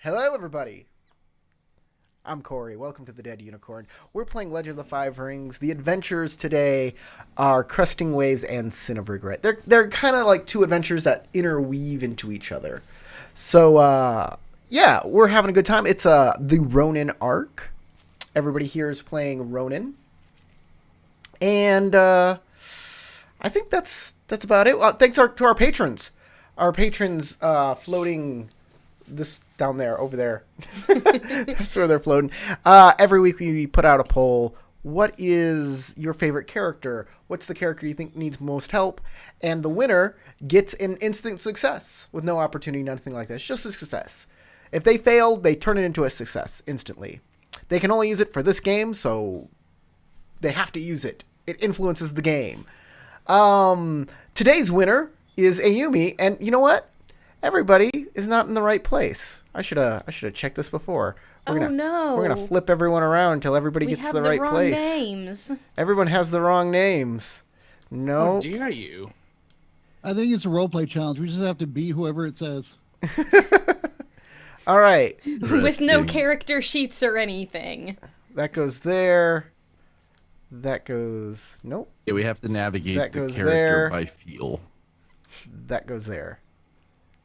Hello, everybody. I'm Corey. Welcome to the Dead Unicorn. We're playing Legend of the Five Rings. The adventures today are Cresting Waves and Sin of Regret. They're kind of like two adventures that interweave into each other. So, yeah, we're having a good time. It's the Ronin arc. Everybody here is playing Ronin. And I think that's about it. Thanks to our patrons. Our patrons floating this down there, over there. That's where they're floating. Every week we put out a poll. What is your favorite character? What's the character you think needs most help? And the winner gets an instant success with no opportunity, nothing like that. It's just a success. If they fail, they turn it into a success instantly. They can only use it for this game, so they have to use it. It influences the game. Today's winner is Ayumi, and you know what? Everybody is not in the right place. I should have checked this before. We're gonna flip everyone around until everybody gets to the right place. Names. Everyone has the wrong names. No. How dare you? I think it's a roleplay challenge. We just have to be whoever it says. All right. With no character sheets or anything. That goes there. That goes. Nope. Yeah, we have to navigate That the goes character there. by feel. That goes there.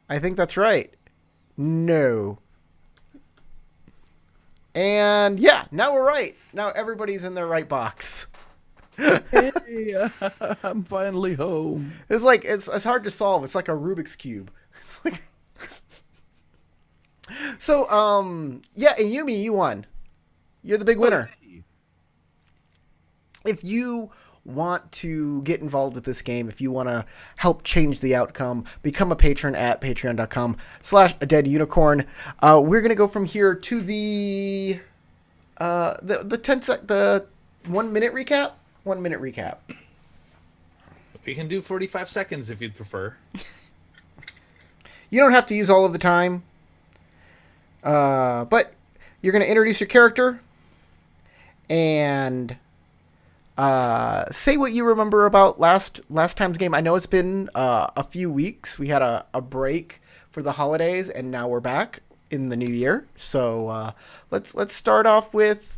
I think that's right. No. And yeah, now we're right. Now everybody's in their right box. Hey, I'm finally home. It's like it's hard to solve. It's like a Rubik's cube. It's like So yeah, Ayumi, you won. You're the big winner. If you want to get involved with this game, if you want to help change the outcome, become a patron at patreon.com/deadunicorn. We're going to go from here to the 1 minute recap. 1 minute recap. We can do 45 seconds if you'd prefer. You don't have to use all of the time. But you're going to introduce your character and say what you remember about last time's game. I know it's been a few weeks. We had a break for the holidays, and now we're back in the new year. So let's start off with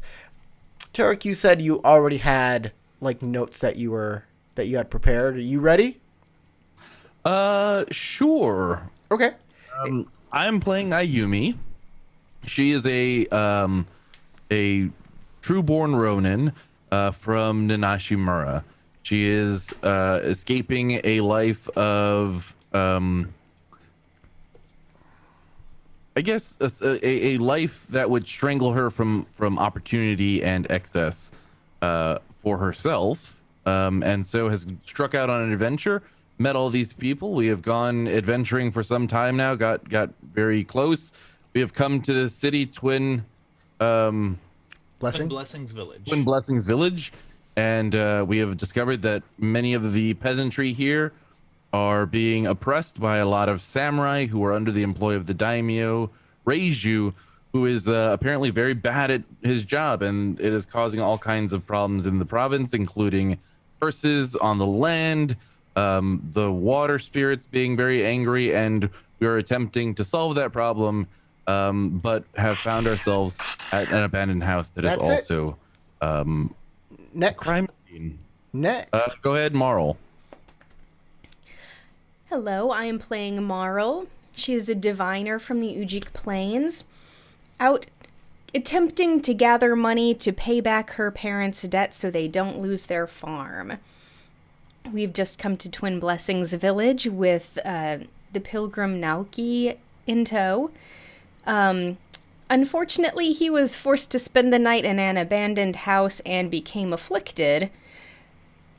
Tarek. You said you already had like notes that you had prepared. Are you ready? Sure. Okay. I'm playing Ayumi. She is a true-born Ronin from Nanashimura. She is escaping a life of, I guess, a life that would strangle her from opportunity and excess for herself, and so has struck out on an adventure. Met all these people. We have gone adventuring for some time now. Got very close. We have come to the city Twin Blessings Village. Twin Blessings Village, and we have discovered that many of the peasantry here are being oppressed by a lot of samurai who are under the employ of the daimyo Reiju, who is apparently very bad at his job, and it is causing all kinds of problems in the province, including curses on the land, the water spirits being very angry, and we are attempting to solve that problem, but have found ourselves at an abandoned house that is also Next. crime scene. Next. Go ahead, Marl. Hello, I am playing Marl. She is a diviner from the Ujik Plains, out attempting to gather money to pay back her parents' debt so they don't lose their farm. We've just come to Twin Blessings Village with the pilgrim Naoki in tow. Unfortunately, he was forced to spend the night in an abandoned house and became afflicted.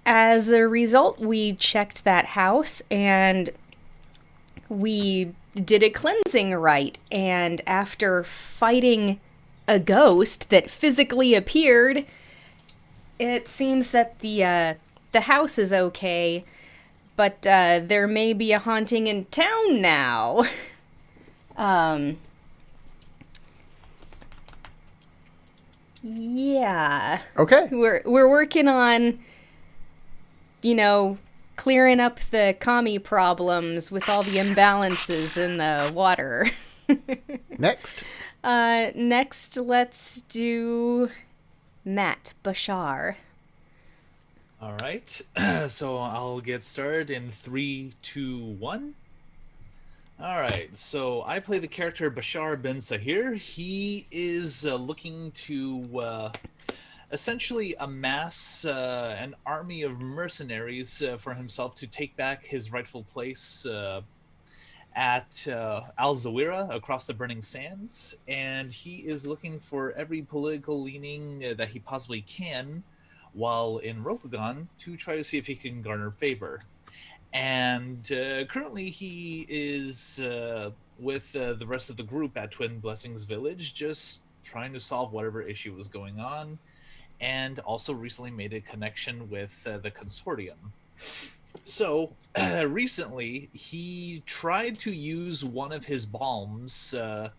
As a result, we checked that house and we did a cleansing rite. And after fighting a ghost that physically appeared, it seems that the house is okay, but there may be a haunting in town now. Yeah. Okay. We're working on, clearing up the kami problems with all the imbalances in the water. Next. Next, let's do Matt Bashar. All right. So I'll get started in 3, 2, 1. All right. So I play the character Bashar Ben Sahir. He is looking to essentially amass an army of mercenaries for himself to take back his rightful place at Al Zawira across the Burning Sands. And he is looking for every political leaning that he possibly can while in Rokugan to try to see if he can garner favor. And currently he is with the rest of the group at Twin Blessings Village, just trying to solve whatever issue was going on, and also recently made a connection with the consortium. So recently he tried to use one of his balms to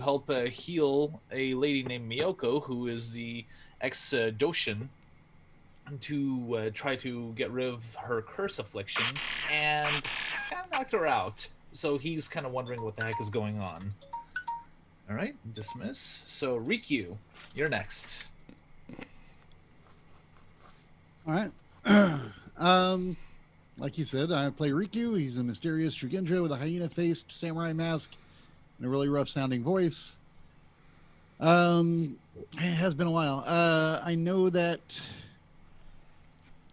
help heal a lady named Miyoko, who is the ex-Doshin, to try to get rid of her curse affliction, and kind of knocked her out. So he's kind of wondering what the heck is going on. All right, dismiss. So Rikyu, you're next. All right. Like you said, I play Riku. He's a mysterious Shugenja with a hyena-faced samurai mask and a really rough-sounding voice. It has been a while. I know that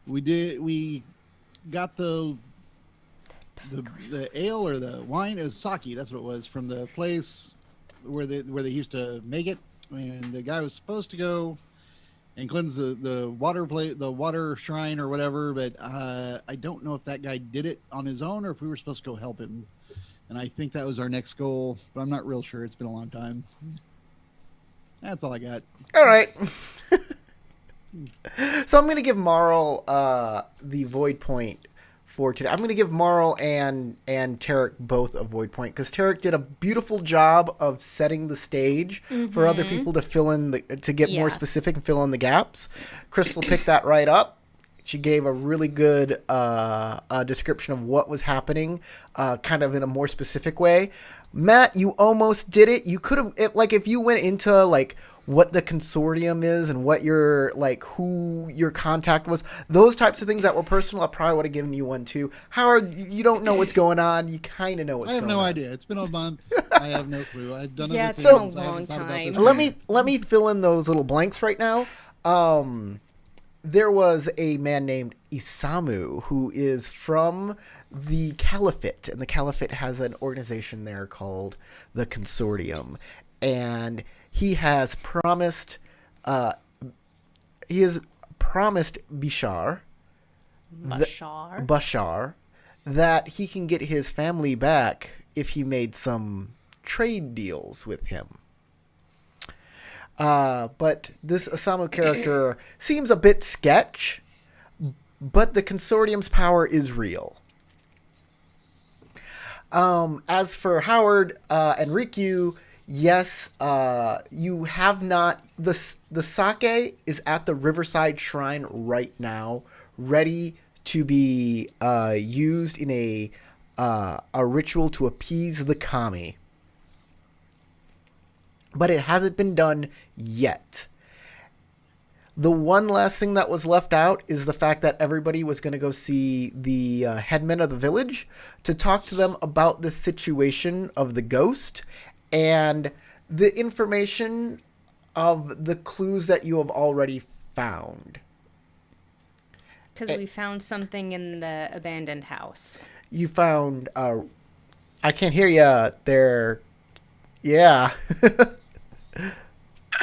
we got the ale or the wine. It was sake. That's what it was, from the place where they used to make it. And the guy was supposed to go and cleanse the water shrine or whatever, but I don't know if that guy did it on his own or if we were supposed to go help him. And I think that was our next goal, but I'm not real sure. It's been a long time. That's all I got. All right. So I'm going to give Marl the void point for today. I'm going to give Marl and Tarek both a void point because Tarek did a beautiful job of setting the stage for other people to fill in to get more specific and fill in the gaps. Crystal picked that right up. She gave a really good description of what was happening, kind of in a more specific way. Matt, you almost did it. You could have, if you went into what the consortium is and what your who your contact was, those types of things that were personal, I probably would have given you one too. Howard, you don't know what's going on. You kind of know what's going on. I have no idea. It's been a month. I have no clue. I've done it's been a long time. Let me fill in those little blanks right now. There was a man named Isamu who is from the Caliphate, and the Caliphate has an organization there called the Consortium, and he has promised Bashar that he can get his family back if he made some trade deals with him. But this Isamu character seems a bit sketch, but the Consortium's power is real. As for Howard and Rikyu, yes, you have not. The sake is at the Riverside Shrine right now, ready to be used in a ritual to appease the kami. But it hasn't been done yet. The one last thing that was left out is the fact that everybody was going to go see the headmen of the village to talk to them about the situation of the ghost and the information of the clues that you have already found. Because we found something in the abandoned house. You found... I can't hear you there. Yeah.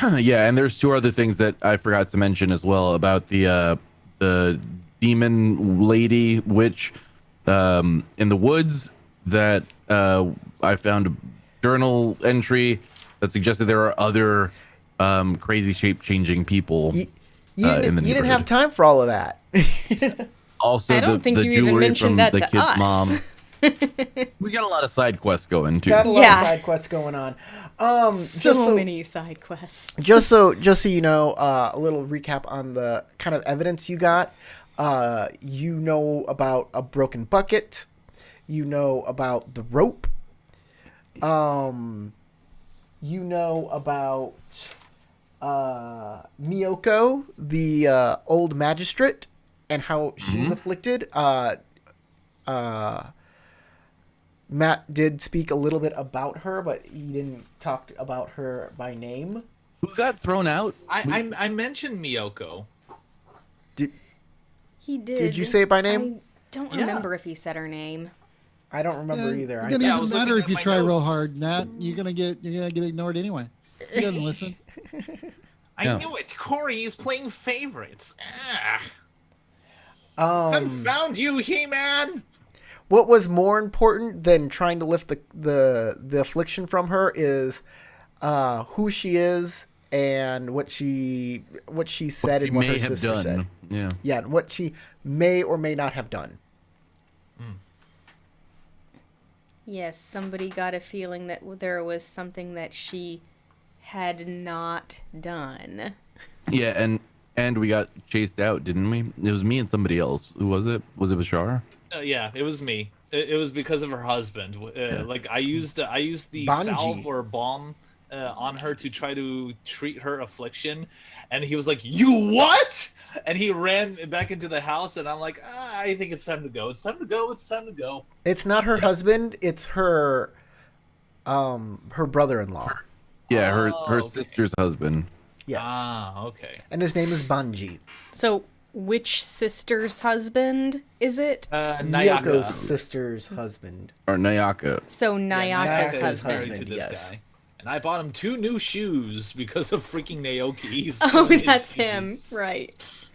Yeah, and there's two other things that I forgot to mention as well about the demon lady witch in the woods that I found a journal entry that suggested there are other crazy shape-changing people in the neighborhood. You didn't have time for all of that. Also, I don't think the you even jewelry mentioned from that the to kid's us. mom. We got a lot of side quests going too. Got a lot of side quests going on. So many side quests. Just so you know, a little recap on the kind of evidence you got. You know about a broken bucket. You know about the rope. You know about Miyoko, the old magistrate, and how she's afflicted. Matt did speak a little bit about her, but he didn't talk about her by name. Who got thrown out? I mentioned Miyoko. He did. Did you say it by name? I don't Yeah. remember if he said her name. I don't remember either. It doesn't Yeah, I even was matter looking if at you my try real notes. hard, Nat. You're gonna get ignored anyway. He doesn't listen. I Yeah. knew it. Corey is playing favorites. Um, Confound you, He-Man! what was more important than trying to lift the affliction from her is who she is and what she said He and what may her have sister done. said. Yeah. Yeah, and what she may or may not have done. Yes, somebody got a feeling that there was something that she had not done. Yeah, and we got chased out, didn't we? It was me and somebody else. Who was it? Was it Bashar? Yeah, it was me. It was because of her husband. Like I used the Banji. salve or bomb on her to try to treat her affliction, and he was like, "You what?" And he ran back into the house, and I'm like, "I think it's time to go. It's time to go. It's time to go." It's not her husband, it's her brother-in-law. Yeah, her okay. sister's husband. Yes. Ah, okay. And his name is Banji. So, which sister's husband is it? Miyoko's Nayaka. sister's husband. Or Nayaka. So, Nayaka's Nayaka's husband. married husband, to this yes. guy. And I bought him 2 new shoes because of freaking Naoki's. Oh, that's him. Right.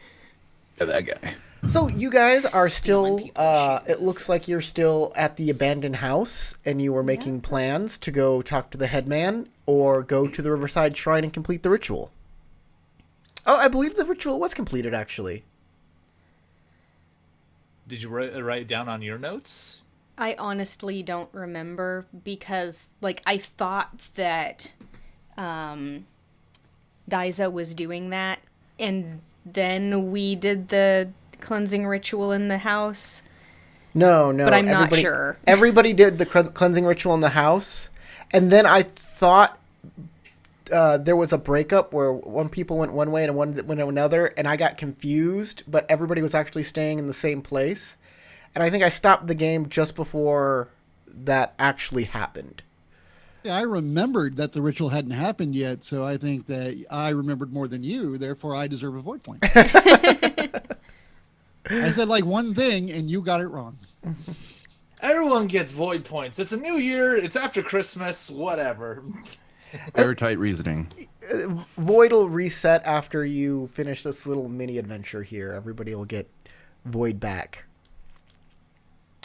Yeah, that guy. So you guys are still, Stealing people's it shoes. looks like you're still at the abandoned house and you were making plans to go talk to the headman or go to the Riverside Shrine and complete the ritual. Oh, I believe the ritual was completed, actually. Did you write it down on your notes? I honestly don't remember because, like, I thought that Daiza was doing that, and then we did the cleansing ritual in the house. No, But I'm not everybody- sure. Everybody did the cleansing ritual in the house, and then I thought there was a breakup where one people went one way and one went another, and I got confused, but everybody was actually staying in the same place. And I think I stopped the game just before that actually happened. Yeah, I remembered that the ritual hadn't happened yet, so I think that I remembered more than you. Therefore, I deserve a void point. I said like one thing, and you got it wrong. Everyone gets void points. It's a new year. It's after Christmas. Whatever. Airtight reasoning. Void will reset after you finish this little mini adventure here. Everybody will get Void back.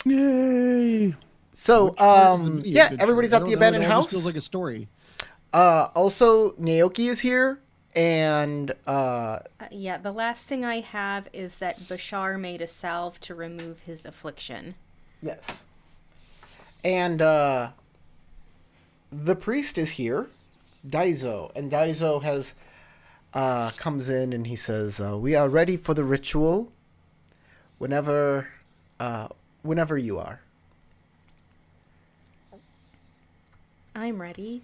Yay! So, Where's the mini yeah, adventure? everybody's I at don't the know, abandoned it almost house. Feels like a story. Also, Naoki is here, and Yeah, the last thing I have is that Bashar made a salve to remove his affliction. yes, and the priest is here, Daizo, and Daizo has comes in and he says, "We are ready for the ritual. Whenever you are." I'm ready.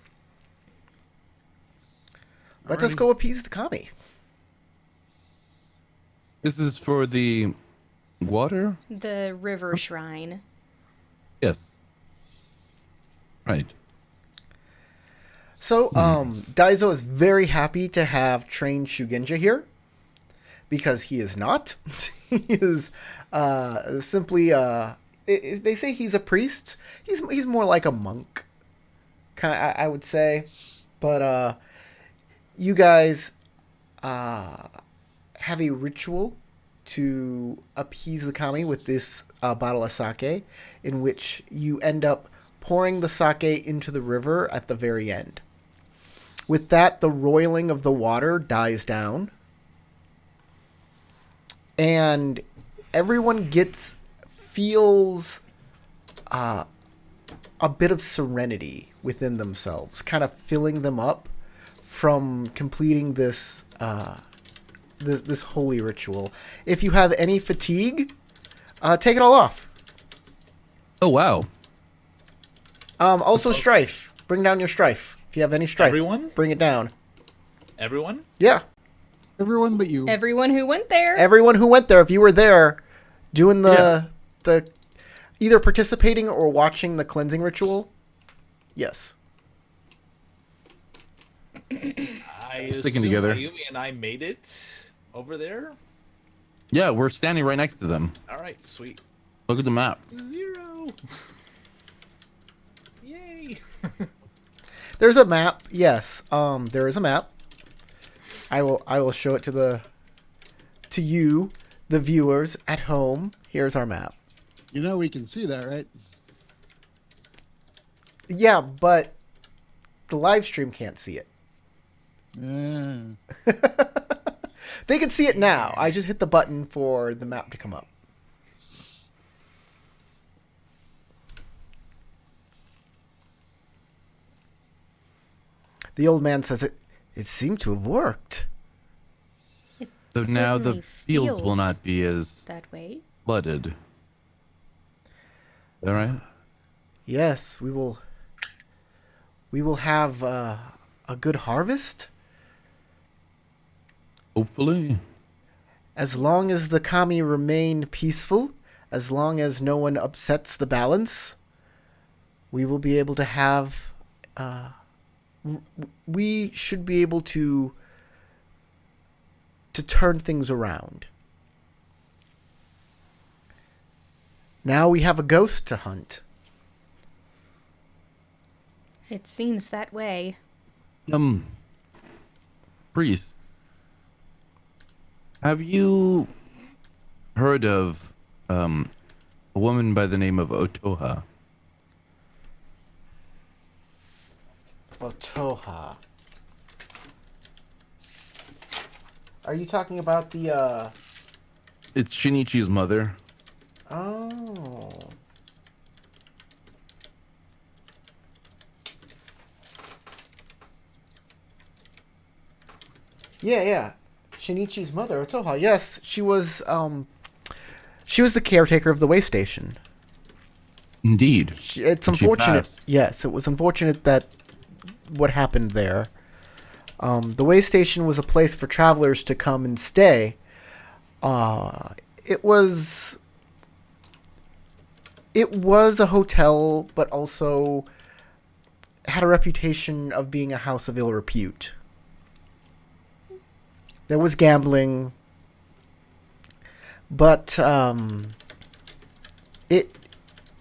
Let us go appease the kami. This is for the water? The river shrine. Yes. Right. So, Daizo is very happy to have trained Shugenja here, because he is not. He is simply, they say he's a priest. He's more like a monk, I would say. But you guys have a ritual to appease the kami with this bottle of sake, in which you end up pouring the sake into the river at the very end. With that, the roiling of the water dies down, and everyone feels a bit of serenity within themselves, kind of filling them up from completing this this holy ritual. If you have any fatigue, take it all off. Oh, wow. Also, strife. Bring down your strife. If you have any strife, Everyone? bring it down. Everyone? Yeah. Everyone but you. Everyone who went there. Everyone who went there, if you were there, doing the either participating or watching the cleansing ritual, yes. I Sticking assume together. Ayumi and I made it over there. Yeah, we're standing right next to them. All right, sweet. Look at the map. 0. Yay! There's a map. Yes. There is a map. I will show it to you, the viewers at home. Here's our map. You know we can see that, right? Yeah, but the live stream can't see it. Yeah. They can see it now. I just hit the button for the map to come up. The old man says it seemed to have worked. It So now the certainly fields will feels not be as that way. flooded. All right. Yes, we will have a good harvest Hopefully. as long as the kami remain peaceful, as long as no one upsets the balance. We will be able to have we should be able to turn things around. Now we have a ghost to hunt. It seems that way. Priest, have you heard of a woman by the name of Otoha? Otoha. Are you talking about the It's Shinichi's mother. Oh. Yeah. Shinichi's mother, Otoha. Yes, she was the caretaker of the way station. Indeed. It's She unfortunate. passed. Yes, it was unfortunate that what happened there. The way station was a place for travelers to come and stay. It was a hotel, but also had a reputation of being a house of ill repute. There was gambling, but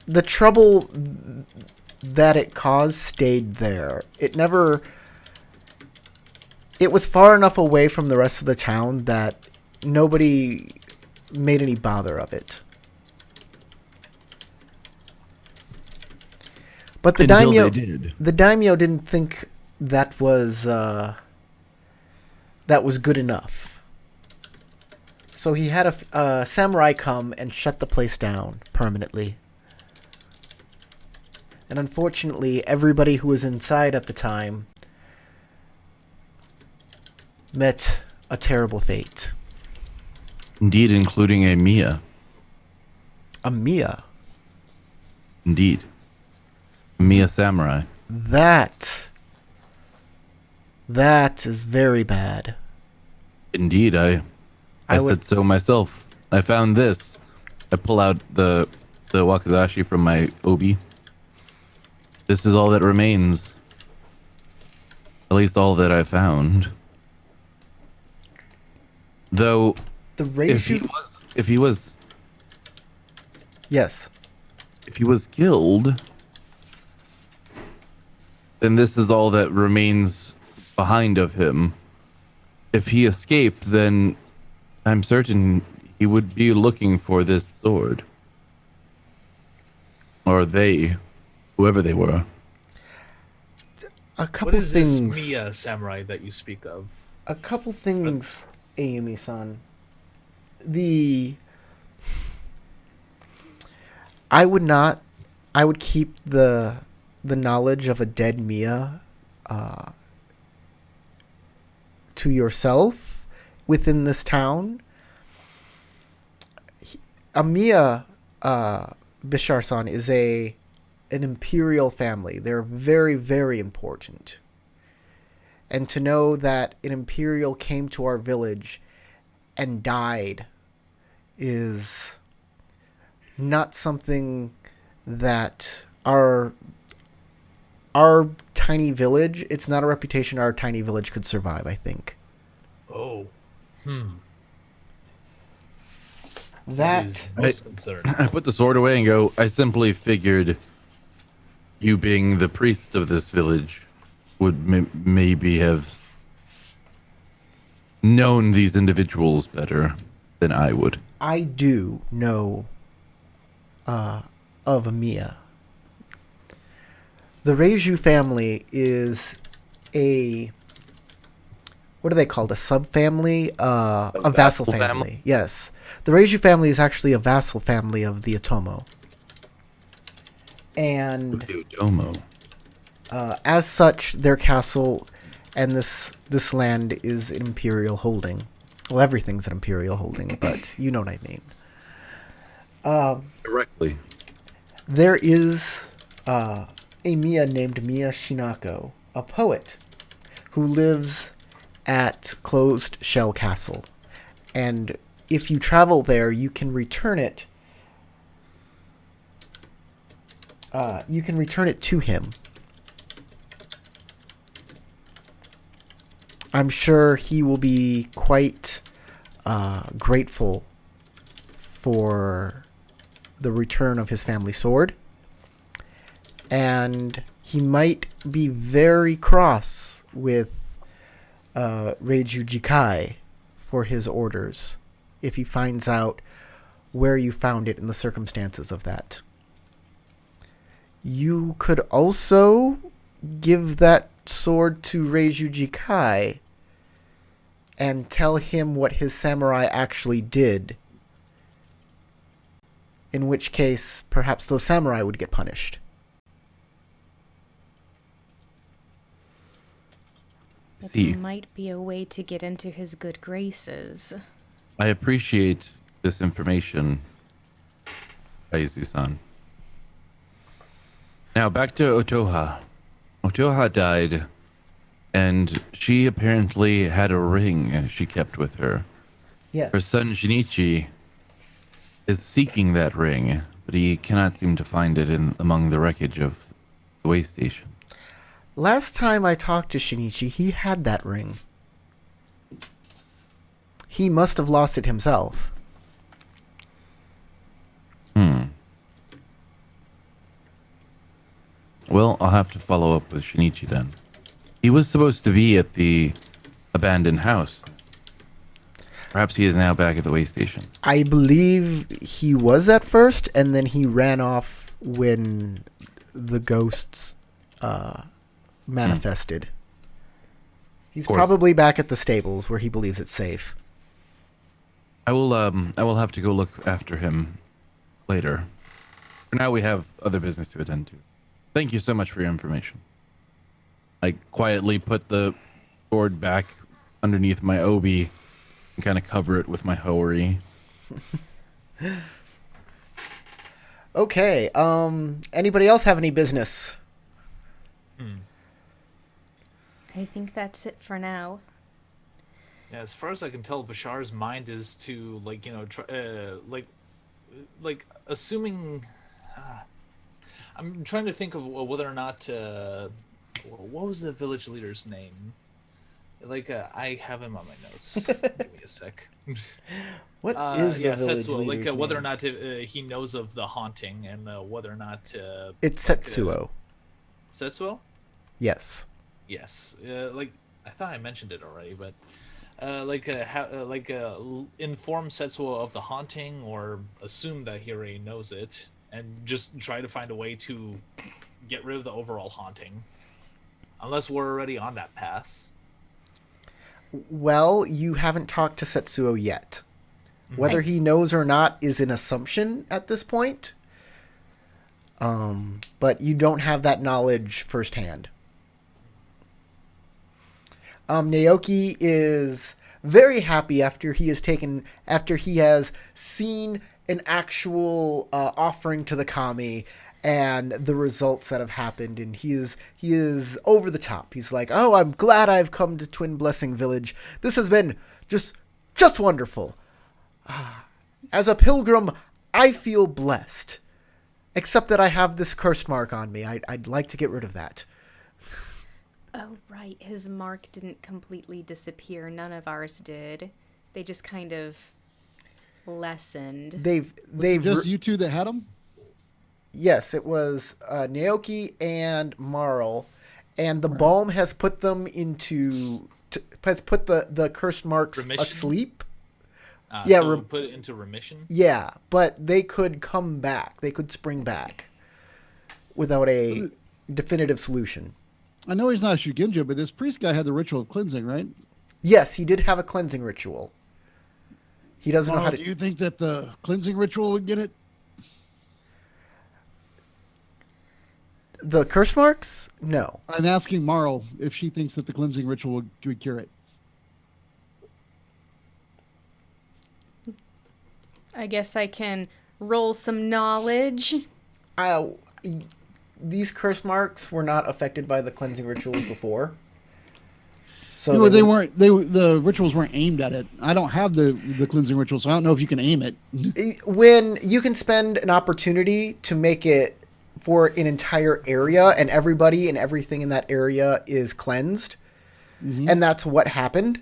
the trouble that it caused stayed there. It was far enough away from the rest of the town that nobody made any bother of it. But the Until daimyo, they did. the daimyo didn't think that was good enough. So he had a samurai come and shut the place down permanently. And unfortunately, everybody who was inside at the time met a terrible fate. Indeed, including a Mia. A Mia. Indeed. Mia Samurai. That is very bad. Indeed, I I would- said so myself. I found this. I pull out the wakizashi from my obi. This is all that remains. At least all that I found. Though, The if he Reishu... Yes. was killed, then this is all that remains behind of him. If he escaped, then I'm certain he would be looking for this sword. Or they, whoever they were. A couple What is things. this Mia samurai that you speak of? A couple things, Ayumi-san. I would keep the knowledge of a dead Mia to yourself within this town. A Mia, Bishar-san, is a an imperial family. They're very, very important. And to know that an imperial came to our village and died is not something that our tiny village, it's not a reputation our tiny village could survive, I think. Oh. That is most concerning. I put the sword away and go, I simply figured you being the priest of this village would maybe have known these individuals better than I would. I do know of Mia. The Reiju family is a, what are they called? A subfamily? A vassal family. Yes. The Reiju family is actually a vassal family of the Otomo. And Otomo. as such, their castle and this land is an imperial holding. Well, everything's an imperial holding, but you know what I mean. Directly. There is a Mia named Mia Shinako, a poet, who lives at Closed Shell Castle. And if you travel there, you can return it. You can return it to him. I'm sure he will be quite grateful for the return of his family sword. And he might be very cross with Reiju Jikai for his orders if he finds out where you found it and the circumstances of that. You could also give that sword to Reiju Jikai and tell him what his samurai actually did. In which case, perhaps those samurai would get punished. It might be a way to get into his good graces. I appreciate this information, Aizu-san. Now back to Otoha. Otoha died, and she apparently had a ring she kept with her. Yes. Her son Shinichi is seeking that ring, but he cannot seem to find it among the wreckage of the way station. Last time I talked to Shinichi, he had that ring. He must have lost it himself. Well, I'll have to follow up with Shinichi then. He was supposed to be at the abandoned house. Perhaps he is now back at the way station. I believe he was at first, and then he ran off when the ghosts manifested. He's probably back at the stables where he believes it's safe. I will have to go look after him later. For now, we have other business to attend to. Thank you so much for your information. I quietly put the sword back underneath my obi and kind of cover it with my hori. Okay. Anybody else have any business? I think that's it for now. Yeah, as far as I can tell, Bashar's mind is to assuming. I'm trying to think of whether or not. What was the village leader's name? I have him on my notes. Give me a sec. What is the village Setsuo, leader's whether or name? not he knows of the haunting and whether or not. It's Setsuo. Setsuo? Yes. Yes. I thought I mentioned it already, but inform Setsuo of the haunting or assume that he already knows it and just try to find a way to get rid of the overall haunting. Unless we're already on that path. Well, you haven't talked to Setsuo yet. Whether he knows or not is an assumption at this point. But you don't have that knowledge firsthand. Naoki is very happy after he has seen an actual offering to the kami and the results that have happened, and he is over the top. He's like, "Oh, I'm glad I've come to Twin Blessing Village. This has been just wonderful. As a pilgrim, I feel blessed. Except that I have this curse mark on me. I'd like to get rid of that." Oh, right. His mark didn't completely disappear. None of ours did. They just kind of lessened. They've Just you two that had them? Yes, it was Naoki and Marl, and the balm has put them has put the cursed marks Remission? asleep. Yeah, so put it into remission. Yeah, but they could come back. They could spring back without a definitive solution. I know he's not a Shugenja, but this priest guy had the ritual of cleansing, right? Yes, he did have a cleansing ritual. He doesn't know how to. Do you think that the cleansing ritual would get it? The curse marks? No. I'm asking Marl if she thinks that the cleansing ritual would cure it. I guess I can roll some knowledge. These curse marks were not affected by the cleansing rituals before. So No, they weren't. The rituals weren't aimed at it. I don't have the cleansing ritual, so I don't know if you can aim it. When you can spend an opportunity to make it for an entire area, and everybody and everything in that area is cleansed, and that's what happened.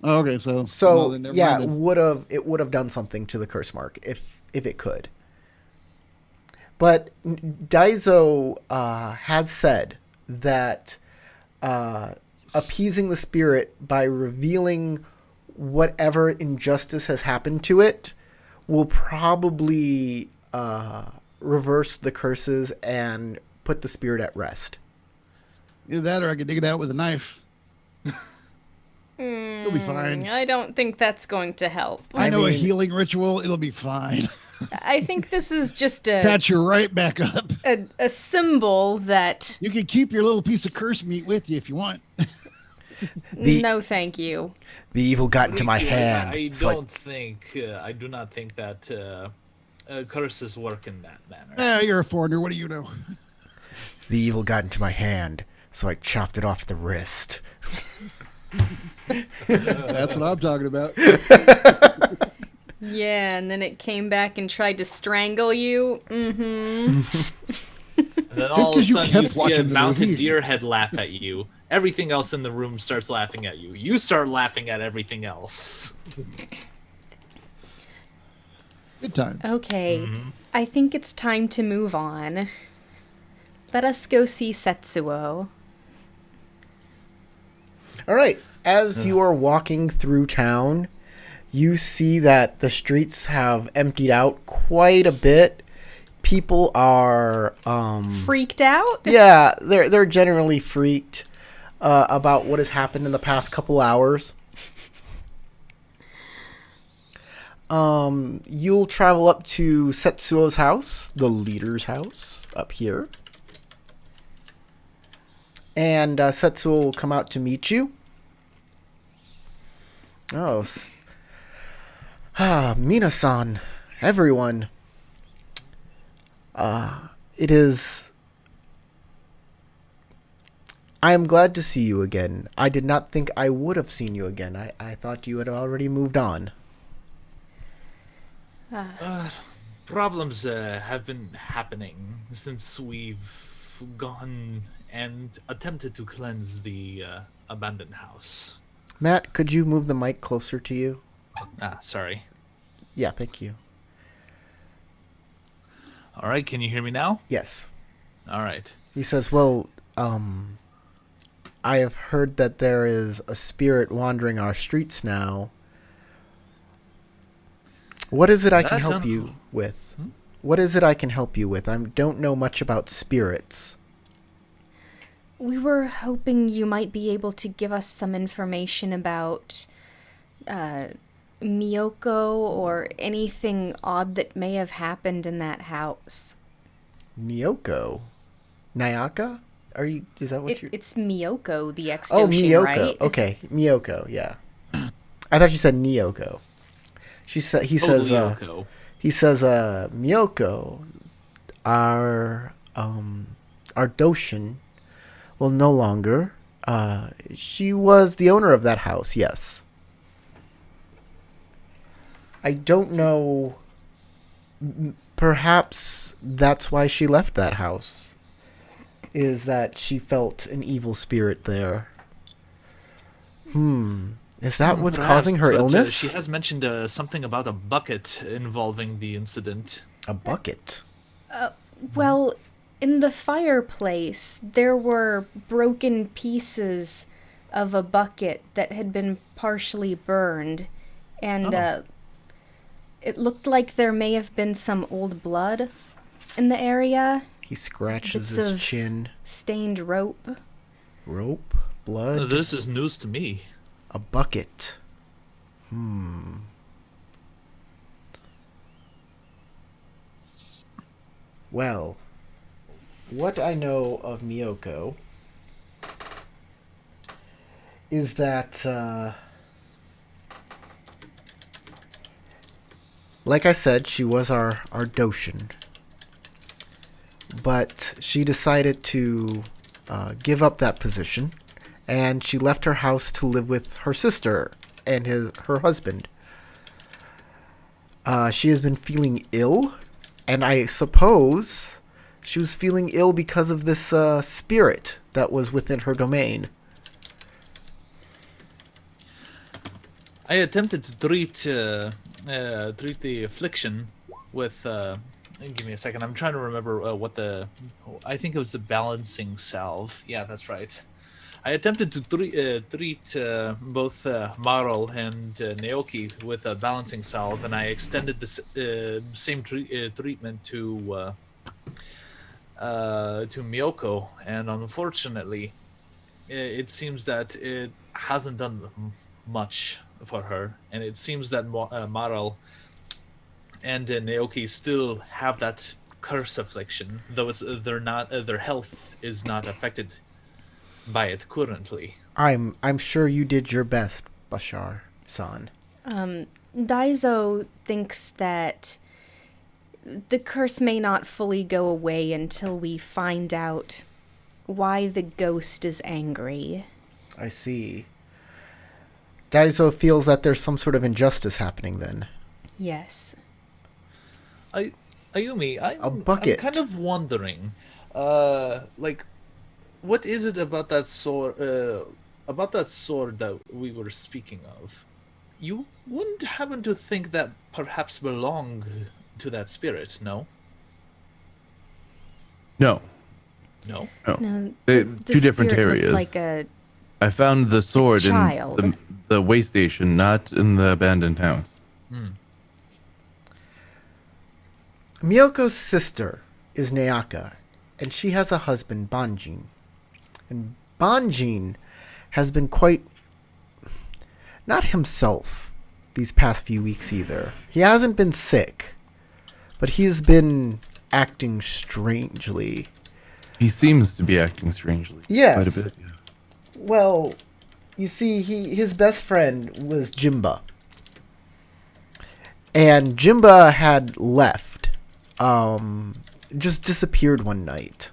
Oh, okay, so So then never yeah, mind then. it would have done something to the curse mark if it could. But Daizo has said that appeasing the spirit by revealing whatever injustice has happened to it will probably reverse the curses and put the spirit at rest. Either that, or I could dig it out with a knife. It'll be fine. I don't think that's going to help. I know a mean- healing ritual. It'll be fine. I think this is just Patch you right back up. a symbol that You can keep your little piece of curse meat with you if you want. no thank you. The evil got into my I hand. so I do not think that curses work in that manner. You're a foreigner. What do you know? the evil got into my hand, so I chopped it off the wrist. That's what I'm talking about. Yeah, and then it came back and tried to strangle you. Mm-hmm. And then all of a 'cause you sudden kept you see a watching the mounted movie. deer head laugh at you. Everything else in the room starts laughing at you. You start laughing at everything else. Good times. Okay, I think it's time to move on. Let us go see Setsuo. All right. As you are walking through town, you see that the streets have emptied out quite a bit. People are Freaked out? yeah, they're generally freaked about what has happened in the past couple hours. You'll travel up to Setsuo's house, the leader's house, up here. And Setsuo will come out to meet you. Oh, Mina-san, everyone. It is... I am glad to see you again. I did not think I would have seen you again. I thought you had already moved on. Problems have been happening since we've gone and attempted to cleanse the abandoned house. Matt, could you move the mic closer to you? Sorry. Yeah, thank you. All right, can you hear me now? Yes. All right. He says, well, I have heard that there is a spirit wandering our streets now. What is it I can help you with? What is it I can help you with? I don't know much about spirits. We were hoping you might be able to give us some information about Miyoko or anything odd that may have happened in that house. Miyoko? Nayaka? Is that what you're... It's Miyoko, the Oh, ex-Doshin, Miyoko. right? Okay, Miyoko, yeah. I thought you said Nyoko. He says, Lyoko. Miyoko, our our Doshin will no longer. She was the owner of that house. Yes. I don't know. Perhaps that's why she left that house. Is that she felt an evil spirit there? Is that what's Perhaps, causing her but, illness? she has mentioned something about a bucket involving the incident. A bucket. Well, in the fireplace, there were broken pieces of a bucket that had been partially burned, and Oh. it looked like there may have been some old blood in the area. He scratches Bits his of chin. stained rope. Rope, blood, This is news to me. a bucket. Well, what I know of Miyoko is that, like I said, she was our Doshin. But she decided to give up that position, and she left her house to live with her sister and her husband. She has been feeling ill, and I suppose she was feeling ill because of this spirit that was within her domain. I attempted to treat the affliction with. Give me a second. I'm trying to remember what the. I think it was the balancing salve. Yeah, that's right. I attempted to treat both Marl and Naoki with a balancing salve, and I extended the same treatment to Miyoko, and unfortunately, it seems that it hasn't done much for her, and it seems that Marl and Naoki still have that curse affliction, though they're not their health is not affected by it currently. I'm sure you did your best, Bashar-san. Daizo thinks that the curse may not fully go away until we find out why the ghost is angry. I see. Daiso feels that there's some sort of injustice happening then. Yes. Ayumi, I'm bucket. kind of wondering, like, what is it about that sword that we were speaking of? You wouldn't happen to think that perhaps belonged to that spirit, no? No, No? no. No, They- the two different spirit looked areas. like a I found the sword in child. the way station, not in the abandoned house. Miyoko's sister is Nayaka, and she has a husband, Banjin. And Banjin has been quite not himself these past few weeks either. He hasn't been sick, but he's been acting strangely. He seems to be acting strangely. Yes. Quite a bit. Yeah. Well, you see, his best friend was Jimba. And Jimba had left. Just disappeared one night.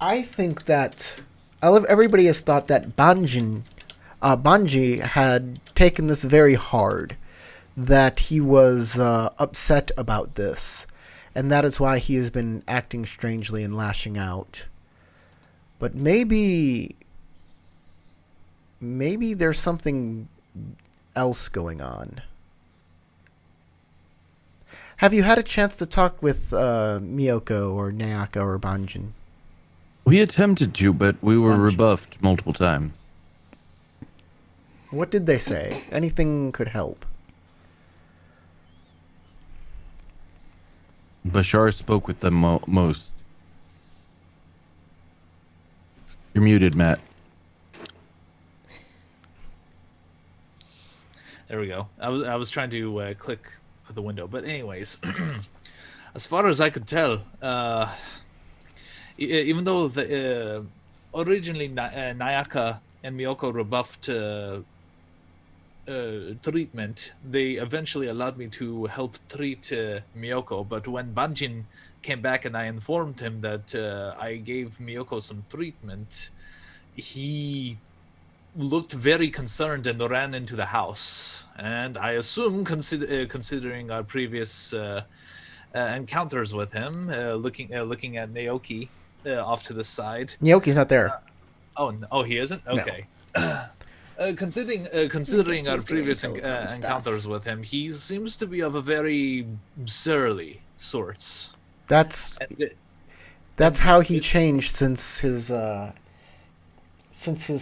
I think that everybody has thought that Banji had taken this very hard, that he was upset about this, and that is why he has been acting strangely and lashing out. But maybe there's something else going on. Have you had a chance to talk with Miyoko or Nayaka or Banjin? We attempted to, but we were Banjin. rebuffed multiple times. What did they say? Anything could help. Bashar spoke with them most. You're muted, Matt. There we go. I was trying to click the window, but anyways, as far as I could tell, even though originally Nayaka and Miyoko rebuffed treatment, they eventually allowed me to help treat Miyoko. But when Banjin came back and I informed him that I gave Miyoko some treatment, he looked very concerned and ran into the house. And I assume, considering our previous encounters with him, looking at Naoki off to the side. Nyoki's not there. Oh, he isn't. Okay. Considering our he's previous getting told on stuff. encounters with him, he seems to be of a very surly sorts. That's how he changed since his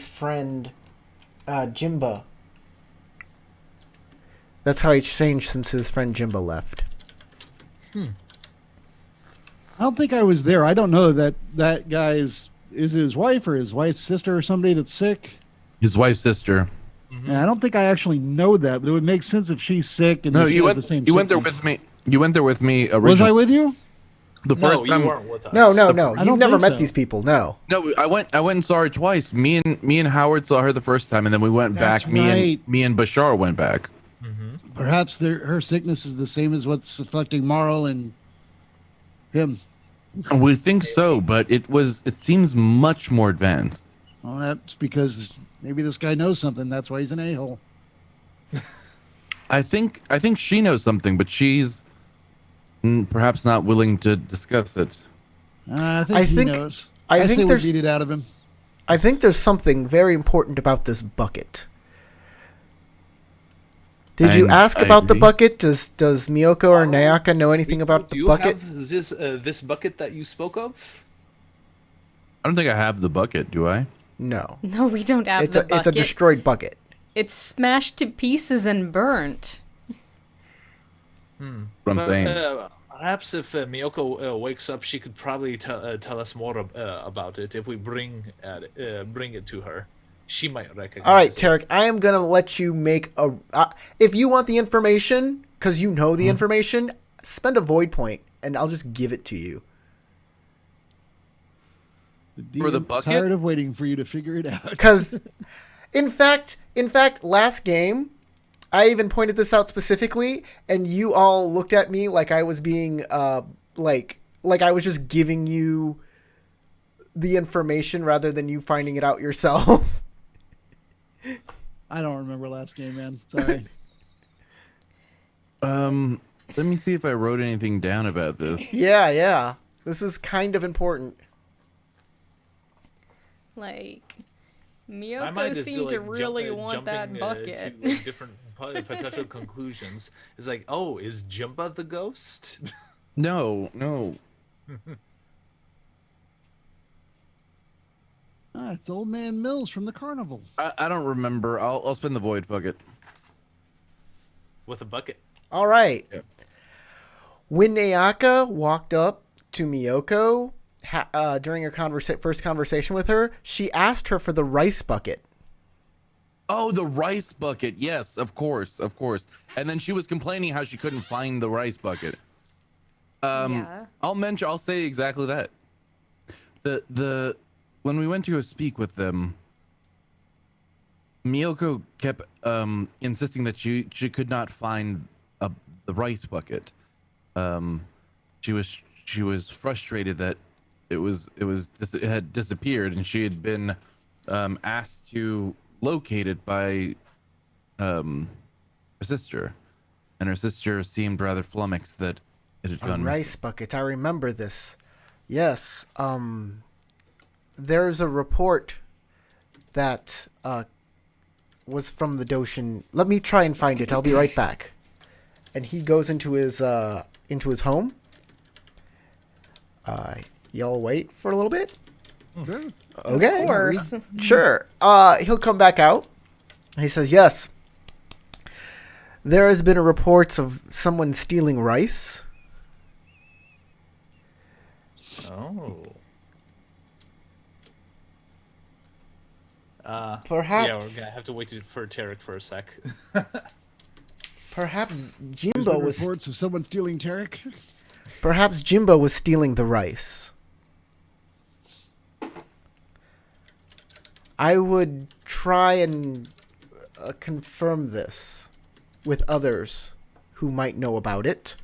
friend Jimba. That's how he changed since his friend Jimba left. I don't think I was there. I don't know that guy's is it his wife or his wife's sister or somebody that's sick. His wife's sister. And I don't think I actually know that, but it would make sense if she's sick and No, she you has went. the same. You went there symptoms. with me. You went there with me originally. Was I with you? The No, first time? you weren't with us. No. I You've don't never think met so. these people. No. No, I went and saw her twice. Me and Howard saw her the first time, and then we went That's back. right. Me and Bashar went back. Perhaps her sickness is the same as what's affecting Marl and him. We think so, but it seems much more advanced. Well, that's because maybe this guy knows something. That's why he's an a-hole. I think she knows something, but she's perhaps not willing to discuss it. I I think he think- knows. I say think we there's- beat it out of him. I think there's something very important about this bucket. Did you And ask I about the agree. bucket? Does Miyoko or Nayaka know anything about Do the you bucket? have this bucket that you spoke of? I don't think I have the bucket, do I? No. No, we don't have It's the a bucket. it's a destroyed bucket. It's smashed to pieces and burnt. What I'm saying. Perhaps if Miyoko wakes up, she could probably tell us more about it. If we bring it to her, she might recognize. All right, it. Tarek, I am going to let you make a... if you want the information, because you know the information, spend a void point, and I'll just give it to you. For the DM's bucket? Tired of waiting for you to figure it out. Because, in fact, last game, I even pointed this out specifically, and you all looked at me like I was being, like I was just giving you the information rather than you finding it out yourself. I don't remember last game, man. Sorry. Let me see if I wrote anything down about this. Yeah. This is kind of important. Like, My mind Miyoko is seemed to like, really jump- want that jumping, bucket. to different potential conclusions. It's like, oh, is Jimba the ghost? No. It's Old Man Mills from the carnival. I don't remember. I'll spin the void. Fuck it. With a bucket. All right. Yeah. When Nayaka walked up to Miyoko during her first conversation with her, she asked her for the rice bucket. Oh, the rice bucket. Yes, of course. And then she was complaining how she couldn't find the rice bucket. Yeah. I'll say exactly that. The when we went to go speak with them, Miyoko kept insisting that she could not find the rice bucket. She was frustrated that it had disappeared, and she had been asked to locate it by her sister, and her sister seemed rather flummoxed that it had A gone rice bucket. I remember this. Yes. There's a report that was from the Doshin. Let me try and find it. I'll be right back. And he goes into his home. Y'all wait for a little bit. Sure. Okay. Of course. Sure. He'll come back out. He says, yes. There has been reports of someone stealing rice. Oh. Perhaps. Yeah, we're gonna have to wait for Tarek for a sec. Perhaps There's Jimbo been was. reports of someone stealing Tarek. Perhaps Jimbo was stealing the rice. I would try and confirm this with others who might know about it.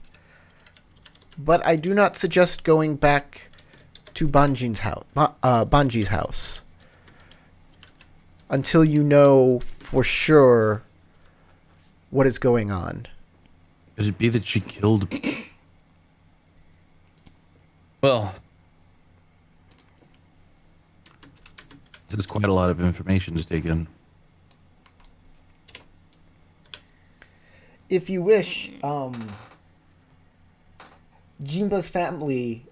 But I do not suggest going back to Banji's house until you know for sure what is going on. Could it be that she killed? Well, this is quite a lot of information to take in. If you wish, Jinba's family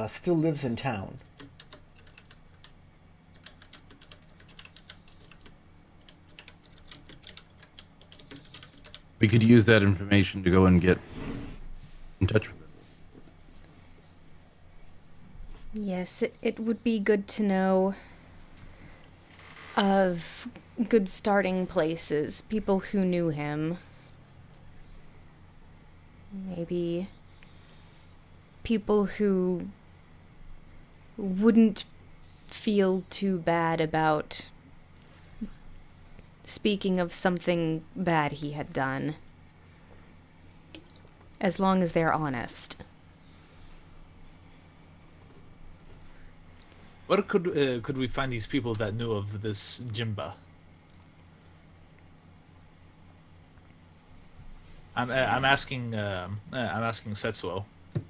still lives in town. We could use that information to go and get in touch with her. Yes, it would be good to know of good starting places, people who knew him. Maybe people who wouldn't feel too bad about speaking of something bad he had done. As long as they're honest. Where could we find these people that knew of this Jimba? I'm asking Setsuo.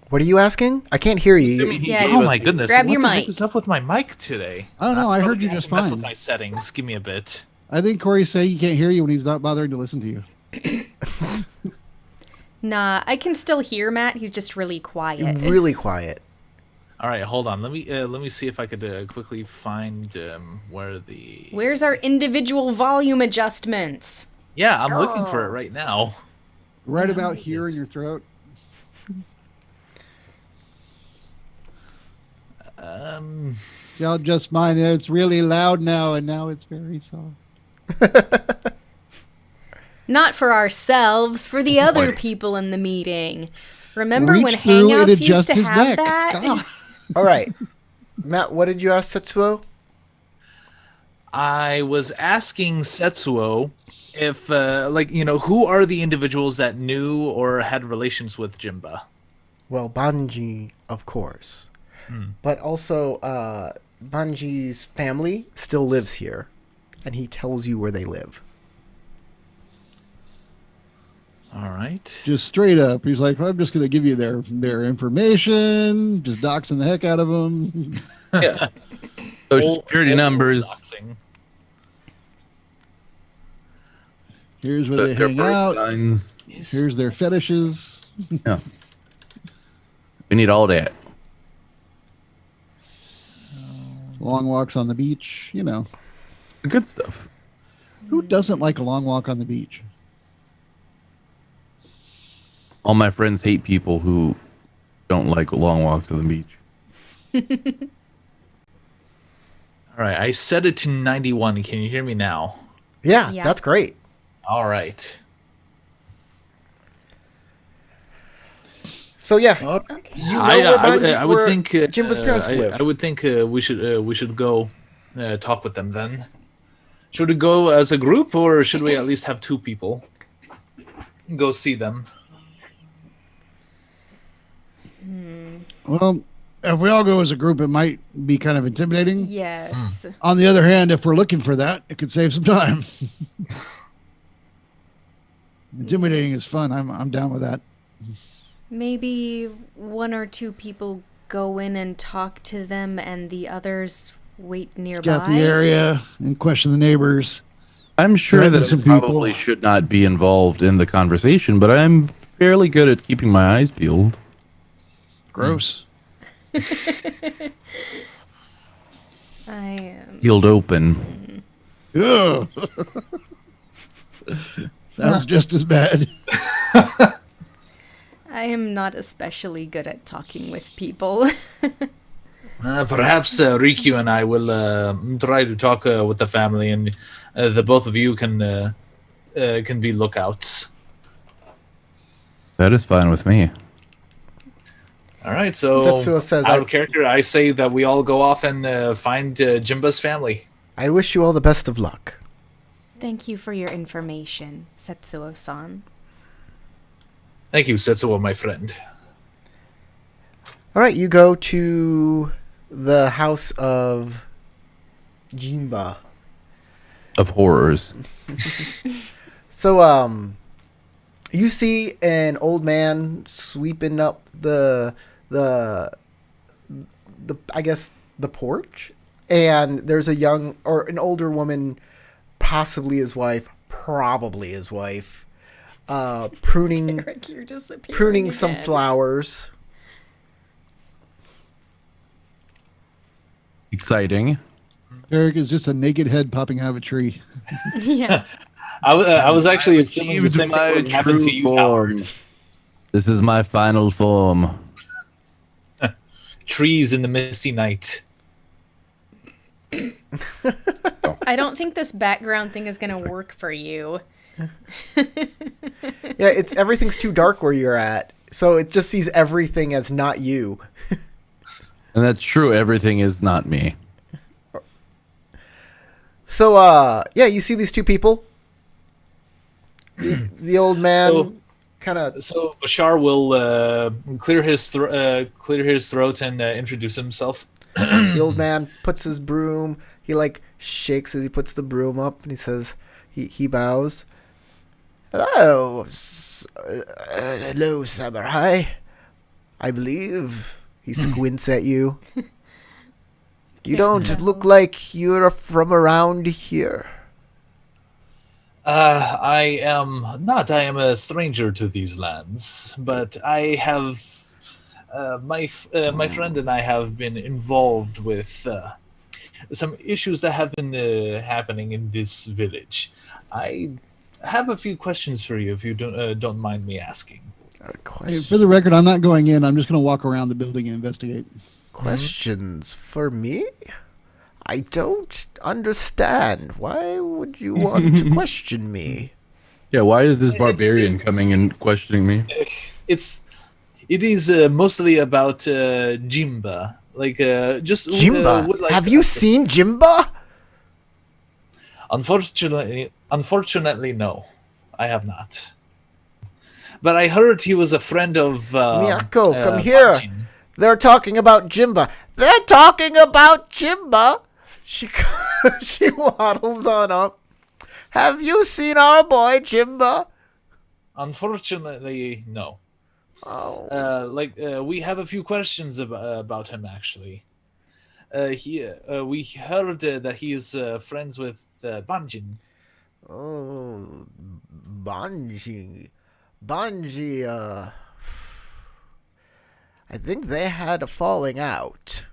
What are you asking? I can't hear you. Yeah, Oh my goodness! grab what your the heck mic. is up with my mic today? I don't know. I heard you Probably just mess with fine. my settings. Give me a bit. I think Corey's saying he can't hear you when he's not bothering to listen to you. Nah, I can still hear Matt. He's just really quiet. Really quiet. All right, hold on. Let me see if I could quickly find where the. Where's our individual volume adjustments? Yeah, I'm looking for it right now. Right about here in your throat. Y'all just mind that it's really loud now, and now it's very soft. Not for ourselves, for the other Boy. people in the meeting. Remember Reach when through and Hangouts used adjust to his have neck. that? God. All right. Matt, what did you ask Setsuo? I was asking Setsuo if, who are the individuals that knew or had relations with Jimba? Well, Banji, of course. But also, Banji's family still lives here, and he tells you where they live. All right. Just straight up, he's like, I'm just going to give you their information, just doxing the heck out of them. Yeah. Social security numbers. Doxing. Here's where they Their hang birth out. signs. Here's their fetishes. Yeah. We need all that. Long walks on the beach. You know, The good stuff. who doesn't like a long walk on the beach? All my friends hate people who don't like long walks to the beach. All right. I set it to 91. Can you hear me now? Yeah, Yeah. that's great. All right. So yeah, Okay. you know where would where think Jimba's parents I live. would think we should go talk with them then. Should we go as a group, or should we at least have two people go see them? Well, if we all go as a group, it might be kind of intimidating. Yes. On the other hand, if we're looking for that, it could save some time. Intimidating is fun. I'm down with that. Maybe one or two people go in and talk to them and the others wait nearby. Scout the area and question the neighbors. I'm sure Threaten that I some people. probably should not be involved in the conversation, but I'm fairly good at keeping my eyes peeled. Gross. I am. Peeled open. Ugh. Sounds just as bad. I am not especially good at talking with people. Perhaps Rikyu and I will try to talk with the family, and the both of you can be lookouts. That is fine with me. All right, so Setsuo says, out of character, I say that we all go off and find Jimba's family. I wish you all the best of luck. Thank you for your information, Setsuo-san. Thank you, Setsuo, my friend. All right, you go to the house of Jinba. Of horrors. So, you see an old man sweeping up the I guess the porch, and there's a young or an older woman, possibly his wife, probably his wife, pruning Derek, you're disappearing pruning some again. flowers. Exciting. Eric is just a naked head popping out of a tree. Yeah. I was actually assuming the Achieved same my thing would happen to true you, Howard. form. This is my final form. Trees in the misty night. I don't think this background thing is going to work for you. Yeah, everything's too dark where you're at, so it just sees everything as not you. And that's true. Everything is not me. So, yeah, you see these two people. The old man So- kind of. So Bashar will clear his throat and introduce himself. The old man puts his broom. He like shakes as he puts the broom up, and he says, he bows. Hello, hello, samurai. I believe he squints at you. You don't tell. look like you're from around here. I am not. I am a stranger to these lands, but I have my friend and I have been involved with some issues that have been happening in this village. I have a few questions for you, if you don't mind me asking. Hey, for the record, I'm not going in. I'm just going to walk around the building and investigate. Questions for me? I don't understand. Why would you want to question me? Yeah, why is this barbarian coming and questioning me? It is mostly about Jimba. Like just Jimba? would like Have to you ask- seen Jimba? Unfortunately, no, I have not. But I heard he was a friend of Miyako, come here. Banjin. They're talking about Jimba. They're talking about Jimba. She she waddles on up. Have you seen our boy Jimba? Unfortunately, no. Oh, We have a few questions about him actually. We heard that he is friends with Banjin. oh, Banji. I think they had a falling out.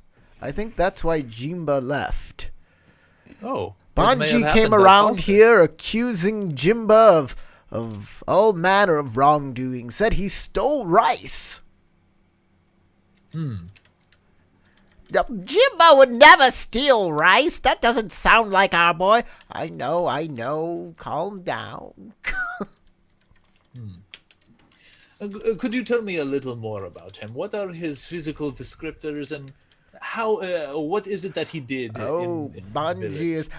I think that's why Jimba left. Oh, what may have Banji happened came that around caused it? here accusing Jimba of all manner of wrongdoing. Said he stole rice. Jimba would never steal rice. That doesn't sound like our boy. I know. Calm down. Could you tell me a little more about him? What are his physical descriptors and how? What is it that he did? Oh, in the Banji village? is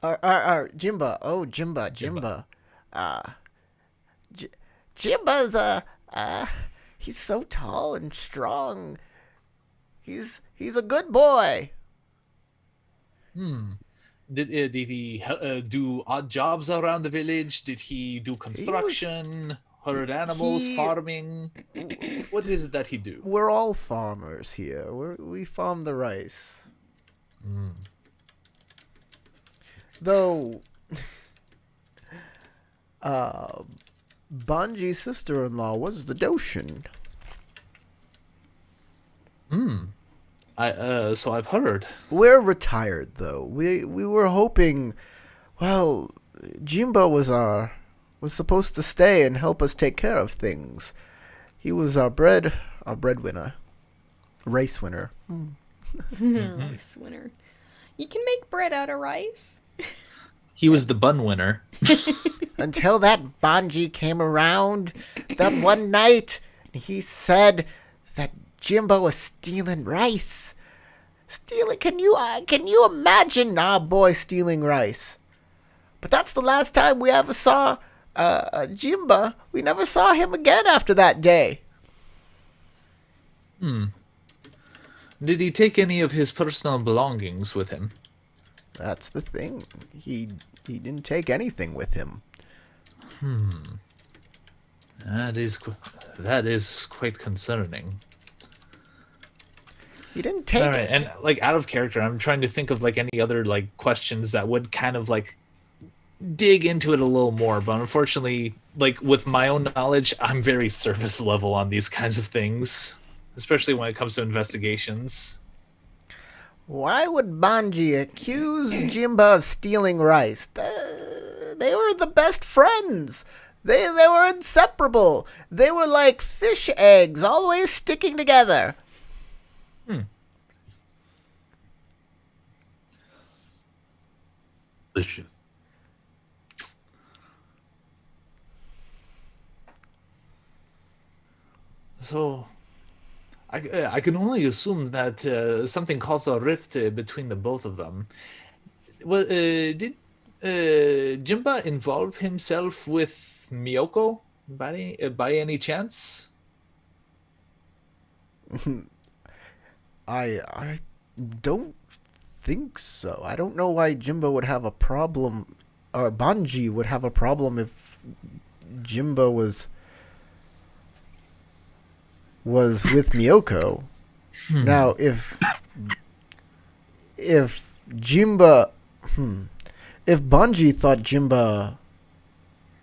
Jimba. Oh, Jimba. Jimba's he's so tall and strong. He's a good boy. Did he do odd jobs around the village? Did he do construction, herd animals, he- farming? What is it that he do? We're all farmers here. We farm the rice. Though, Banji's sister-in-law was the Doshin. So I've heard. We're retired though. We were hoping, well, Jimbo was supposed to stay and help us take care of things. He was our breadwinner, race winner. Rice winner. You can make bread out of rice. He was the bun winner. Until that Banji came around that one night, he said that Jimbo was stealing rice. Stealing? Can you imagine our boy stealing rice? But that's the last time we ever saw Jimba. We never saw him again after that day. Did he take any of his personal belongings with him? That's the thing. He didn't take anything with him. That is quite concerning. He didn't take All right, and like out of character, I'm trying to think of like any other like questions that would kind of like dig into it a little more, but unfortunately, like with my own knowledge, I'm very surface level on these kinds of things, especially when it comes to investigations. Why would Banji accuse Jimba of stealing rice? They were the best friends. They were inseparable. They were like fish eggs, always sticking together. Delicious. So, I can only assume that something caused a rift between the both of them. Well, did Jimba involve himself with Miyoko by any chance? I don't think so. I don't know why Jimba would have a problem, or Banji would have a problem if Jimba was with Miyoko. Now, if Jimba, if Banji thought Jimba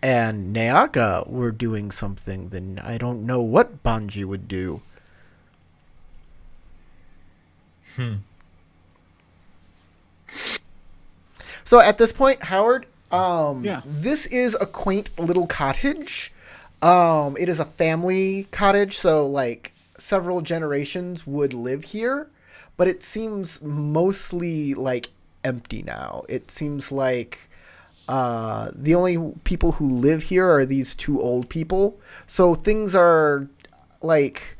and Nayaka were doing something, then I don't know what Banji would do. So at this point, Howard, this is a quaint little cottage. It is a family cottage, so like several generations would live here, but it seems mostly like empty now. It seems like the only people who live here are these two old people. So things are like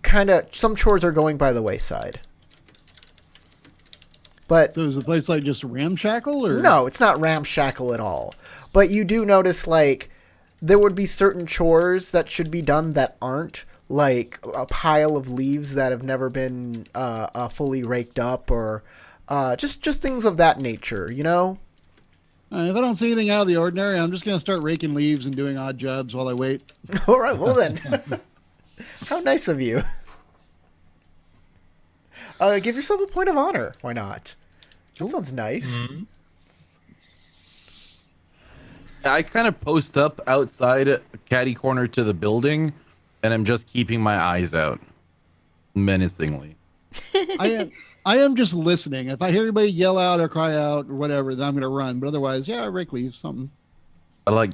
kind of, some chores are going by the wayside. But So is the place like just ramshackle, or no, it's not ramshackle at all. But you do notice like there would be certain chores that should be done that aren't, like a pile of leaves that have never been fully raked up, or just things of that nature, you know? If I don't see anything out of the ordinary, I'm just gonna start raking leaves and doing odd jobs while I wait. All right, well then. How nice of you. Give yourself a point of honor. Why not? That sounds nice. I kind of post up outside, catty corner to the building, and I'm just keeping my eyes out, menacingly. I am just listening. If I hear anybody yell out or cry out or whatever, then I'm gonna run. But otherwise, yeah, rake leaves, something. I like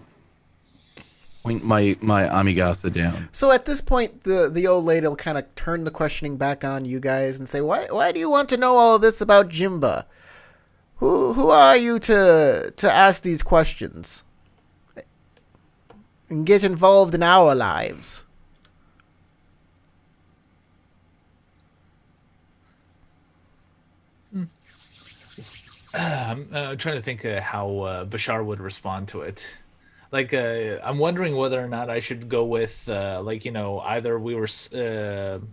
point my amigasa down. So at this point, the old lady will kind of turn the questioning back on you guys and say, "Why do you want to know all of this about Jimba? Who are you to ask these questions and get involved in our lives?" I'm trying to think how Bashar would respond to it. Like, I'm wondering whether or not I should go with, like, you know, either we were set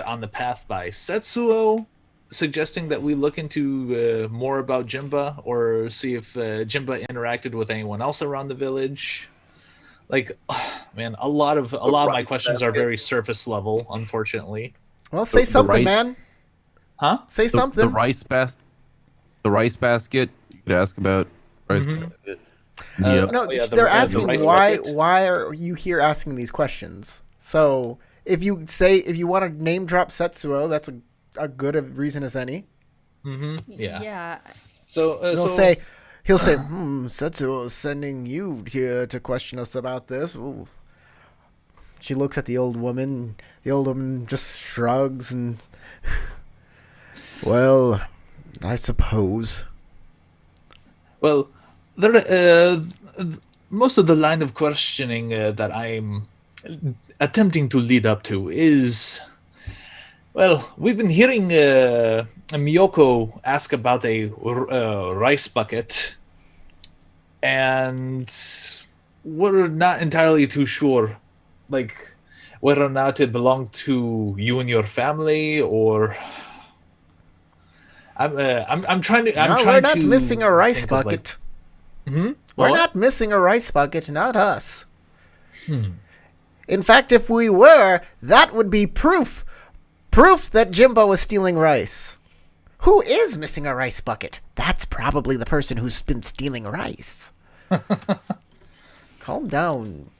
on the path by Setsuo, suggesting that we look into more about Jimba, or see if Jimba interacted with anyone else around the village. Like, man, a lot of my questions are very surface level, unfortunately. Well, say something, rice- man. Huh? Say something. The rice basket. You could ask about rice basket. Yeah. No, Oh, yeah, they're the asking rice why. bucket. Why are you here asking these questions? So if you want to name drop Setsuo, that's a good reason as any. Yeah. Yeah. So He'll say, Setsuo is sending you here to question us about this. Ooh. She looks at the old woman. The old woman just shrugs and, well, I suppose. Well, most of the line of questioning that I'm attempting to lead up to is, Well, we've been hearing Miyoko ask about a rice bucket, and we're not entirely too sure, like whether or not it belonged to you and your family, or I'm trying to No, we're not missing a rice think of, like, bucket. hmm? We're What? not missing a rice bucket, not us. In fact, if we were, that would be proof. Proof that Jimbo was stealing rice. Who is missing a rice bucket? That's probably the person who's been stealing rice. Calm down.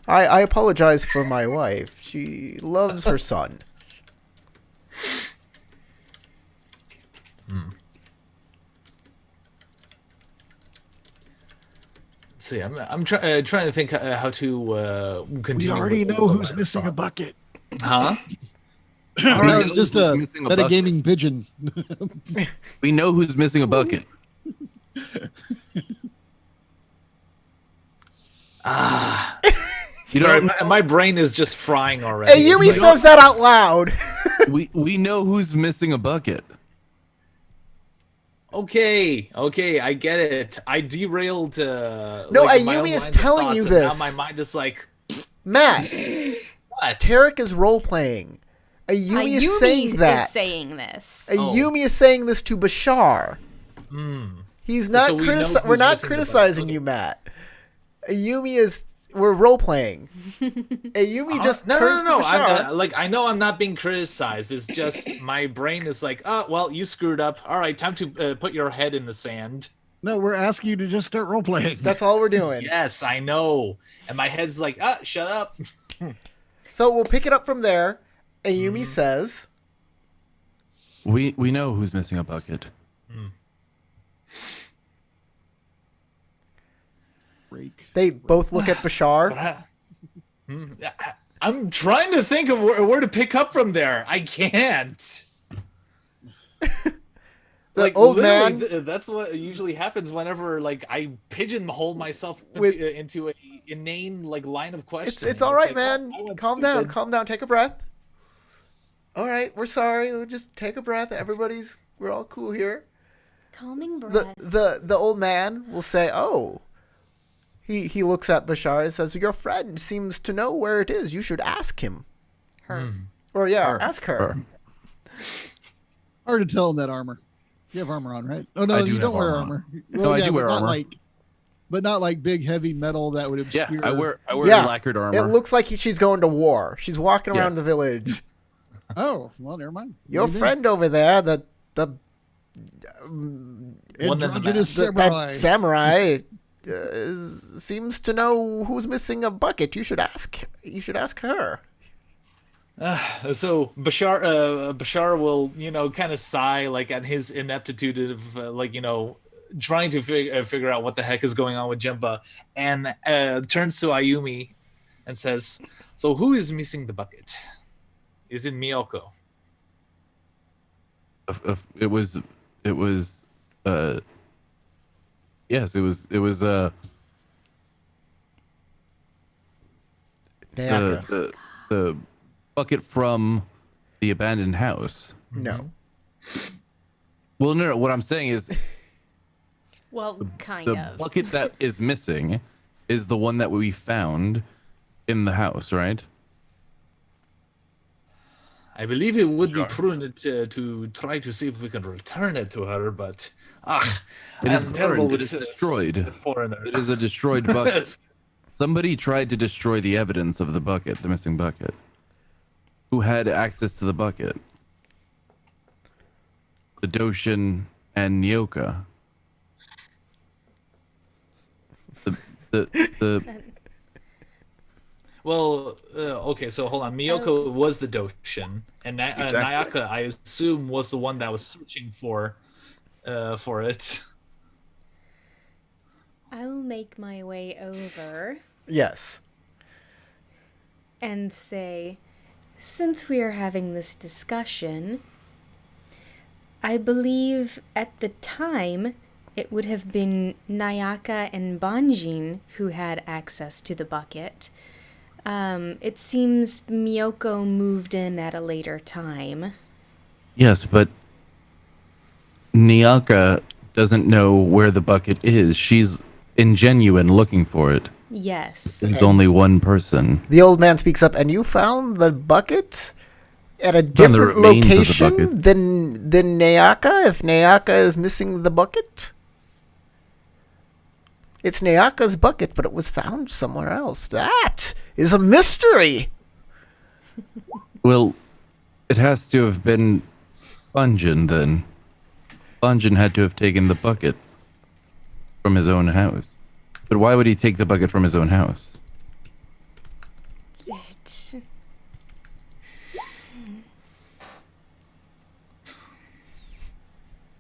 I apologize for my wife. She loves her son. See, I'm trying to think how to We continue. already with know the who's matter. missing a bucket. Huh? That know was just who's a missing a bucket. metagaming pigeon. We know who's missing a bucket. You Sorry, don't. my brain is just frying already. Hey, Yumi It's like- says that out loud. We know who's missing a bucket. Okay, I get it. I derailed. No, like, my Ayumi own is line of telling you thoughts, and this. Now my mind is like, Matt, what? Tarek is role playing. Ayumi is saying that. is saying this. Ayumi is saying this to Bashar. He's not. So we know We're who's not missing the criticizing bucket. you, Matt. Ayumi is. We're role playing. Ayumi just no, turns no. to Bashar. I know I'm not being criticized. It's just my brain is like, oh, well, you screwed up. All right, time to put your head in the sand. No, we're asking you to just start role playing. That's all we're doing. Yes, I know. And my head's like, shut up. So we'll pick it up from there. Ayumi says, We know who's missing a bucket. Break. they both look at Bashar. I'm trying to think of where to pick up from there. I can't. The old literally, man. That's what usually happens whenever like I pigeonhole myself With- into a inane like line of questioning. It's all right, like, man. I went Calm down. stupid. Calm down. Take a breath. All right, we're sorry. We'll just take a breath. We're all cool here. Calming breath. The old man will say, "Oh." He looks at Bashar and says, "Your friend seems to know where it is. You should ask him." Her. Or ask her. Or- Hard to tell in that armor. You have armor on, right? Oh no, I do you have don't wear armor armor. No, I do wear but not armor. but not like big heavy metal that would Yeah, obscure. I wear Yeah, lacquered armor. It looks like she's going to war. She's walking Yeah. around the village. Oh well, never mind. Your Maybe. friend over there, the One in the Androgynous mask. that samurai. samurai seems to know who's missing a bucket. You should ask her. So Bashar will kind of sigh like at his ineptitude of trying to figure out what the heck is going on with Jimba, and turns to Ayumi and says, "So who is missing the bucket? Is it Miyoko?" It was yes, it was Nayaka. the bucket from the abandoned house. No. Well, no, what I'm saying is Well, kind the of. bucket that is missing is the one that we found in the house, right? I believe it would Sure. be prudent to try to see if we can return it to her, but It is I'm terrible burned. with It is destroyed. foreigners. It is a destroyed bucket. Somebody tried to destroy the evidence of the bucket, the missing bucket. Who had access to the bucket? The Doshin and Nyoka. The Well, okay, so hold on. Miyoko was the Doshin, and Exactly. Nayaka, I assume, was the one that was searching for it. I'll make my way over Yes. and say, since we are having this discussion, I believe at the time it would have been Nayaka and Banjin who had access to the bucket. It seems Miyoko moved in at a later time. Yes, but Nyaka doesn't know where the bucket is. She's ingenuine looking for it. Yes. There's only one person. The old man speaks up, and you found the bucket at a the different remains of the location buckets. than Nayaka, if Nayaka is missing the bucket? It's Nayaka's bucket, but it was found somewhere else. That is a mystery. Well, it has to have been Bunjin then. Bunjin had to have taken the bucket from his own house. But why would he take the bucket from his own house?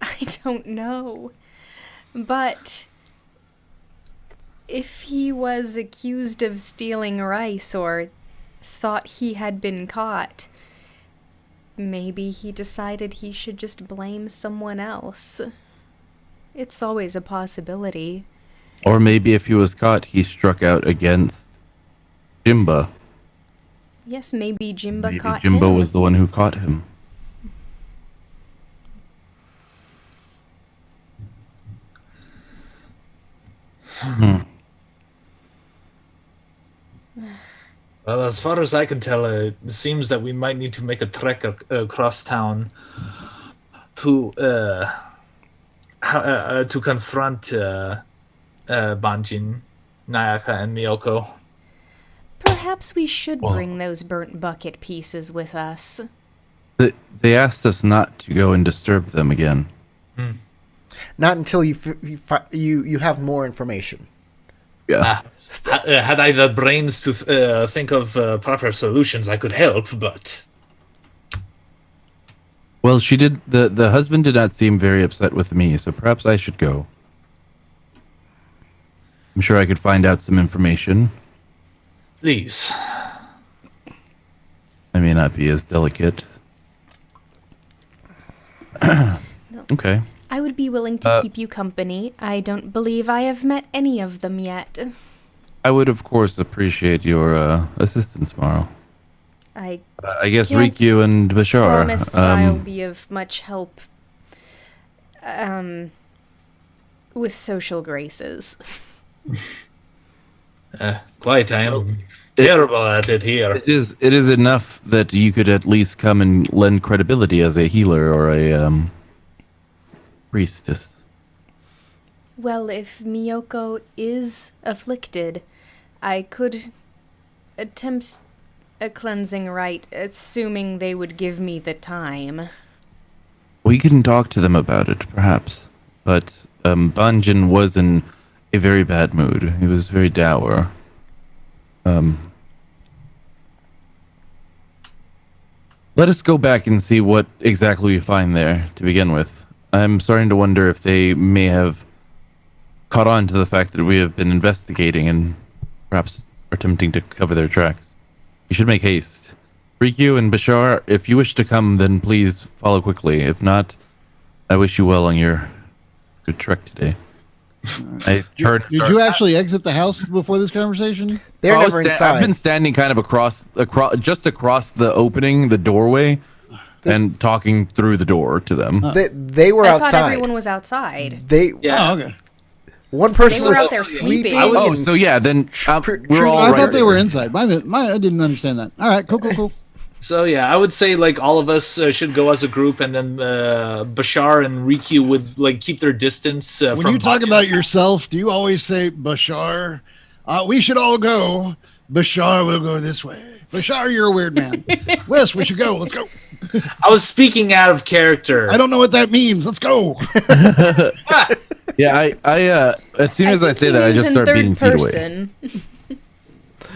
I don't know. But if he was accused of stealing rice or thought he had been caught, maybe he decided he should just blame someone else. It's always a possibility. Or maybe if he was caught, he struck out against Jimba. Yes, maybe Jimba Maybe caught Jimba him. was the one who caught him. Well, as far as I can tell, it seems that we might need to make a trek across town to confront Banjin, Nayaka, and Miyoko. Perhaps we should Well- bring those burnt bucket pieces with us. They asked us not to go and disturb them again. Not until you have more information. Yeah. Had I the brains to think of proper solutions, I could help, but... Well, she did. The husband did not seem very upset with me, so perhaps I should go. I'm sure I could find out some information. Please. I may not be as delicate. Okay. I would be willing to keep you company. I don't believe I have met any of them yet. I would, of course, appreciate your assistance, Marl. I I guess Can't Rikyu and Bashar. promise I'll be of much help with social graces. Quite, I am terrible at it here. It is enough that you could at least come and lend credibility as a healer or a priestess. Well, if Miyoko is afflicted, I could attempt a cleansing rite, assuming they would give me the time. We can talk to them about it, perhaps. But Banjin was in a very bad mood. He was very dour. Let us go back and see what exactly we find there to begin with. I'm starting to wonder if they may have caught on to the fact that we have been investigating and perhaps are attempting to cover their tracks. You should make haste. Rikyu and Bashar, if you wish to come, then please follow quickly. If not, I wish you well on your good trek today. Did you actually exit the house before this conversation? They're I was never I've inside. been standing kind of across the opening, the doorway, and talking through the door to them. They were I outside. thought everyone was outside. They Yeah. Oh, okay. one person They were was out there sleeping. sleeping. Oh, and- so yeah, then we're all I right. thought they were inside. I didn't understand that. All right, cool. So yeah, I would say like all of us should go as a group, and then Bashar and Rikyu would like keep their distance. When from you talk Banjin. about yourself, do you always say Bashar? We should all go. Bashar will go this way. Bashar, you're a weird man. Wes, we should go. Let's go. I was speaking out of character. I don't know what that means. Let's go. Yeah, I as soon as I think say he that, I means just in start third beating feet away. person.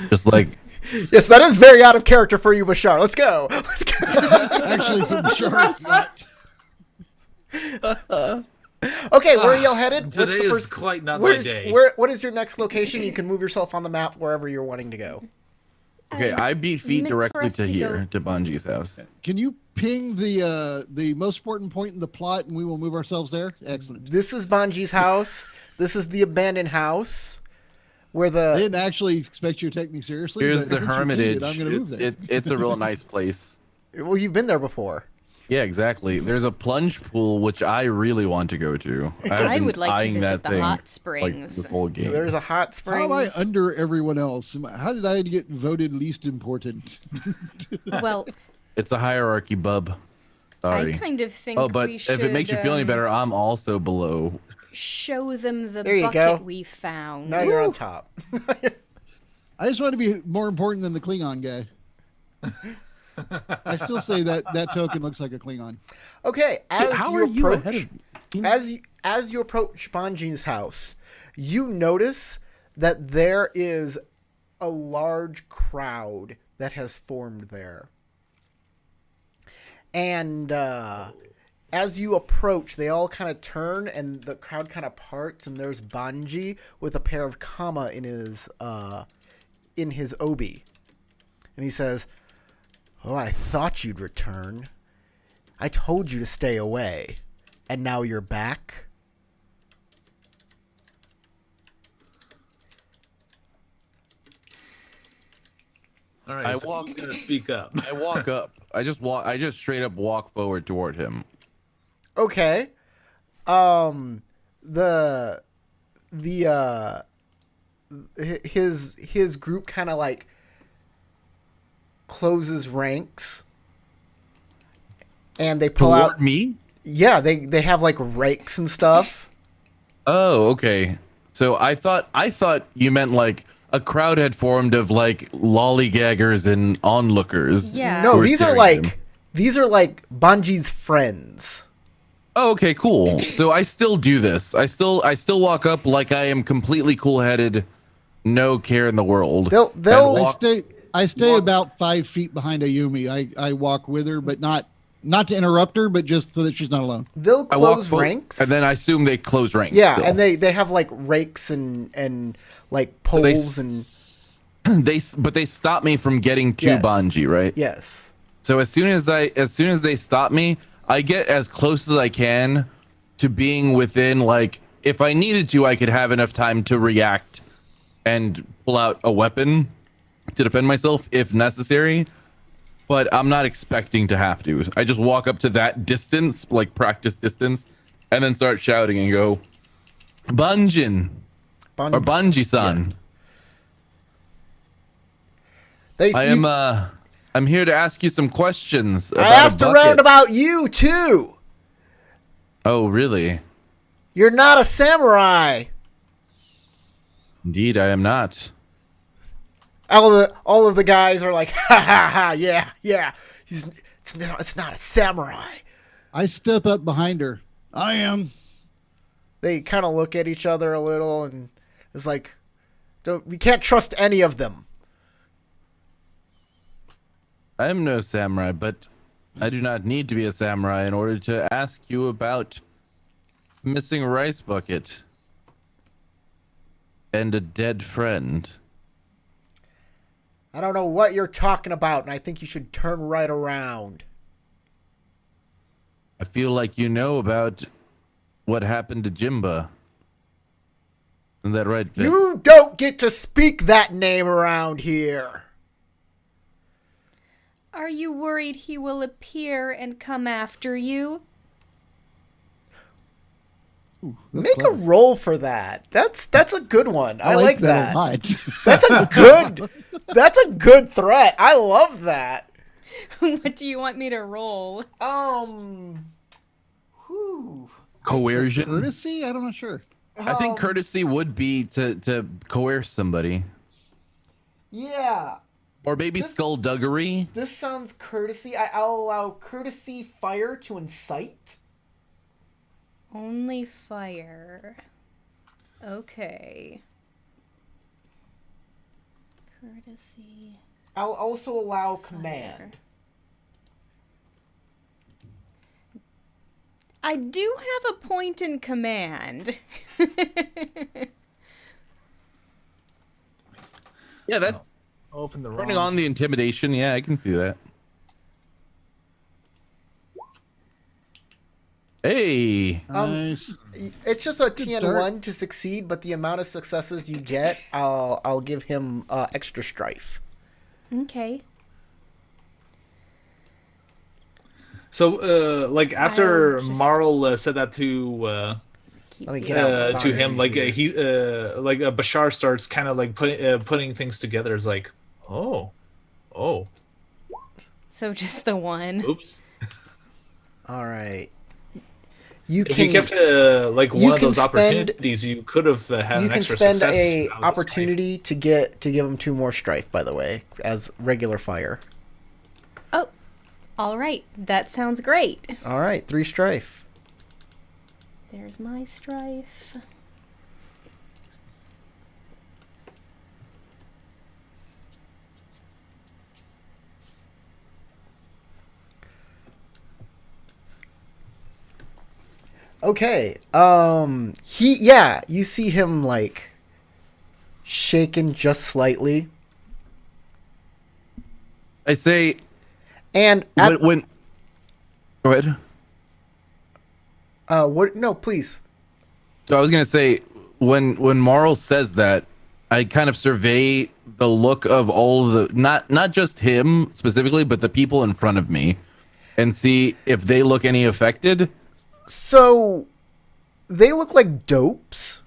Just like, Yes, that is very out of character for you, Bashar. Let's go. Let's go. Actually, for Bashar, it's not. Okay, where are y'all headed? Today is quite not my where's- day. What is your next location? You can move yourself on the map wherever you're wanting to go. okay, I beat feet meant for directly us to to here, go- to Bunji's house. Can you ping the most important point in the plot, and we will move ourselves there? Excellent. This is Banji's house. This is the abandoned house. where I the didn't actually expect you to take me seriously. Here's but the since you Hermitage. hinted, I'm going to move there. It's a real nice place. well, you've been there before. Yeah, exactly. There's a plunge pool which I really want to go to. I've I been would like to eyeing visit that the thing hot like springs. this whole game. There's a hot How springs. am I under everyone else? How did I get voted least important? Well, It's a hierarchy, bub. Sorry. I kind of think Oh, but we if should it makes you feel any better, I'm also below. show them the There you bucket go. we found. Now you're on top. I just want to be more important than the Klingon guy. I still say that token looks like a Klingon. Okay, as How you are you approach, ahead of me? as you approach Banji's house, you notice that there is a large crowd that has formed there. And as you approach, they all kind of turn, and the crowd kind of parts, and there's Banji with a pair of kama in his obi, and he says, "Oh, I thought you'd return. I told you to stay away, and now you're back." All right, I so walk- who's gonna speak up? I walk up. I just straight up walk forward toward him. Okay. The his group kind of like closes ranks, and they pull Toward out. me? Yeah, they have like rakes and stuff. Oh, okay. So I thought you meant like a crowd had formed of like lollygaggers and onlookers. Yeah. No, who were these are staring at him. these are like Banji's friends. Oh, okay, cool. So I still do this. I still walk up like I am completely cool-headed, no care in the world. They'll And walk- I stay about 5 feet behind Ayumi. I walk with her, but not to interrupt her, but just so that she's not alone. they'll I walk close fo- ranks. and then I assume they close ranks. yeah, still. and they have like rakes and like they poles s- and but they stop me from getting to Yes. Banji, right? yes. So as soon as they stop me, I get as close as I can to being within, like, if I needed to, I could have enough time to react and pull out a weapon to defend myself if necessary. But I'm not expecting to have to. I just walk up to that distance, like practice distance, and then start shouting and go, Bunjin or Bunji-san. They I see- am I'm here to ask you some questions. I about asked a around bucket. about you too. Oh, really? You're not a samurai. Indeed, I am not. All of the guys are like, ha ha ha, yeah. It's not a samurai. I step up behind her. I am. They kind of look at each other a little, and it's like, we can't trust any of them. I am no samurai, but I do not need to be a samurai in order to ask you about missing rice bucket and a dead friend. I don't know what you're talking about, and I think you should turn right around. I feel like you know about what happened to Jimba. Isn't that right, Vic? You don't get to speak that name around here. Are you worried he will appear and come after you? That's Make clever. a roll for that. That's a good one. I like that. a lot. That's a good threat. I love that. What do you want me to roll? Whew. Coercion? Courtesy? I'm not sure. I think courtesy would be to coerce somebody. Yeah. Or maybe skullduggery. This sounds courtesy. I'll allow courtesy fire to incite. Only fire. Okay. Courtesy. I'll also allow command. I do have a point in command. Yeah, that's Open the turning wrong. on the intimidation. Yeah, I can see that. Hey. Nice. It's just a Good start. TN1 to succeed, but the amount of successes you get, I'll give him extra strife. Okay. So, like after I'll just Marl said that to keep Let me these get out to him, like here. Bashar starts kind of like putting things together. It's like, oh, So just the one. oops. All right. You If you can kept like you one of can those spend opportunities, you could have had you an can extra spend success. a out of this fight. opportunity to give him 2 more strife. By the way, as regular fire. Oh, all right. That sounds great. All right, 3 strife. There's my strife. Okay. You see him like shaken just slightly, I say and at when go ahead. what? No, please. So I was gonna say when Marl says that, I kind of survey the look of all the not just him specifically, but the people in front of me, and see if they look any affected. So they look like dopes.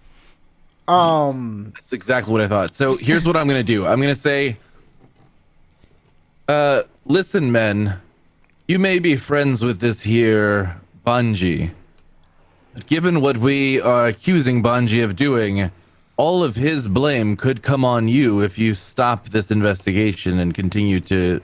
That's exactly what I thought. So here's what I'm gonna do. I'm gonna say, listen, men, you may be friends with this here Bungie. But given what we are accusing Bungie of doing, all of his blame could come on you if you stop this investigation and continue to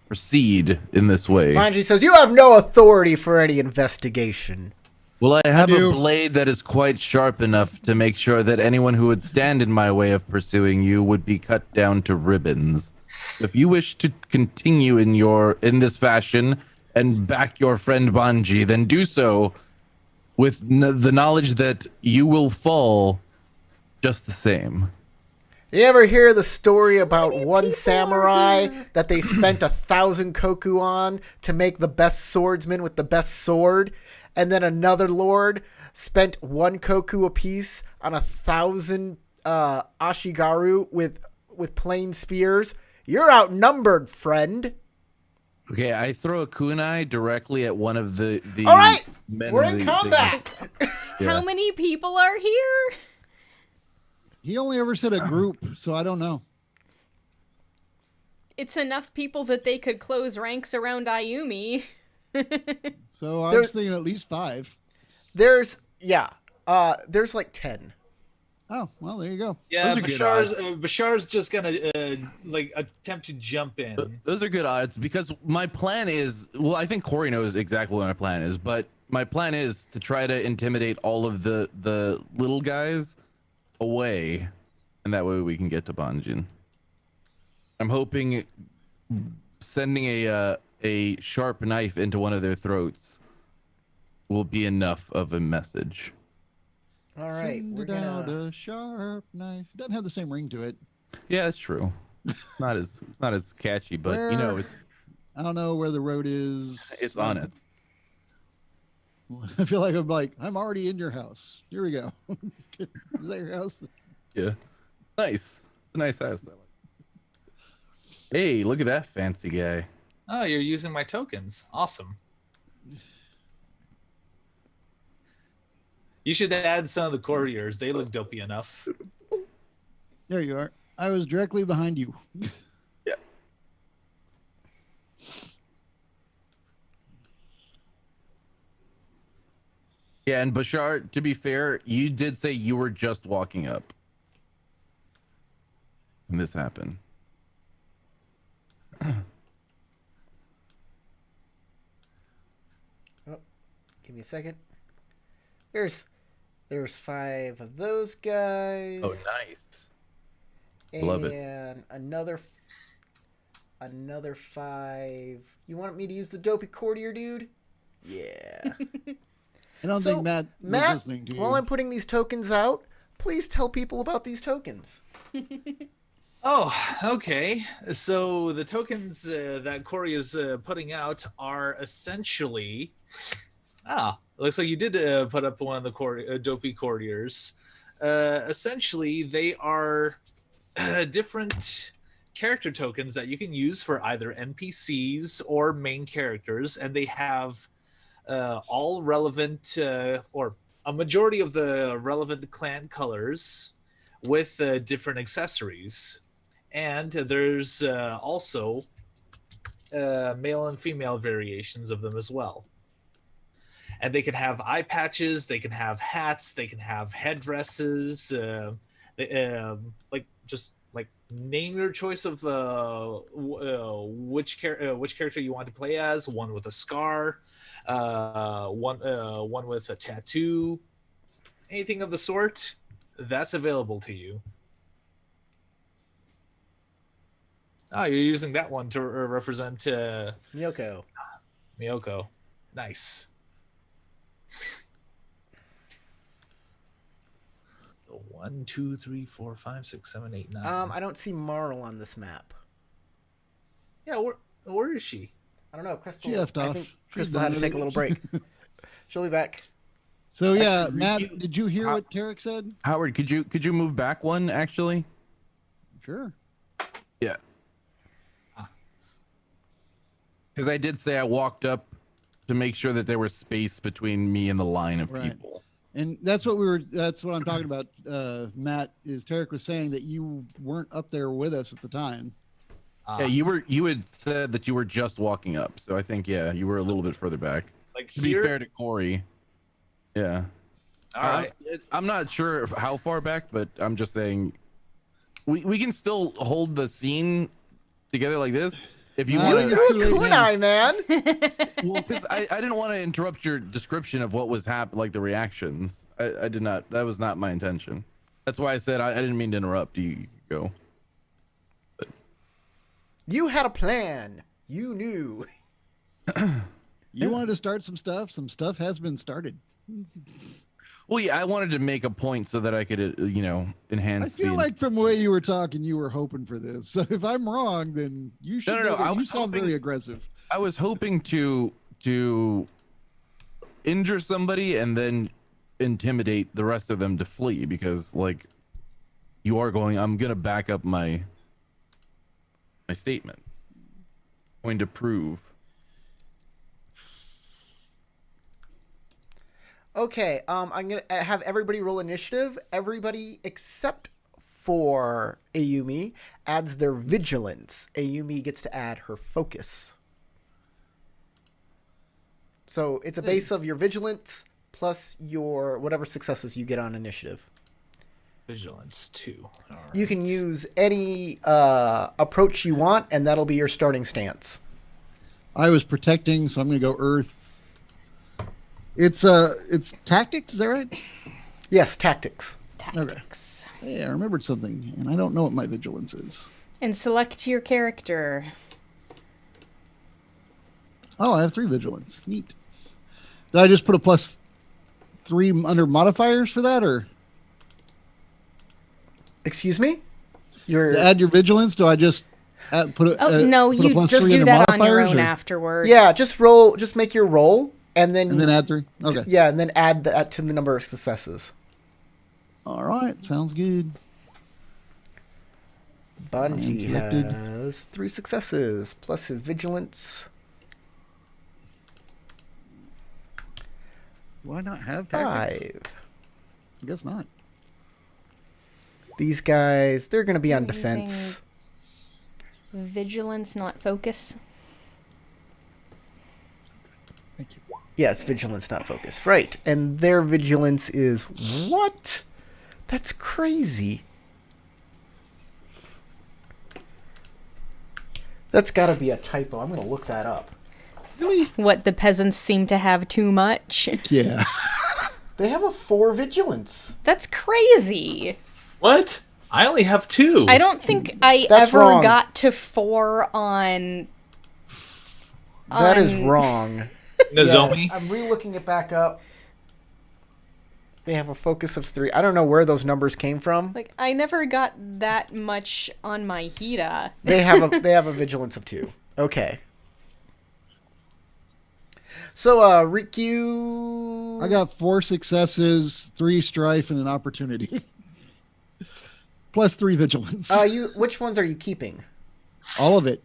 proceed in this way. Manji says you have no authority for any investigation. Well, I have a do. blade that is quite sharp enough to make sure that anyone who would stand in my way of pursuing you would be cut down to ribbons. If you wish to continue in this fashion and back your friend Bungie, then do so with the knowledge that you will fall just the same. You ever hear the story about one samurai that they spent 1,000 koku on to make the best swordsman with the best sword, and then another lord spent 1 koku apiece on 1,000 ashigaru with plain spears? You're outnumbered, friend. Okay, I throw a kunai directly at one of the All right, men we're of in the- combat. Yeah. How many people are here? He only ever said a group, so I don't know. It's enough people that they could close ranks around Ayumi. So I There- was thinking at least 5. There's like 10. Oh, well, there you go. Yeah, Those are good Bashar's just gonna like attempt to jump in. Those are good odds because my plan is, well, I think Corey knows exactly what my plan is, but my plan is to try to intimidate all of the little guys away, and that way we can get to Banjin. I'm hoping sending a sharp knife into one of their throats will be enough of a message. All right, Send we're it out gonna. a sharp knife. It doesn't have the same ring to it. Yeah, that's true. It's not as catchy, but you know, Where- I don't know where the road is. it's on it. I feel like I'm already in your house. Here we go. Is that your house? Yeah, nice. It's a nice house. I like. Hey, look at that fancy guy. Oh, you're using my tokens. Awesome. You should add some of the couriers. They look dopey enough. There you are. I was directly behind you. Yeah. Yeah, and Bashar, to be fair, you did say you were just walking up when this happened. Oh, give me a second. There's 5 of those guys. Oh, nice. Love it. And another 5. You want me to use the dopey courtier, dude? Yeah. I don't So, think Matt was Matt, listening to you. while I'm putting these tokens out, please tell people about these tokens. Oh, okay. So the tokens that Corey is putting out are essentially looks like you did put up one of the dopey courtiers. Essentially, they are different character tokens that you can use for either NPCs or main characters, and they have all relevant or a majority of the relevant clan colors with different accessories. And there's also male and female variations of them as well. And they can have eye patches, they can have hats, they can have headdresses, like just like name your choice of which character you want to play as. One with a scar, one with a tattoo, anything of the sort. That's available to you. Oh, you're using that one to represent Miyoko. Miyoko. Nice. So 1, 2, 3, 4, 5, 6, 7, 8, 9. I don't see Marl on this map. Yeah, where is she? I don't know. Crystal. She left I off. think She's Crystal had to done take a with little it. break. She'll be back. So yeah, Actually, Matt, did you hear what Tarek said? Howard, could you move back one actually? Sure. Yeah. Because I did say I walked up to make sure that there was space between me and the line of Right. people. And that's what I'm talking about, Matt, is Tarek was saying that you weren't up there with us at the time. Yeah, you had said that you were just walking up, so I think you were a little bit further back. Like To be here. fair to Corey, yeah. All right. I'm not sure how far back, but I'm just saying we can still hold the scene together like this if you No, want I think to. it's too late now. Kunai, man. Well, because I didn't want to interrupt your description of what was happening, like the reactions. I did not. That was not my intention. That's why I said I didn't mean to interrupt. You could go. You had a plan. You knew. You wanted to start some stuff. Some stuff has been started. Well, yeah, I wanted to make a point so that I could, enhance. I feel like from the way you were talking, you were hoping for this. So if I'm wrong, then you should. No. know that I you was sound hoping- very aggressive. I was hoping to injure somebody and then intimidate the rest of them to flee because, like, you are going. I'm gonna back up my statement. I'm going to prove. Okay, I'm gonna have everybody roll initiative. Everybody except for Ayumi adds their vigilance. Ayumi gets to add her focus. So it's a base of your vigilance plus your whatever successes you get on initiative. Vigilance 2. All right. You can use any approach you want, and that'll be your starting stance. I was protecting, so I'm going to go Earth. It's tactics. Is that right? Yes, tactics. Tactics. Hey, I remembered something, and I don't know what my vigilance is. And select your character. Oh, I have 3 vigilance. Neat. Did I just put a +3 under modifiers for that, or Excuse me? Your to add your vigilance? Do I just put a? Oh, no, put a you +3 just do under that on your modifiers, own or- afterward. yeah, just roll. Just make your roll, and then add 3. Okay. yeah, and then add that to the number of successes. All right. Sounds good. Bungie selected. has 3 successes plus his vigilance. Why not have tactics? 5. I guess not. These guys, they're going to be on You're defense. using Vigilance, not focus. Thank you. Yes, vigilance, not focus. Right. And their vigilance is what? That's crazy. That's got to be a typo. I'm going to look that up. Really? What, the peasants seem to have too much? Yeah. They have a 4 vigilance. That's crazy. What? I only have 2. I don't think I That's ever wrong. got to 4 on... That is on- wrong. Nozomi. Yes, I'm re-looking it back up. They have a focus of 3. I don't know where those numbers came from. Like, I never got that much on my Hida. They have a vigilance of 2. Okay. So, Rikyu, I got 4 successes, 3 strife, and an opportunity. Plus 3 vigilance. Which ones are you keeping? All of it.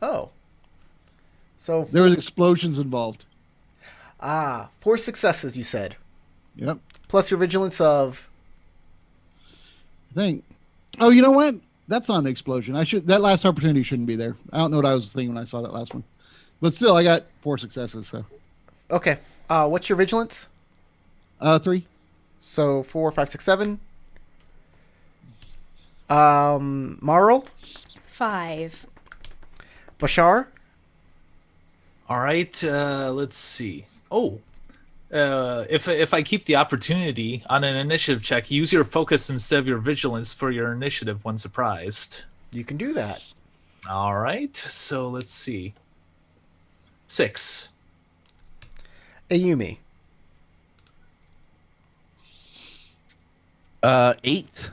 Oh. So There was explosions involved. 4 successes, you said. Yep. Plus your vigilance of... I think. Oh, you know what? That's not an explosion. That last opportunity shouldn't be there. I don't know what I was thinking when I saw that last one. But still, I got 4 successes, so. Okay. What's your vigilance? 3. So 4, 5, 6, 7. Marl? 5. Bashar? All right, let's see. Oh, if I keep the opportunity on an initiative check, use your focus instead of your vigilance for your initiative when surprised. You can do that. All right, so let's see. 6. Ayumi? 8.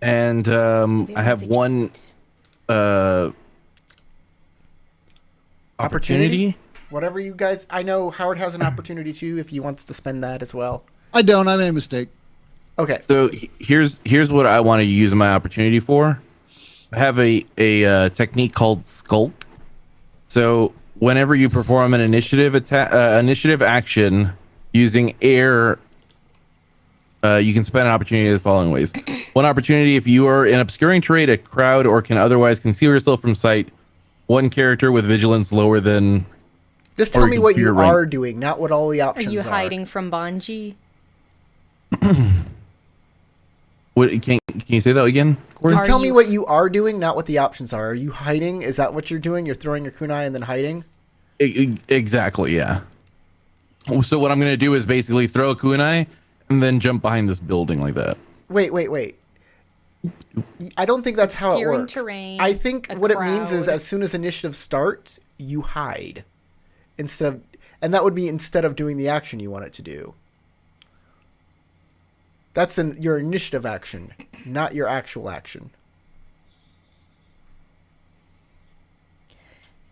And I have one opportunity. Whatever you guys... I know Howard has an opportunity too if he wants to spend that as well. I don't. I made a mistake. Okay. So here's what I want to use my opportunity for. I have a technique called Skulk. So whenever you perform an initiative action using air, you can spend an opportunity the following ways. One opportunity if you are in obscuring terrain, a crowd, or can otherwise conceal yourself from sight. One character with vigilance lower than... Just tell me what you your are ranks. doing, not what all the Are options are. you hiding from Bonji? What can you say that again, Corey? Just Are tell me you- what you are doing, not what the options are. Are you hiding? Is that what you're doing? You're throwing your kunai and then hiding? Exactly, yeah. So what I'm going to do is basically throw a kunai and then jump behind this building like that. Wait. I don't think that's how it Obscuring works. terrain, I think a what it means is crowd. as soon as initiative starts, you hide. And that would be instead of doing the action you want it to do. That's your initiative action, not your actual action.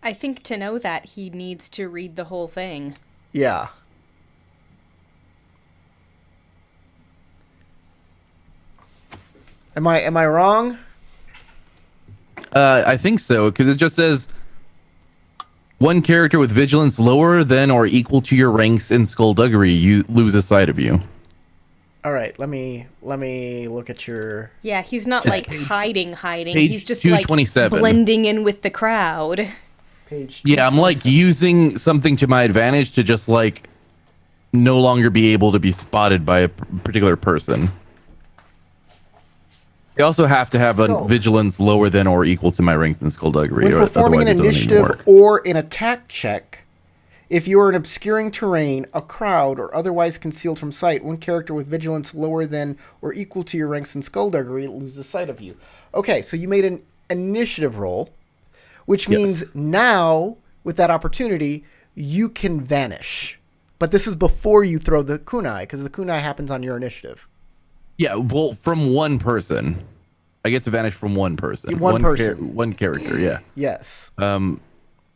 I think to know that he needs to read the whole thing. Yeah. Am I wrong? I think so, because it just says one character with vigilance lower than or equal to your ranks in skullduggery, you lose a sight of you. All right, let me look at your... Yeah, he's not like hiding. page He's just like 227. blending in with the crowd. page. Yeah, I'm like 227. using something to my advantage to just like no longer be able to be spotted by a particular person. I also have to have a Skull. vigilance lower than or equal to my ranks in skullduggery. When or performing an otherwise it doesn't even initiative work. or an attack check, if you are in obscuring terrain, a crowd, or otherwise concealed from sight, one character with vigilance lower than or equal to your ranks in skullduggery loses sight of you. Okay, so you made an initiative roll, which means Yes. now, with that opportunity, you can vanish. But this is before you throw the kunai, because the kunai happens on your initiative. Yeah, well, from one person. I get to vanish from one person. One person. One character, yeah. Yes.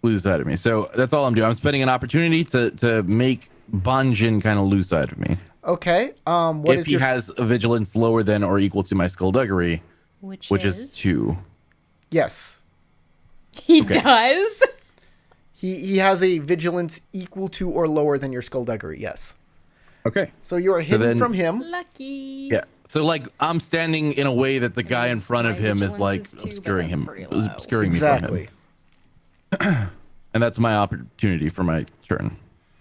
Lose sight of me. So that's all I'm doing. I'm spending an opportunity to make Banjin kind of lose sight of me. Okay. What if is he your... has a vigilance lower than or equal to my skullduggery, which is is 2. Yes. He Okay. does. He has a vigilance equal to or lower than your skullduggery, yes. Okay. So you are hidden then- from him. Lucky. Yeah. So like I'm standing in a way that the guy in front of My him is vigilance like is 2, but obscuring that's him, pretty low. obscuring me Exactly. from him. And that's my opportunity for my turn,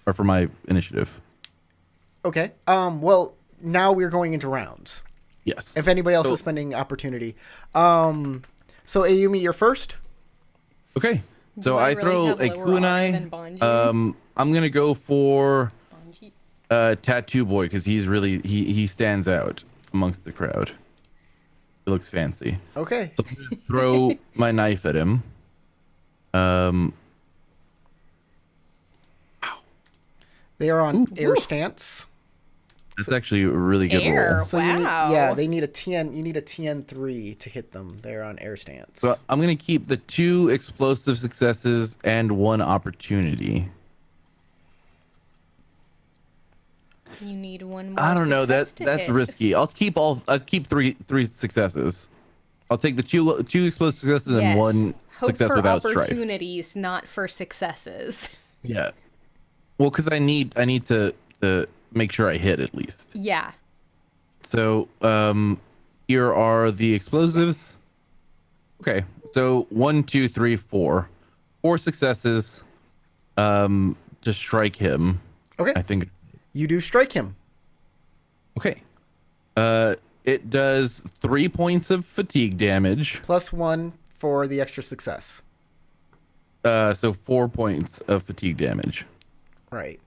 or for my initiative. Okay. Well, now we're going into rounds. Yes. If anybody else So- is spending opportunity. So Ayumi, you're first. Okay. So Do I I really throw have a lower honor than kunai. Banji? I'm gonna go for Bonji. Tattoo Boy because he's really he stands out amongst the crowd. He looks fancy. Okay. So I'm gonna throw my knife at him. They are on air stance. That's actually a really good Air. roll. So Wow. they need a TN. You need a TN3 to hit them. They're on air stance. So I'm gonna keep the 2 explosive successes and 1 opportunity. You need one more. I don't know. success to That's hit. risky. I'll keep three successes. I'll take the two explosive successes and Yes. one Hope success for without strife. opportunities, not for successes. Yeah. Well, because I need to make sure I hit at least. Yeah. So here are the explosives. Okay. So 1, 2, 3, 4. 4 successes. To strike him. Okay. I think. You do strike him. Okay. It does 3 points of fatigue damage. +1 for the extra success. So 4 points of fatigue damage. Right.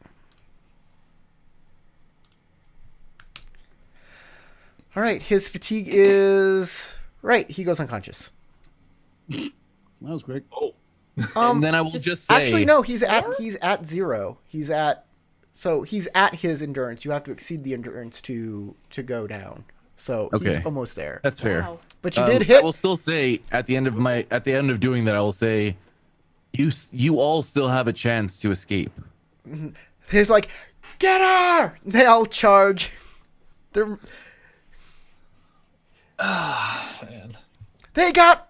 All right. His fatigue is right. He goes unconscious. That was quick. Oh, And then I will just say, Actually, no. He's at 0. He's at his endurance. You have to exceed the endurance to go down. So he's Okay. almost there. that's fair. Wow. But you did hit. I will still say at the end of doing that, I will say, you all still have a chance to escape. He's like, get her! They all charge. They're man. they got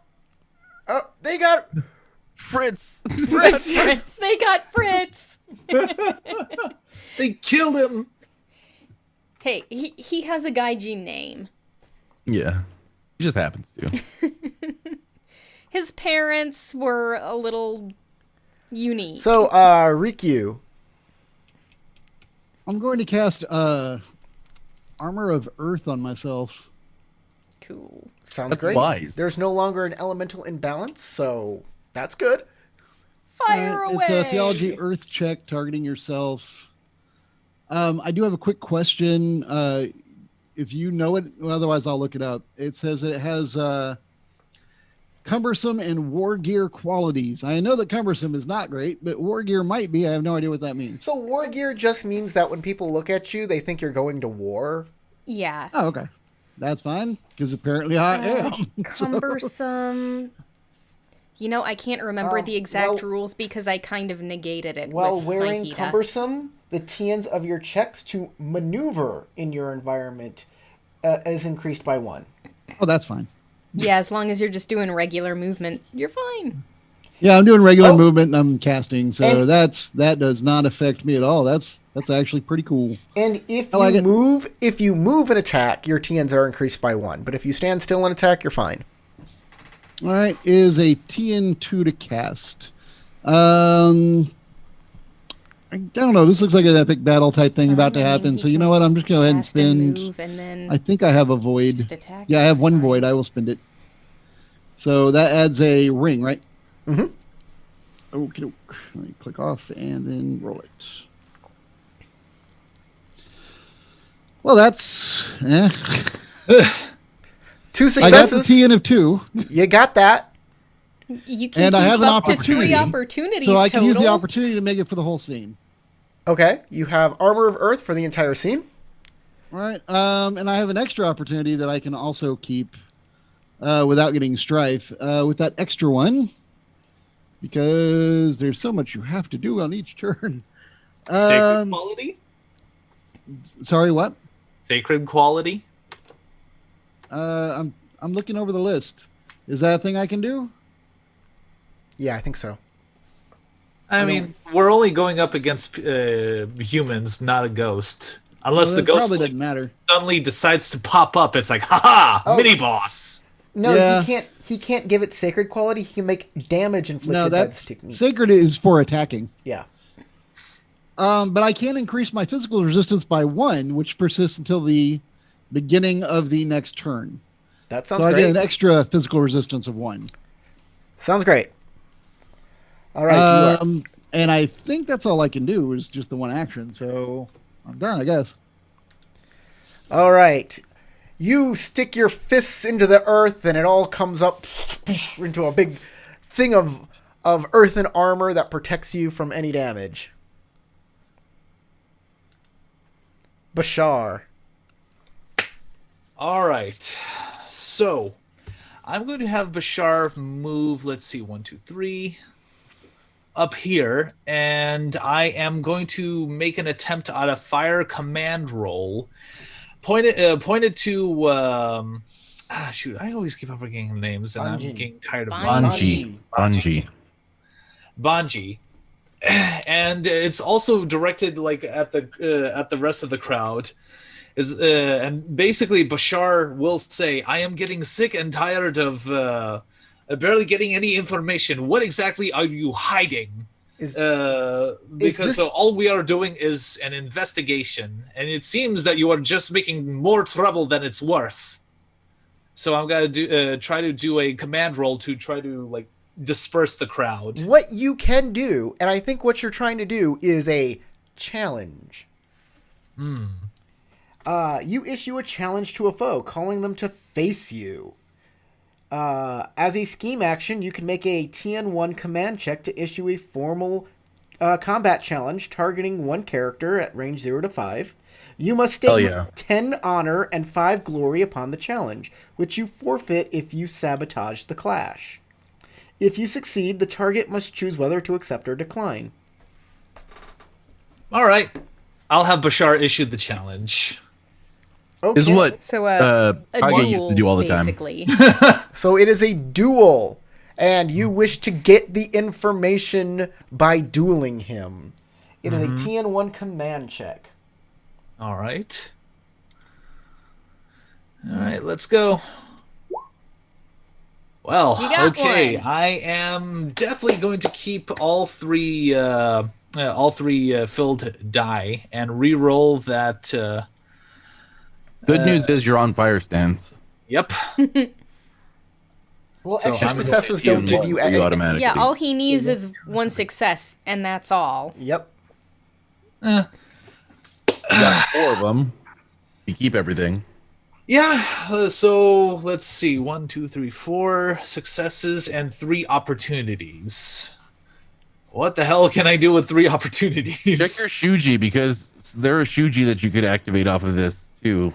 Fritz. Fritz. Fritz. They got Fritz. They killed him. Hey, he has a gaijin name. Yeah, it just happens to. His parents were a little unique. So, Rikyu. I'm going to cast Armor of Earth on myself. Cool. Sounds That's great. wise. There's no longer an elemental imbalance, so that's good. Fire away. It's a Theology Earth check targeting yourself. I do have a quick question. If you know it, well, otherwise I'll look it up. It says that it has cumbersome and war gear qualities. I know that cumbersome is not great, but war gear might be. I have no idea what that means. So war gear just means that when people look at you, they think you're going to war. Yeah. Oh, okay. That's fine, because apparently I am. Cumbersome. You know, I can't remember the exact rules because I kind of negated it. While with my wearing Hida. cumbersome, the TNs of your checks to maneuver in your environment is increased by 1. Oh, that's fine. Yeah, as long as you're just doing regular movement, you're fine. Yeah, I'm doing regular Oh. movement and I'm casting, so And- that does not affect me at all. That's actually pretty cool. And if I like it. if you move and attack, your TNs are increased by 1. But if you stand still and attack, you're fine. All right, is a TN2 to cast. I don't know. This looks like an epic battle type thing about to I mean, happen. he So you can know what? I'm just going to go ahead and Cast and spend. move and then I think I have a void. just attack. Yeah, I have That's one fine. void. I will spend it. So that adds a ring, right? Mm-hmm. Okay, let me click off and then roll it. Well, that's 2 I got the successes. TN of 2, You got that. You can and I keep have an up to 3 opportunity. opportunities so I can total. use the opportunity to make it for the whole scene. Okay, you have Armor of Earth for the entire scene. All right, and I have an extra opportunity that I can also keep without getting strife with that extra one, because there's so much you have to do on each turn. Sacred quality? Sorry, what? Sacred quality? I'm looking over the list. Is that a thing I can do? Yeah, I think so. I mean, we're only going up against humans, not a ghost. Unless Well, the that ghost probably like, doesn't matter. suddenly decides to pop up. It's like, haha, Oh. mini boss. No, Yeah. he can't. He can't give it sacred quality. He can make damage inflicted No, by that's the techniques. sacred is for attacking. Yeah. But I can increase my physical resistance by 1, which persists until the beginning of the next turn. That sounds So I great. get an extra physical resistance of 1. Sounds great. All right. you are- And I think that's all I can do is just the one action. So I'm done, I guess. All right. You stick your fists into the earth, and it all comes up into a big thing of earthen armor that protects you from any damage. Bashar. All right. So, I'm going to have Bashar move, let's see, 1, 2, 3. up here, and I am going to make an attempt at a fire command roll. Pointed to shoot, I always keep on forgetting names, and I'm Bungie. getting tired of Bungie. Bungie. Bungie. And it's also directed like at the rest of the crowd. And basically Bashar will say, "I am getting sick and tired of barely getting any information. What exactly are you hiding?" Because so all we are doing is an investigation, and it seems that you are just making more trouble than it's worth. So I'm gonna try to do a command roll to try to like disperse the crowd. What you can do, and I think what you're trying to do, is a challenge. You issue a challenge to a foe, calling them to face you. As a scheme action, you can make a TN1 command check to issue a formal combat challenge targeting one character at range 0 to 5. You must stake 10 honor and 5 glory upon the challenge, which you forfeit if you sabotage the clash. If you succeed, the target must choose whether to accept or decline. All right, I'll have Bashar issue the challenge. Okay. Is what So Kage used to do all the time. basically. So it is a duel, and you wish to get the information by dueling him. It is a TN1 command check. All right. All right, let's go. Well, You got okay. one. I am definitely going to keep all three filled die and re-roll that. Good news is you're on fire stance. Yep. Well, So extra I'm going successes to don't give you anything. automatically. Yeah, all he needs is one success, and that's all. Yep. You got 4 of them. You keep everything. Yeah. So let's see. 1, 2, 3, 4 successes and 3 opportunities. What the hell can I do with 3 opportunities? Check your Shuji, because there are Shuji that you could activate off of this too.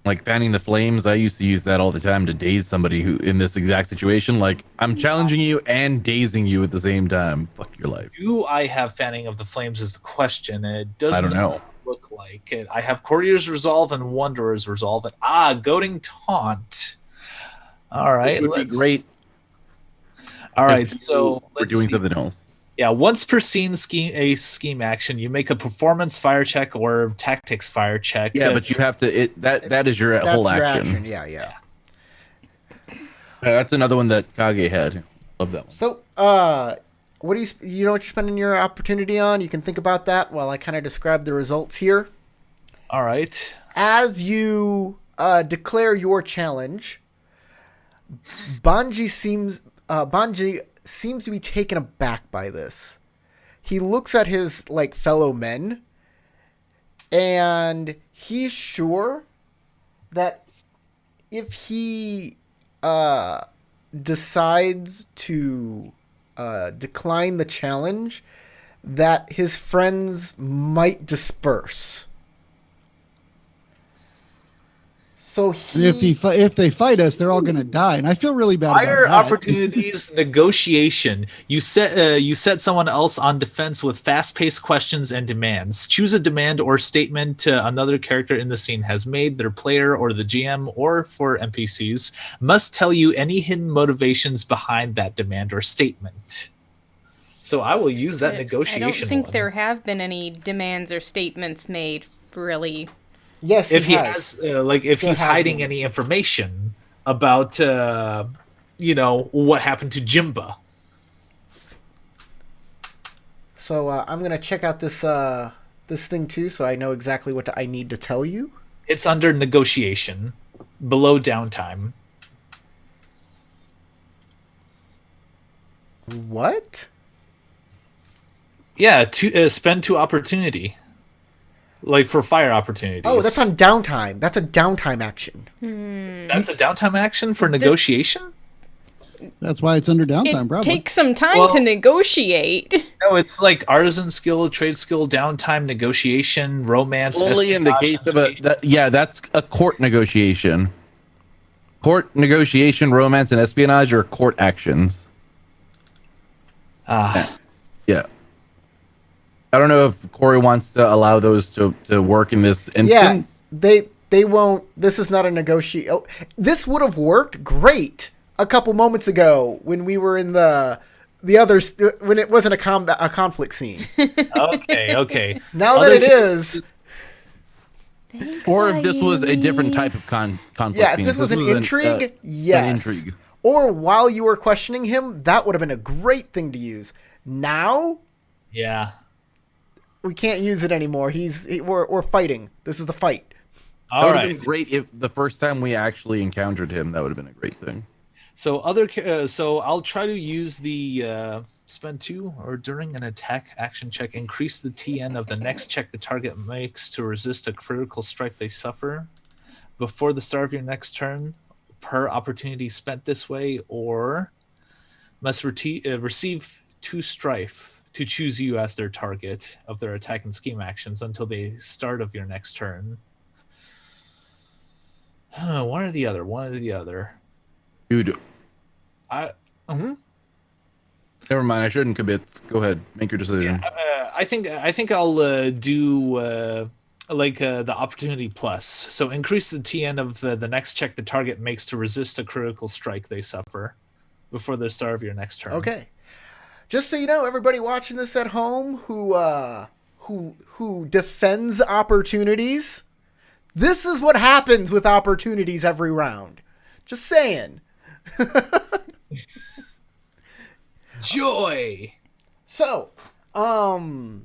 Like fanning the flames, I used to use that all the time to daze somebody who in this exact situation. Like, I'm challenging you and dazing you at the same time. Fuck your life. Do I have fanning of the flames is the question. It doesn't I don't know. look like it. I have Courtier's Resolve and Wanderer's Resolve. And Goading Taunt. All right. It would be great. All right. if So we're let's doing see. something else. Yeah, once per scene scheme action, you make a performance fire check or tactics fire check. Yeah, but you have to. That is your That's whole your action. Yeah. That's another one that Kage had. Love that one. So, what do you know what you're spending your opportunity on? You can think about that while I kind of describe the results here. All right. As you declare your challenge, Banji seems to be taken aback by this. He looks at his fellow men, and he's sure that if he decides to decline the challenge, that his friends might disperse. So If they fight us, they're all going to die, and I feel really bad Fire about that. opportunities negotiation. You set someone else on defense with fast-paced questions and demands. Choose a demand or statement another character in the scene has made. Their player or the GM, or for NPCs, must tell you any hidden motivations behind that demand or statement. So I will use that negotiation. I don't think one. there have been any demands or statements made, really. yes, If he has. if There he's has hiding been. any information about what happened to Jimba. So I'm gonna check out this thing too, so I know exactly what I need to tell you. It's under negotiation, below downtime. What? Yeah, to spend 2 opportunity, like for fire opportunities. Oh, that's on downtime. That's a downtime action. That's a downtime action for negotiation. That's why it's under downtime, It probably. takes some time Well- to negotiate. No, it's like artisan skill, trade skill, downtime, negotiation, romance. Only in the espionage, case of that's a court negotiation. Court negotiation, romance, and espionage are court actions. Yeah. I don't know if Corey wants to allow those to work in this Yeah, instance. they won't. This is not a negotiate. Oh, this would have worked great a couple moments ago when we were in the others when it wasn't a conflict scene. Okay. Now Other that it is, Thanks, Or if this was a different Amy. type of conflict. yeah. If scene. this was an intrigue, an yes. intrigue. Or while you were questioning him, that would have been a great thing to use. Now Yeah. we can't use it anymore. We're fighting. This is the fight. That All would have been right. great if the first time we actually encountered him. That would have been a great thing. So I'll try to use the spend 2 or during an attack action check, increase the TN of the next check the target makes to resist a critical strike they suffer before the start of your next turn per opportunity spent this way, or must receive 2 strife to choose you as their target of their attack and scheme actions until the start of your next turn. One or the other. Dude, I mhm. never mind. I shouldn't commit. Go ahead. Make your decision. I think I'll do the opportunity plus. So increase the TN of the next check the target makes to resist a critical strike they suffer before the start of your next turn. Okay. Just so you know, everybody watching this at home who defends opportunities, this is what happens with opportunities every round. Just saying. Joy. So, I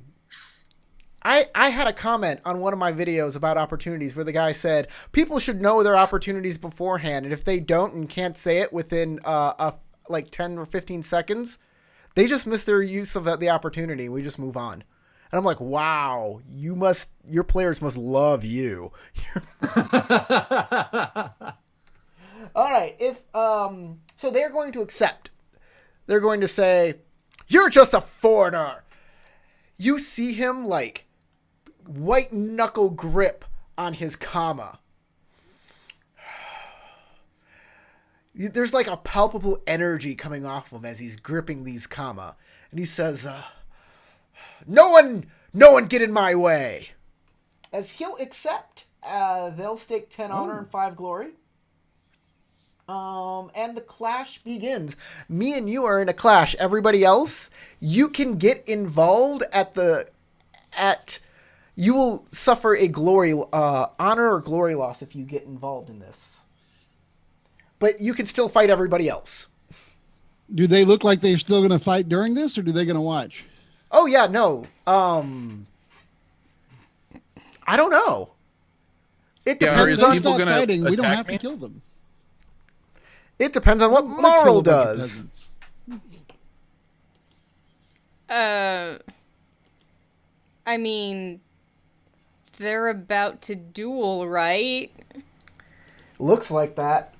had a comment on one of my videos about opportunities where the guy said people should know their opportunities beforehand, and if they don't and can't say it within like 10 or 15 seconds, they just miss their use of the opportunity. We just move on. And I'm like, wow, your players must love you. All right, so they're going to accept. They're going to say, "You're just a foreigner." You see him like white knuckle grip on his comma. There's like a palpable energy coming off of him as he's gripping these comma, and he says, "No one get in my way." As he'll accept, they'll stake 10 honor and 5 glory. And the clash begins. Me and you are in a clash. Everybody else, you can get involved you will suffer a glory, honor or glory loss if you get involved in this. But you can still fight everybody else. Do they look like they're still going to fight during this, or are they going to watch? Oh yeah, no. I don't know. It Yeah, depends are on these people Stop gonna fighting. We don't attack have me? to kill them. it depends on what We're gonna Marl kill a bunch of does. peasants. I mean, they're about to duel, right? Looks like that.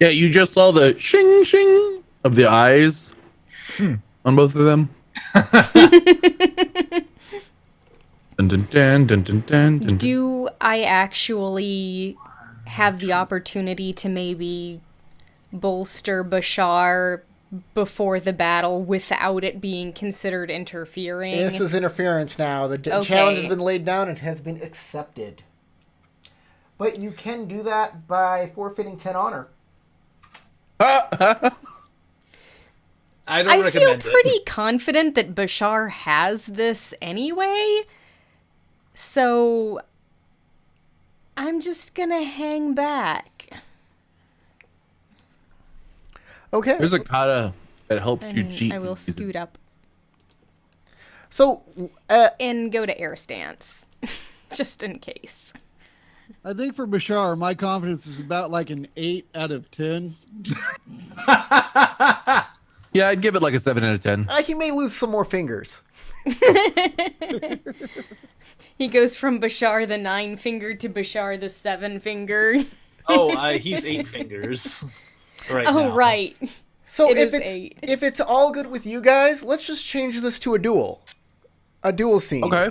Yeah, you just saw the shing shing of the eyes on both of them. Dun, dun, dun, dun, dun, dun, dun. Do I actually have the opportunity to maybe bolster Bashar before the battle without it being considered interfering? This is interference now. The Okay. challenge has been laid down and has been accepted. But you can do that by forfeiting 10 honor. I don't I feel recommend pretty confident that Bashar has this anyway. So I'm just gonna hang back. Okay. There's a kata that helps you And cheat. I will these- scoot up So, and go to air stance. Just in case. I think for Bashar, my confidence is about like an 8 out of 10. Yeah, I'd give it like a 7 out of 10. he may lose some more fingers. He goes from Bashar the 9-finger to Bashar the 7-finger. He's 8 fingers. Right Oh, now. right. So It if is it's 8. if it's all good with you guys, let's just change this to a duel. A duel scene. Okay.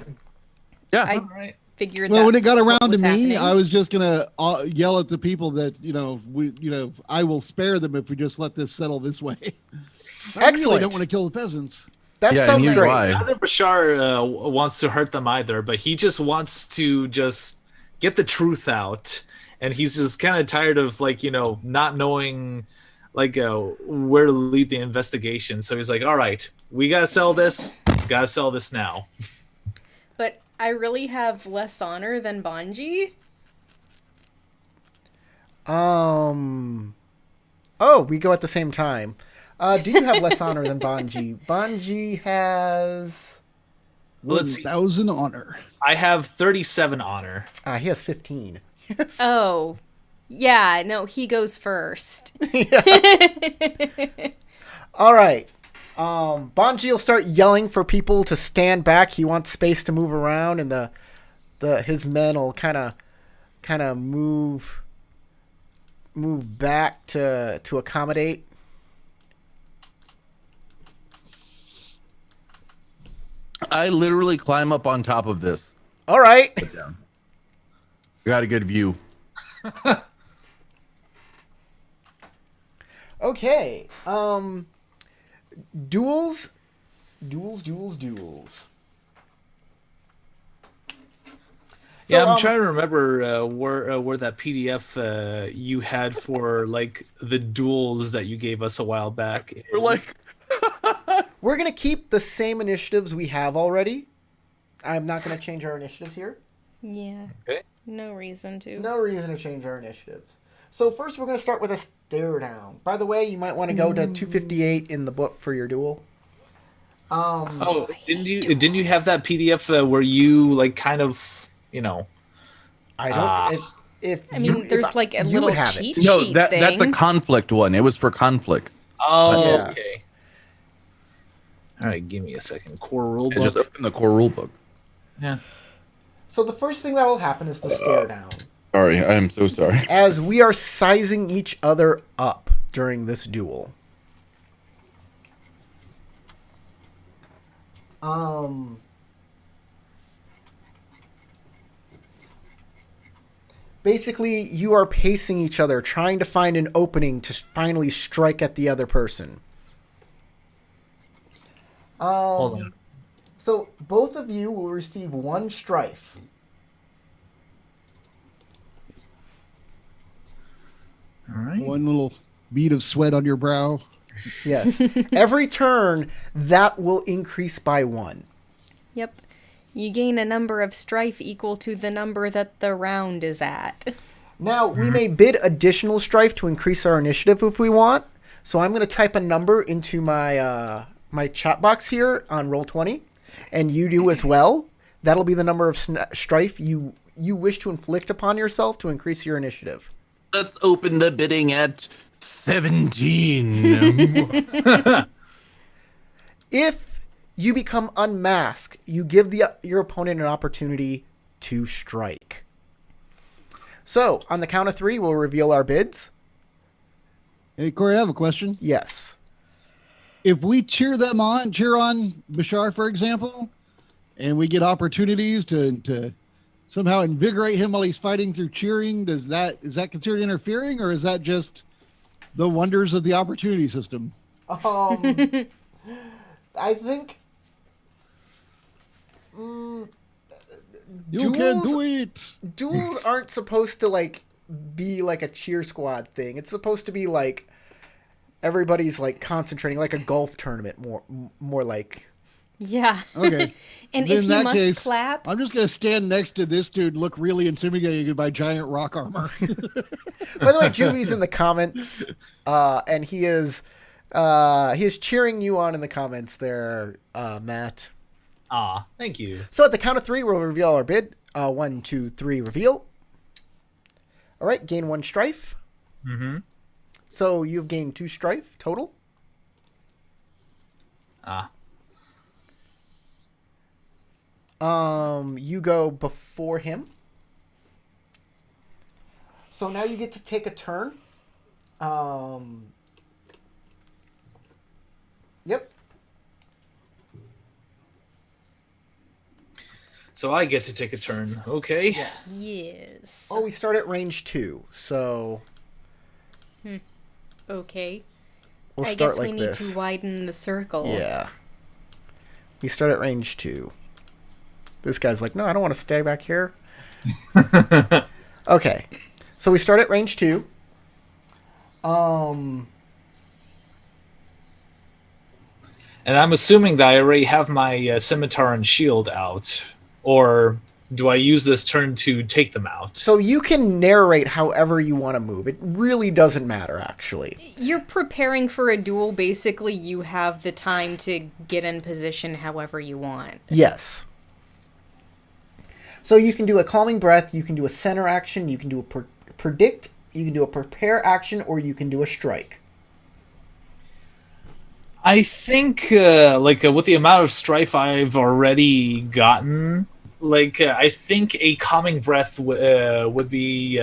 Yeah. I All right. figured Well, when it that's got what around to was me, happening. I was just gonna yell at the people that I will spare them if we just let this settle this way. I really Excellent. don't want to kill the peasants. That Yeah, and sounds here's great. why. Neither Bashar wants to hurt them either, but he just wants to just get the truth out, and he's just kind of tired of not knowing where to lead the investigation. So he's like, "All right, we gotta sell this. Gotta sell this now." But I really have less honor than Banji. Oh, we go at the same time. Do you have less honor than Banji? Banji has. Let's see. 1,000 honor. I have 37 honor. He has 15. Yes. Oh. Yeah, no, he goes first. All right. Banji will start yelling for people to stand back. He wants space to move around, and his men will kind of move back to accommodate. I literally climb up on top of this. All right. Got a good view. Okay. Duels. So, Yeah, I'm trying to remember where that PDF you had for the duels that you gave us a while back. We're like, we're going to keep the same initiatives we have already. I'm not going to change our initiatives here. Yeah. Okay. No reason to. No reason to change our initiatives. So first we're going to start with a stare down. By the way, you might want to go to 258 in the book for your duel. Oh, didn't you have that PDF where you kind of I don't... if I mean, you, there's if, like a you little would have cheat it. no, sheet that's a thing. conflict one. It was for conflicts. Oh, Yeah. okay. All right, give me a second. Core And just rulebook. open the core rulebook. Yeah. So the first thing that will happen is the stare down. Sorry, I am so sorry. As we are sizing each other up during this duel. Basically, you are pacing each other, trying to find an opening to finally strike at the other person. Hold on. So both of you will receive one strife. All right. One little bead of sweat on your brow. Yes. Every turn, that will increase by one. Yep. You gain a number of strife equal to the number that the round is at. Now, we may bid additional strife to increase our initiative if we want. So I'm going to type a number into my my chat box here on Roll20, and you do as well. That'll be the number of strife you wish to inflict upon yourself to increase your initiative. Let's open the bidding at 17. If you become unmasked, you give your opponent an opportunity to strike. So, on the count of 3, we'll reveal our bids. Hey, Corey, I have a question. Yes. If we cheer on Bashar, for example, and we get opportunities to somehow invigorate him while he's fighting through cheering, is that considered interfering, or is that just the wonders of the opportunity system? I think You can do it. duels aren't supposed to be like a cheer squad thing. It's supposed to be like everybody's concentrating, like a golf tournament, more like. Yeah. Okay. And Then if in you that must case, clap, I'm just gonna stand next to this dude, look really intimidated by giant rock armor. By the way, Juvi's in the comments, and he is cheering you on in the comments there, Matt. Thank you. So at the count of 3, we'll reveal our bid. 1, 2, 3, reveal. All right, gain 1 strife. Mm-hmm. So you've gained 2 strife total. You go before him. So now you get to take a turn. Yep. So I get to take a turn. Okay. yes. Oh, we start at range 2. So Okay. we'll I start guess like we need this. to widen the circle. Yeah. We start at range 2. This guy's like, no, I don't want to stay back here. Okay. So we start at range 2. And I'm assuming that I already have my scimitar and shield out, or do I use this turn to take them out? So you can narrate however you want to move. It really doesn't matter, actually. You're preparing for a duel. Basically, you have the time to get in position however you want. Yes. So you can do a calming breath, you can do a center action, you can do a predict, you can do a prepare action, or you can do a strike. I think, with the amount of strife I've already gotten, I think a calming breath would be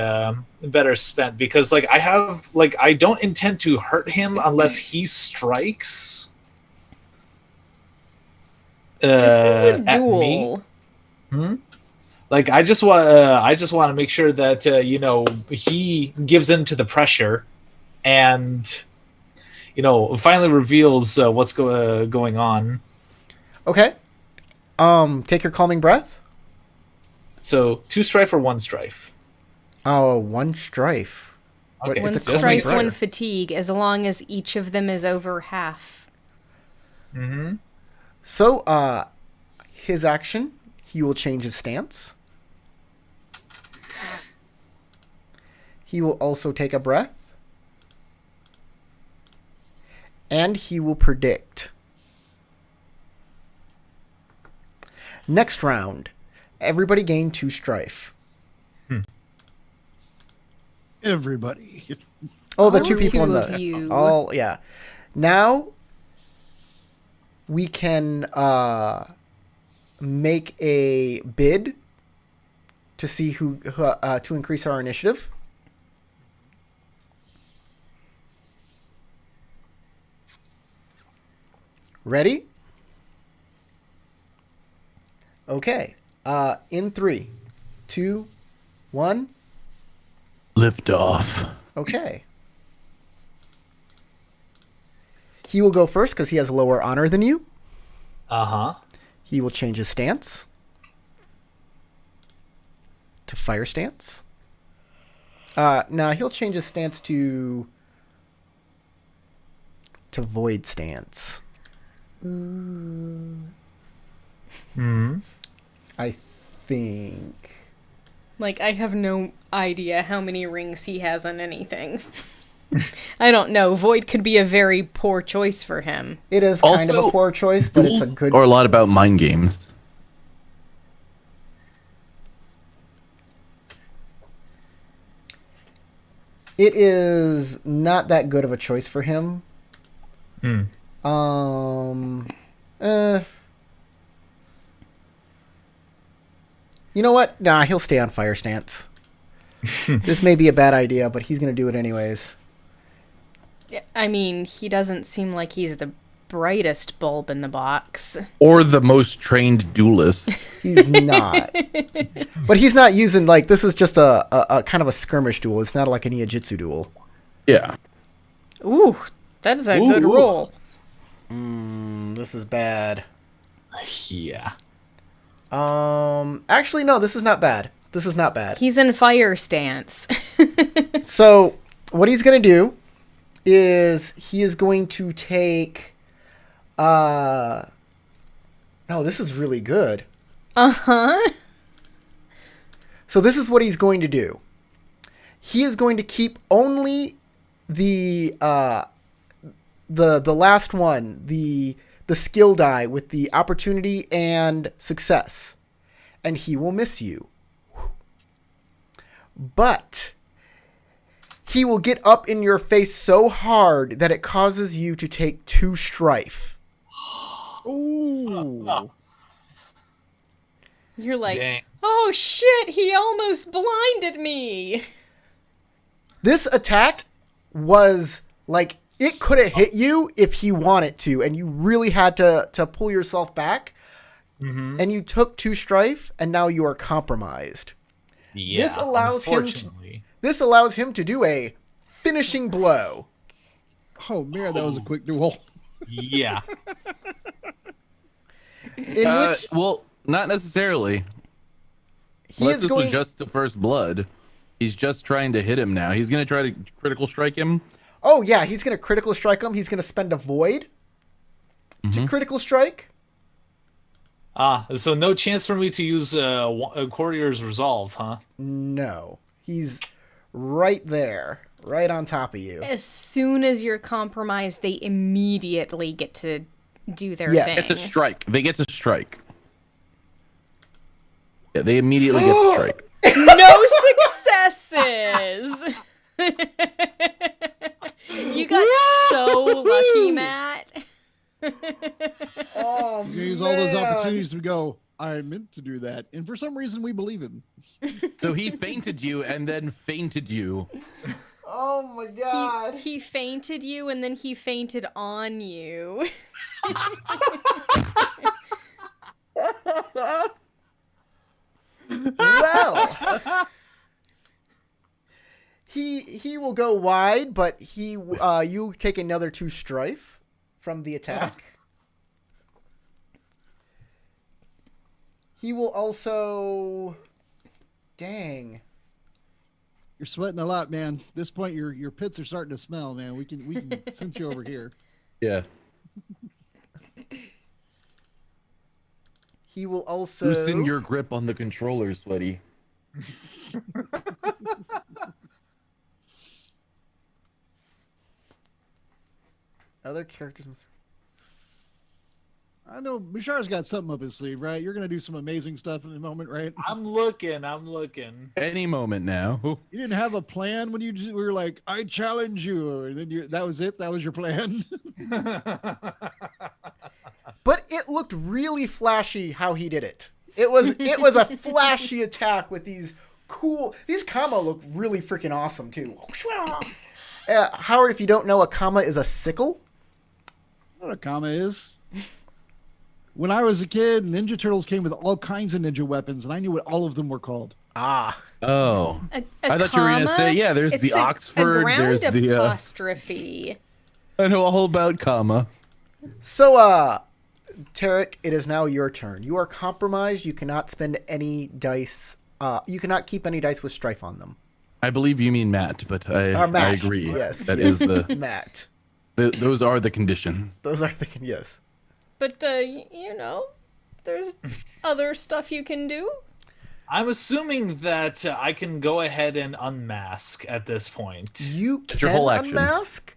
better spent, because, I don't intend to hurt him unless he strikes. This is a At me. duel. I just want to make sure that he gives in to the pressure, and finally reveals what's going on. Okay. Take your calming breath. So 2 strife or 1 strife? Oh, 1 strife. Okay, One it's a calming strife, breath. one fatigue, as long as each of them is over half. Mm-hmm. So, his action, he will change his stance. He will also take a breath. And he will predict. Next round, everybody gain 2 strife. Everybody. Oh, the All 2 people in 2 the... of you. All, yeah. Now, we can make a bid to see who to increase our initiative. Ready? Okay. In 3, 2, 1. Lift off. Okay. He will go first because he has lower honor than you. Uh-huh. He will change his stance to fire stance. Now he'll change his stance to void stance. Mm-hmm. I think. I have no idea how many rings he has on anything. I don't know. Void could be a very poor choice for him. It is kind of a Also, poor choice, but it's a good. Or a lot about mind games. It is not that good of a choice for him. Hmm. You know what? Nah, he'll stay on fire stance. This may be a bad idea, but he's going to do it anyways. I mean, he doesn't seem like he's the brightest bulb in the box. Or the most trained duelist. He's not. But he's not using, this is just a kind of a skirmish duel. It's not like a Ninjutsu duel. Yeah. Ooh, that is a good Ooh. roll. This is bad. Yeah. Actually, no, this is not bad. This is not bad. He's in fire stance. So, what he's going to do is he is going to take... No, this is really good. Uh-huh. So this is what he's going to do. He is going to keep only the last one, the skill die with the opportunity and success. And he will miss you. But he will get up in your face so hard that it causes you to take 2 strife. Ooh. You're like, Dang. oh shit, he almost blinded me. This attack was it could have hit you if he wanted to, and you really had to pull yourself back. Mm-hmm. And you took 2 strife, and now you are compromised. Yeah. This allows him to- unfortunately. This allows him to do a finishing blow. Oh man, that was a quick duel. Yeah. In which Well, not necessarily. he Unless is this going. was just the first blood. He's just trying to hit him now. He's going to try to critical strike him. Oh yeah, he's gonna critical strike him. He's gonna spend a void to critical strike. So no chance for me to use Courtier's Resolve, huh? No, he's right there, right on top of you. As soon as you're compromised, they immediately get to do their Yes. It's a thing. strike. They get to strike. Yeah, they immediately get to strike. No successes! You got so lucky, Matt. Oh He's gonna use all those opportunities to go. I meant to do that, and for some reason we believe him. So he fainted you and then fainted you. Oh my god. He fainted you and then he fainted on you. Well, he will go wide, but you take another 2 strife from the attack. He will also. Dang. You're sweating a lot, man. At this point, your pits are starting to smell, man. We can send you over here. Yeah. He will also. Loosen your grip on the controller, Sweaty. Other characters. I know Bashar's got something up his sleeve, right? You're gonna do some amazing stuff in a moment, right? I'm looking. Any moment now. You didn't have a plan when you were like, "I challenge you," and then that was it. That was your plan. But it looked really flashy how he did it. It was a flashy attack with these cool. These comma look really freaking awesome too. Howard, if you don't know, a comma is a sickle. What a comma is. When I was a kid, Ninja Turtles came with all kinds of ninja weapons, and I knew what all of them were called. Ah. Oh. A I thought you were going to comma? say, yeah, there's It's the Oxford, a ground there's the... apostrophe. I know all about comma. So, Tarek, it is now your turn. You are compromised. You cannot spend any dice. You cannot keep any dice with strife on them. I believe you mean Matt, but I Matt. agree. Yes. That is the... Matt. Those are the conditions. Those are the yes. But, there's other stuff you can do. I'm assuming that I can go ahead and unmask at this point. You It's your can whole action. unmask,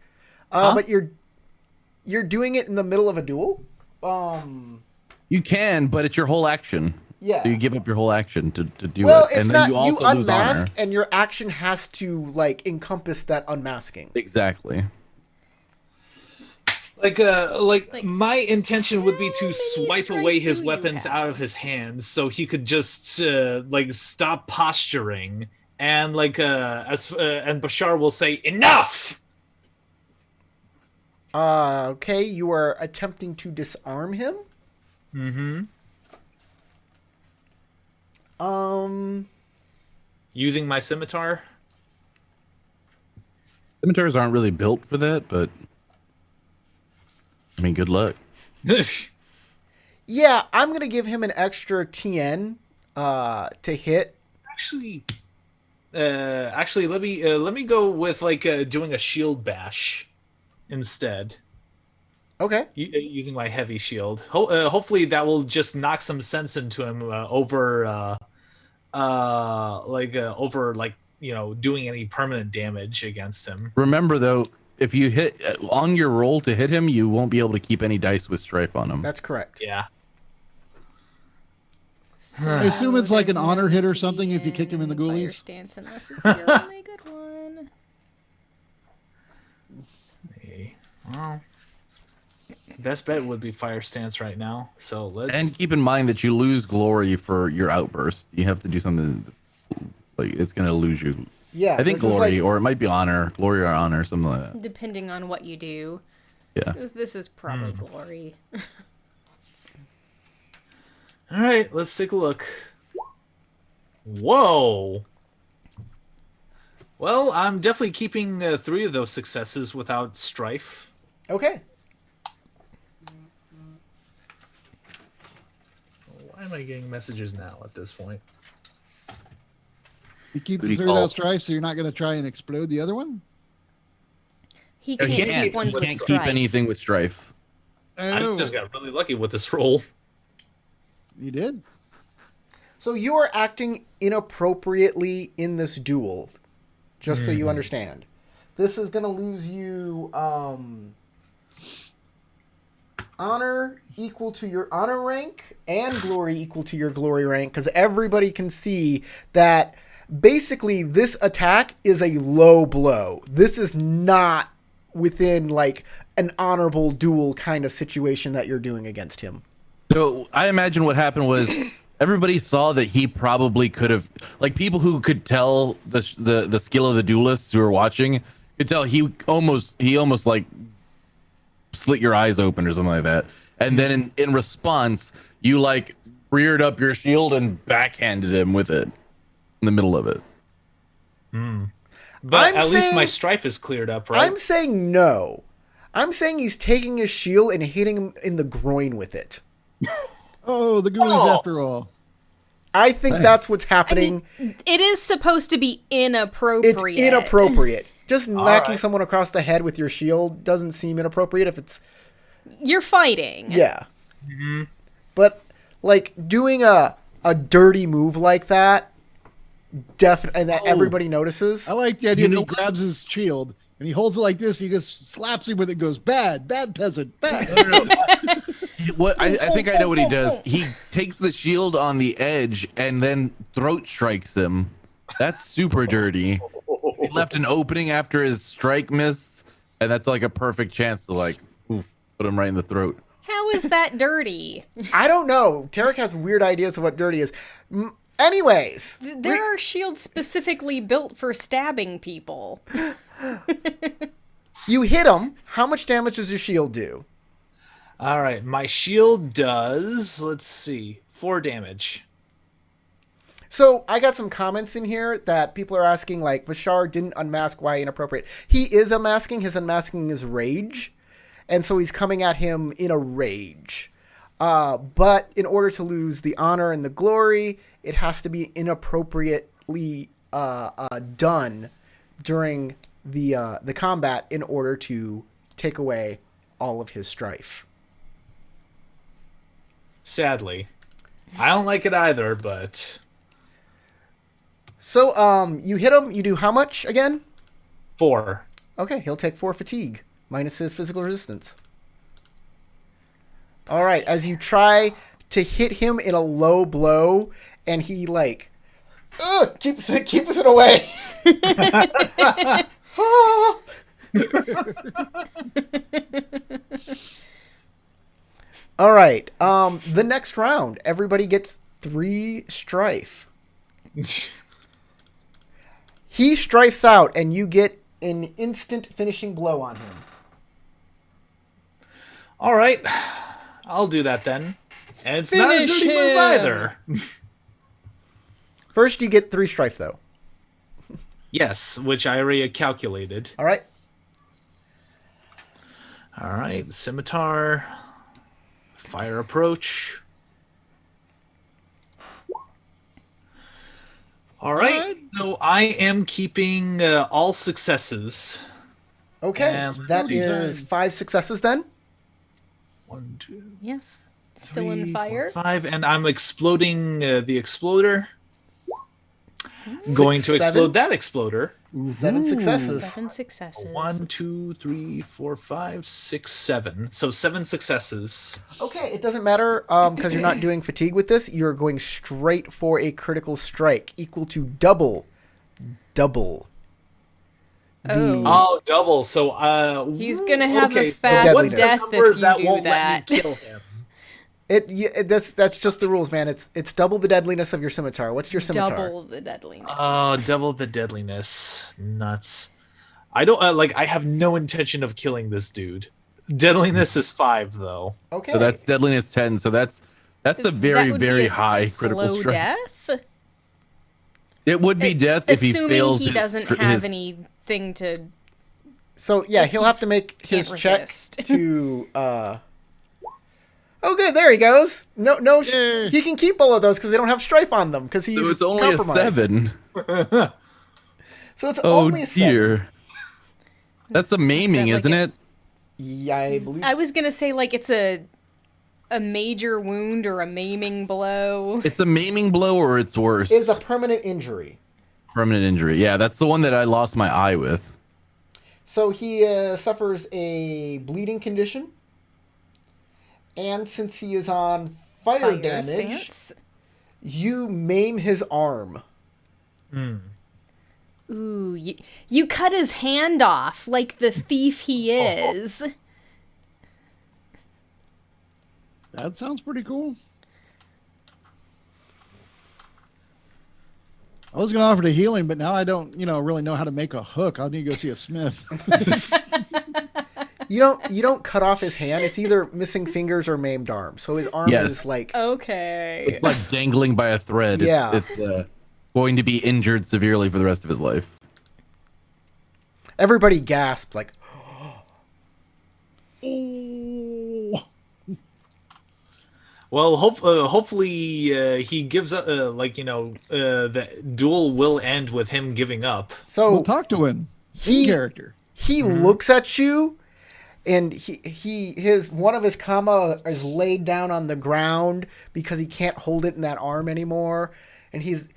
Huh? but you're doing it in the middle of a duel. You can, but it's your whole action. Yeah. So you give up your whole action to do Well, it. it's And not. then you You also lose honor. unmask, and your action has to encompass that unmasking. Exactly. Like my intention would be to many swipe strikes away his do you weapons out of his hands so he could just stop posturing and and Bashar will say enough. Okay, you are attempting to disarm him. Mm-hmm. Using my scimitar. Scimitars aren't really built for that, but I mean, good luck. Yeah, I'm gonna give him an extra TN to hit. Actually, let me go with doing a shield bash instead. Okay. Using my heavy shield. Hopefully that will just knock some sense into him over doing any permanent damage against him. Remember, though, if you hit on your roll to hit him, you won't be able to keep any dice with strife on him. That's correct. Yeah. I assume it's like an There's honor no hit or need to something if you be kick him in the fire ghoulies. stance unless it's your only good one. Hey, well, best bet would be fire stance right now. So let's. And keep in mind that you lose glory for your outburst. You have to do something it's going to lose you. Yeah. I think this is glory, or it might be honor, glory or honor, something like that. Depending on what you do. Yeah. This is probably glory. All right, let's take a look. Whoa. Well, I'm definitely keeping 3 of those successes without strife. Okay. Why am I getting messages now at this point? You keep Booty the three without call. strife, so you're not going to try and explode the other one? He No, can't he keep can't. ones He with can't strife. keep anything with strife. I Oh, just got really lucky with this roll. you did? So you are acting inappropriately in this duel, just so you understand. This is going to lose you honor equal to your honor rank and glory equal to your glory rank, because everybody can see that basically this attack is a low blow. This is not within like an honorable duel kind of situation that you're doing against him. So I imagine what happened was everybody saw that he probably could have, like people who could tell the skill of the duelists who were watching could tell he almost like slit your eyes open or something like that. And then in response, you like reared up your shield and backhanded him with it in the middle of it. But I'm at least my saying- strife is cleared up, right? I'm saying no. I'm saying he's taking his shield and hitting him in the groin with it. Oh, the goonies Oh. after all. I think that's what's happening. It is supposed to be inappropriate. It's inappropriate. Just knocking right. someone across the head with your shield doesn't seem inappropriate if it's You're fighting. yeah. But like doing a dirty move like that, definitely, and that everybody notices. I like the idea You that know he grabs his shield and he holds it like this. He just slaps him with it and goes, bad peasant, bad. What I think I know what he does. He takes the shield on the edge and then throat strikes him. That's super dirty. He left an opening after his strike missed, and that's like a perfect chance to like put him right in the throat. How is that dirty? I don't know. Tarek has weird ideas of what dirty is. Anyways, There are shields specifically built for stabbing people. you hit him. How much damage does your shield do? All right, my shield does, let's see, 4 damage. So I got some comments in here that people are asking, like, Bashar didn't unmask, why inappropriate? He is unmasking. His unmasking is rage. And so he's coming at him in a rage. But in order to lose the honor and the glory, it has to be inappropriately done during the combat in order to take away all of his strife. Sadly. I don't like it either, but So you hit him. You do how much again? 4. Okay, he'll take 4 fatigue, minus his physical resistance. All right, as you try to hit him in a low blow, and he like keeps it away. Ah. All right, the next round, everybody gets 3 strife. He strifes out, and you get an instant finishing blow on him. All right, I'll do that then. And it's not a Finish dirty move him. either. First, you get 3 strife, though. Yes, which I already calculated. All right. All right, scimitar, fire approach. All right, so I am keeping all successes. Okay, And that pretty is good. 5 successes then. 1, 2, Yes. Still in 3, fire. 4, 5, and I'm exploding the exploder. Going to 6, 7. explode that exploder. 7 successes. 7 successes. 1, 2, 3, 4, 5, 6, 7. So 7 successes. Okay, it doesn't matter because you're not doing fatigue with this. You're going straight for a critical strike equal to double. Oh. Oh, double. So He's gonna have okay, a so fast what's the death number if you that do won't that. let me kill him? That's just the rules, man. It's double the deadliness of your scimitar. What's your scimitar? Double the deadliness. Oh, double the deadliness. Nuts. I don't I have no intention of killing this dude. Deadliness is 5 though. Okay. So that's deadliness 10. So that's a very That would be very a high critical slow strike. death. It would be death if he Assuming fails. he doesn't his, have his- anything to. So yeah, If he'll he have to make can't his check resist. to. Oh, good. There he goes. No, Yay. he can keep all of those because they don't have strife on them because he's So it's only a compromised. 7. So it's Oh only a 7. dear. That's a maiming, like isn't a- it? Yeah, I believe. I was gonna say like it's a major wound or a maiming blow. It's a maiming blow or it's worse. Is a permanent injury. Permanent injury. Yeah, that's the one that I lost my eye with. So he suffers a bleeding condition, and since he is on fire damage, stance. you maim his arm. Ooh, you cut his hand off like the thief he is. That sounds pretty cool. I was going to offer to healing, but now I don't, really know how to make a hook. I'll need to go see a smith. You don't cut off his hand. It's either missing fingers or maimed arm. So his arm Yes. is like Okay. It's like dangling by a thread. Yeah. It's going to be injured severely for the rest of his life. everybody gasps like. Oh. Well, hopefully he gives up. The duel will end with him giving up. So We'll talk to him. In character. he looks at you, and his one of his kama is laid down on the ground because he can't hold it in that arm anymore, and his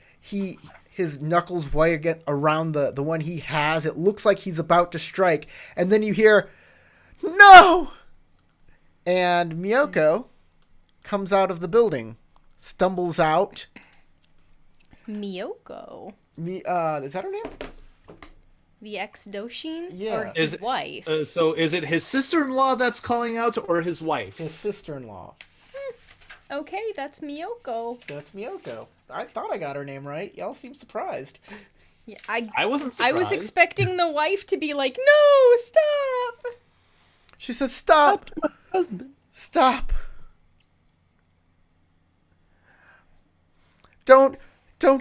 knuckles wire around the one he has. It looks like he's about to strike, and then you hear, "No!" And Miyoko comes out of the building, stumbles out. Miyoko, Is that her name? the ex-Doshin, Yeah. or Is his it- wife. So is it his sister-in-law that's calling out, or his wife? His sister-in-law. Okay, that's Miyoko. That's Miyoko. I thought I got her name right. Y'all seem surprised. Yeah, I wasn't I surprised. was expecting the wife to be like, "No, stop!" She says, "Stop! Stop! Don't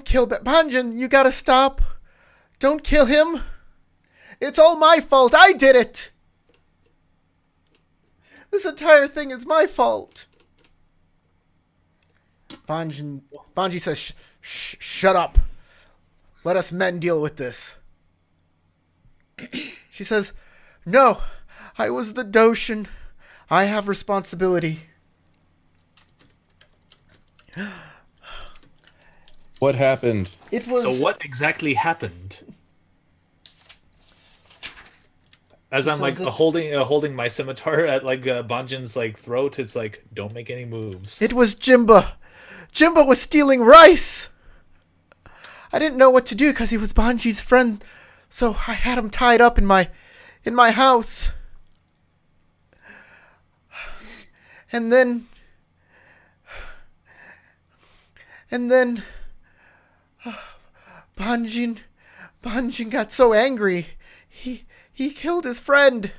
kill Banjin. You gotta stop. Don't kill him. It's all my fault. I did it. This entire thing is my fault." Banji says, "Shut up. Let us men deal with this." She says, "No, I was the Doshin. I have responsibility." What happened? It was So what exactly happened? As I'm So like the- holding my scimitar at like Banjin's like throat, it's like, don't make any moves. It was Jimba. Jimba was stealing rice. I didn't know what to do because he was Banji's friend, so I had him tied up in my house. And then Banjin got so angry. He killed his friend.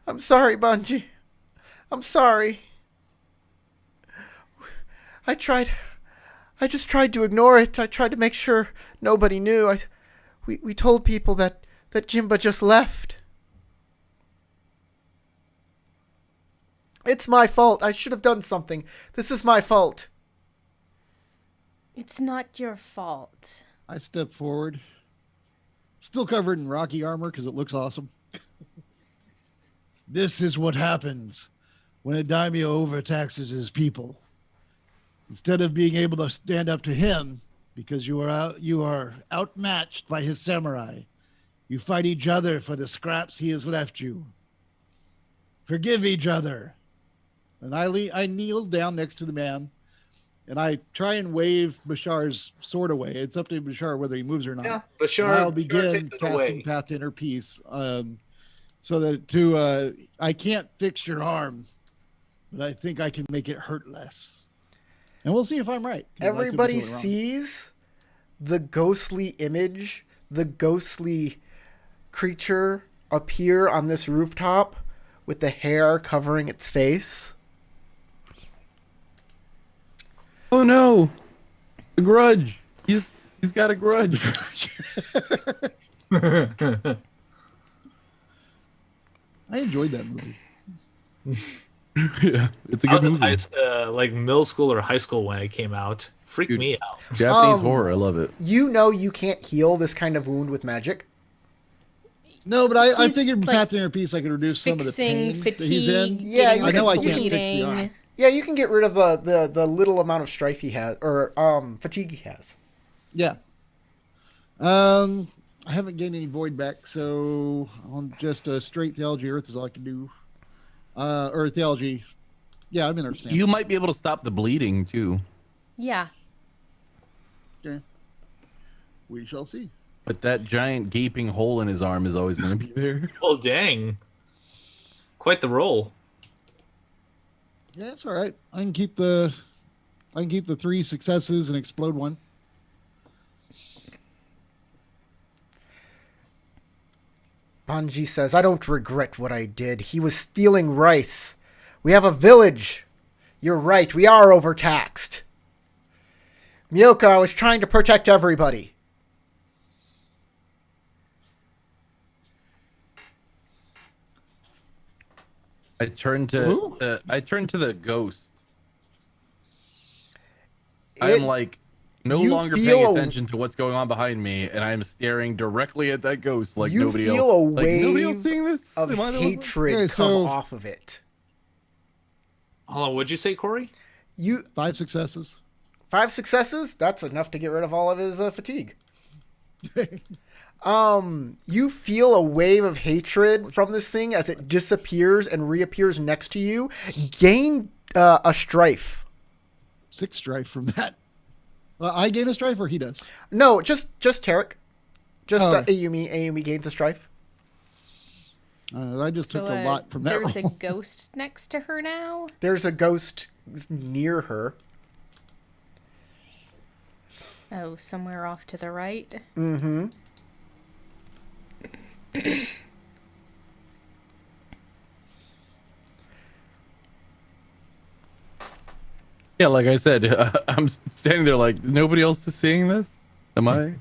I'm sorry, Banji. I'm sorry. I just tried to ignore it. I tried to make sure nobody knew. We told people that Jimba just left. It's my fault. I should have done something. This is my fault. It's not your fault. I step forward. Still covered in rocky armor because it looks awesome. This is what happens when a daimyo overtaxes his people. Instead of being able to stand up to him because you are outmatched by his samurai, you fight each other for the scraps he has left you. Forgive each other. And I kneel down next to the man, and I try and wave Bashar's sword away. It's up to Bashar whether he moves or not. Yeah, but And I'll sure. begin casting Path to Inner Peace, so that I can't fix your arm, but I think I can make it hurt less. And we'll see if I'm right. 'cause I could be Everybody totally wrong. sees the ghostly image, the ghostly creature appear on this rooftop with the hair covering its face. Oh no, the grudge. He's He's got a grudge. I enjoyed that movie. Yeah, it's a I was good in movie. like middle school or high school when it came out. Freaked Dude. me out. Japanese Um, horror. I love it. You know you can't heal this kind of wound with magic. No, but I He's, figured with like, Path to Inner Peace I could reduce some of the fixing pain that he's in. fatigue, Yeah, getting you rid I know of I can't fix the bleeding. eye. Yeah, you can get rid of the little amount of strife he has, or fatigue he has. Yeah. I haven't gained any void back, so on just a straight theology earth is all I can do. Or theology. Yeah, I'm in Earth stance. You might be able to stop the bleeding too, Yeah. Okay. We shall see. but that giant gaping hole in his arm is always going to be there. Oh dang! Quite the roll. Yeah, it's all right. I can keep the 3 successes and explode one. Banji says, I don't regret what I did. He was stealing rice. We have a village. You're right, we are overtaxed. Miyoko, I was trying to protect everybody. I turned to the ghost. I'm like no you longer feel paying a- attention to what's going on behind me, and I'm staring directly at that ghost like You nobody feel else. a Like nobody else wave seeing this? of Am I the only one? hatred Okay, come so- off of it. Hold on, what'd you say, Corey? You 5 successes. 5 successes. That's enough to get rid of all of his fatigue. You feel a wave of hatred from this thing as it disappears and reappears next to you. Gain a strife. 6 strife from that. I gain a strife, or he does. No, just Tarek. Just Oh. Ayumi gains a strife. I just took a lot from that There's roll. a ghost next to her now. There's a ghost near her. Oh, somewhere off to the right. Mm-hmm. Yeah, like I said, I'm standing there like nobody else is seeing this. Am I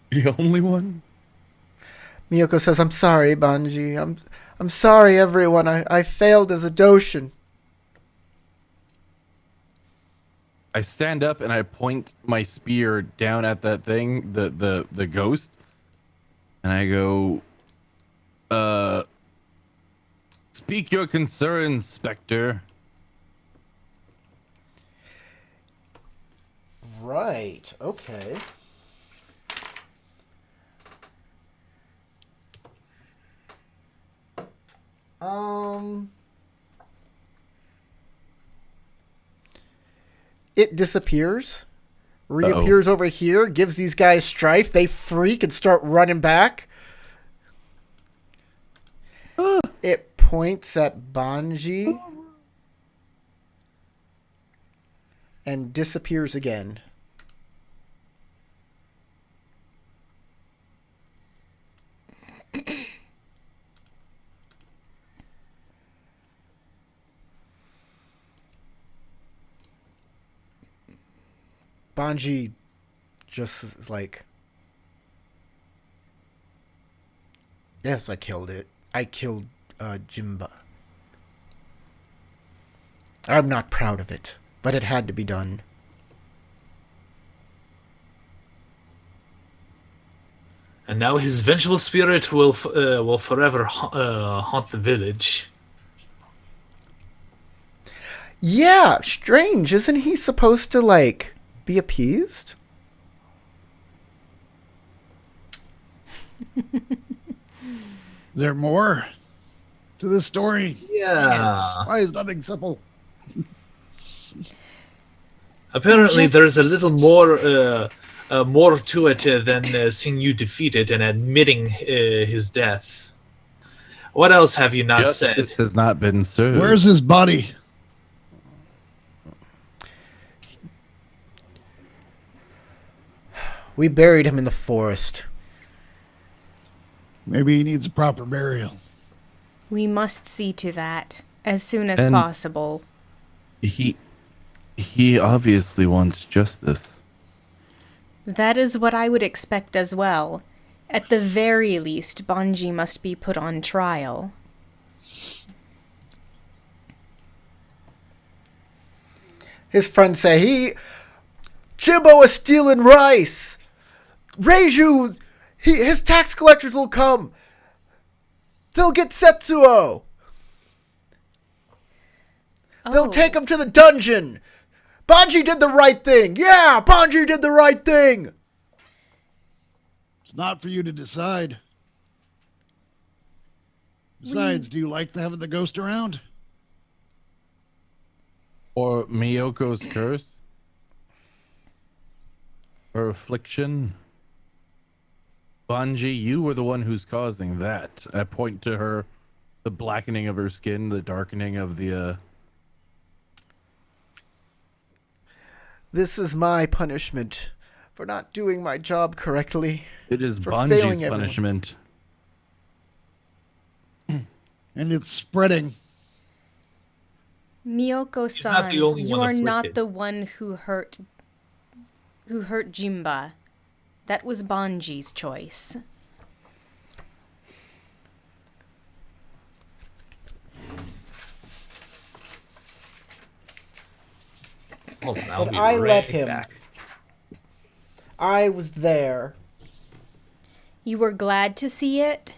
the only one? Miyoko says, I'm sorry, Banji. I'm sorry, everyone. I failed as a Doshin. I stand up and I point my spear down at that thing, the ghost, and I go, speak your concerns, Spectre. Right. Okay. It disappears, reappears over here, gives these guys strife. They freak and start running back. It points at Banji and disappears again. Banji just is like, yes, I killed it. I killed Jimba. I'm not proud of it, but it had to be done. And now his vengeful spirit will forever haunt the village. Yeah, strange. Isn't he supposed to, like, be appeased? Is there more to this story? Yeah. Why is nothing simple? Apparently, Just- there's a little more to it than seeing you defeated and admitting his death. What else have you not said? Justice has not been served. Where's his body? We buried him in the forest. Maybe he needs a proper burial. We must see to that as soon as And- possible. he obviously wants justice. That is what I would expect as well. At the very least, Banji must be put on trial. His friends say, Jimbo is stealing rice! Reiju, his tax collectors will come! They'll get Setsuo! They'll take him to the dungeon! Banji did the right thing! Yeah, Banji did the right thing! It's not for you to decide. Besides, do you like having the ghost around? Or Miyoko's curse? Her affliction? Banji, you were the one who's causing that. I point to her, the blackening of her skin, the darkening of the, This is my punishment for not doing my job correctly. It is For failing Banji's everyone. punishment. And it's spreading. Miyoko-san, not the only you one are not afflicted. the one who hurt Jimba. That was Banji's choice. Hold on, I'll But be I right let him. back. I was there. You were glad to see it?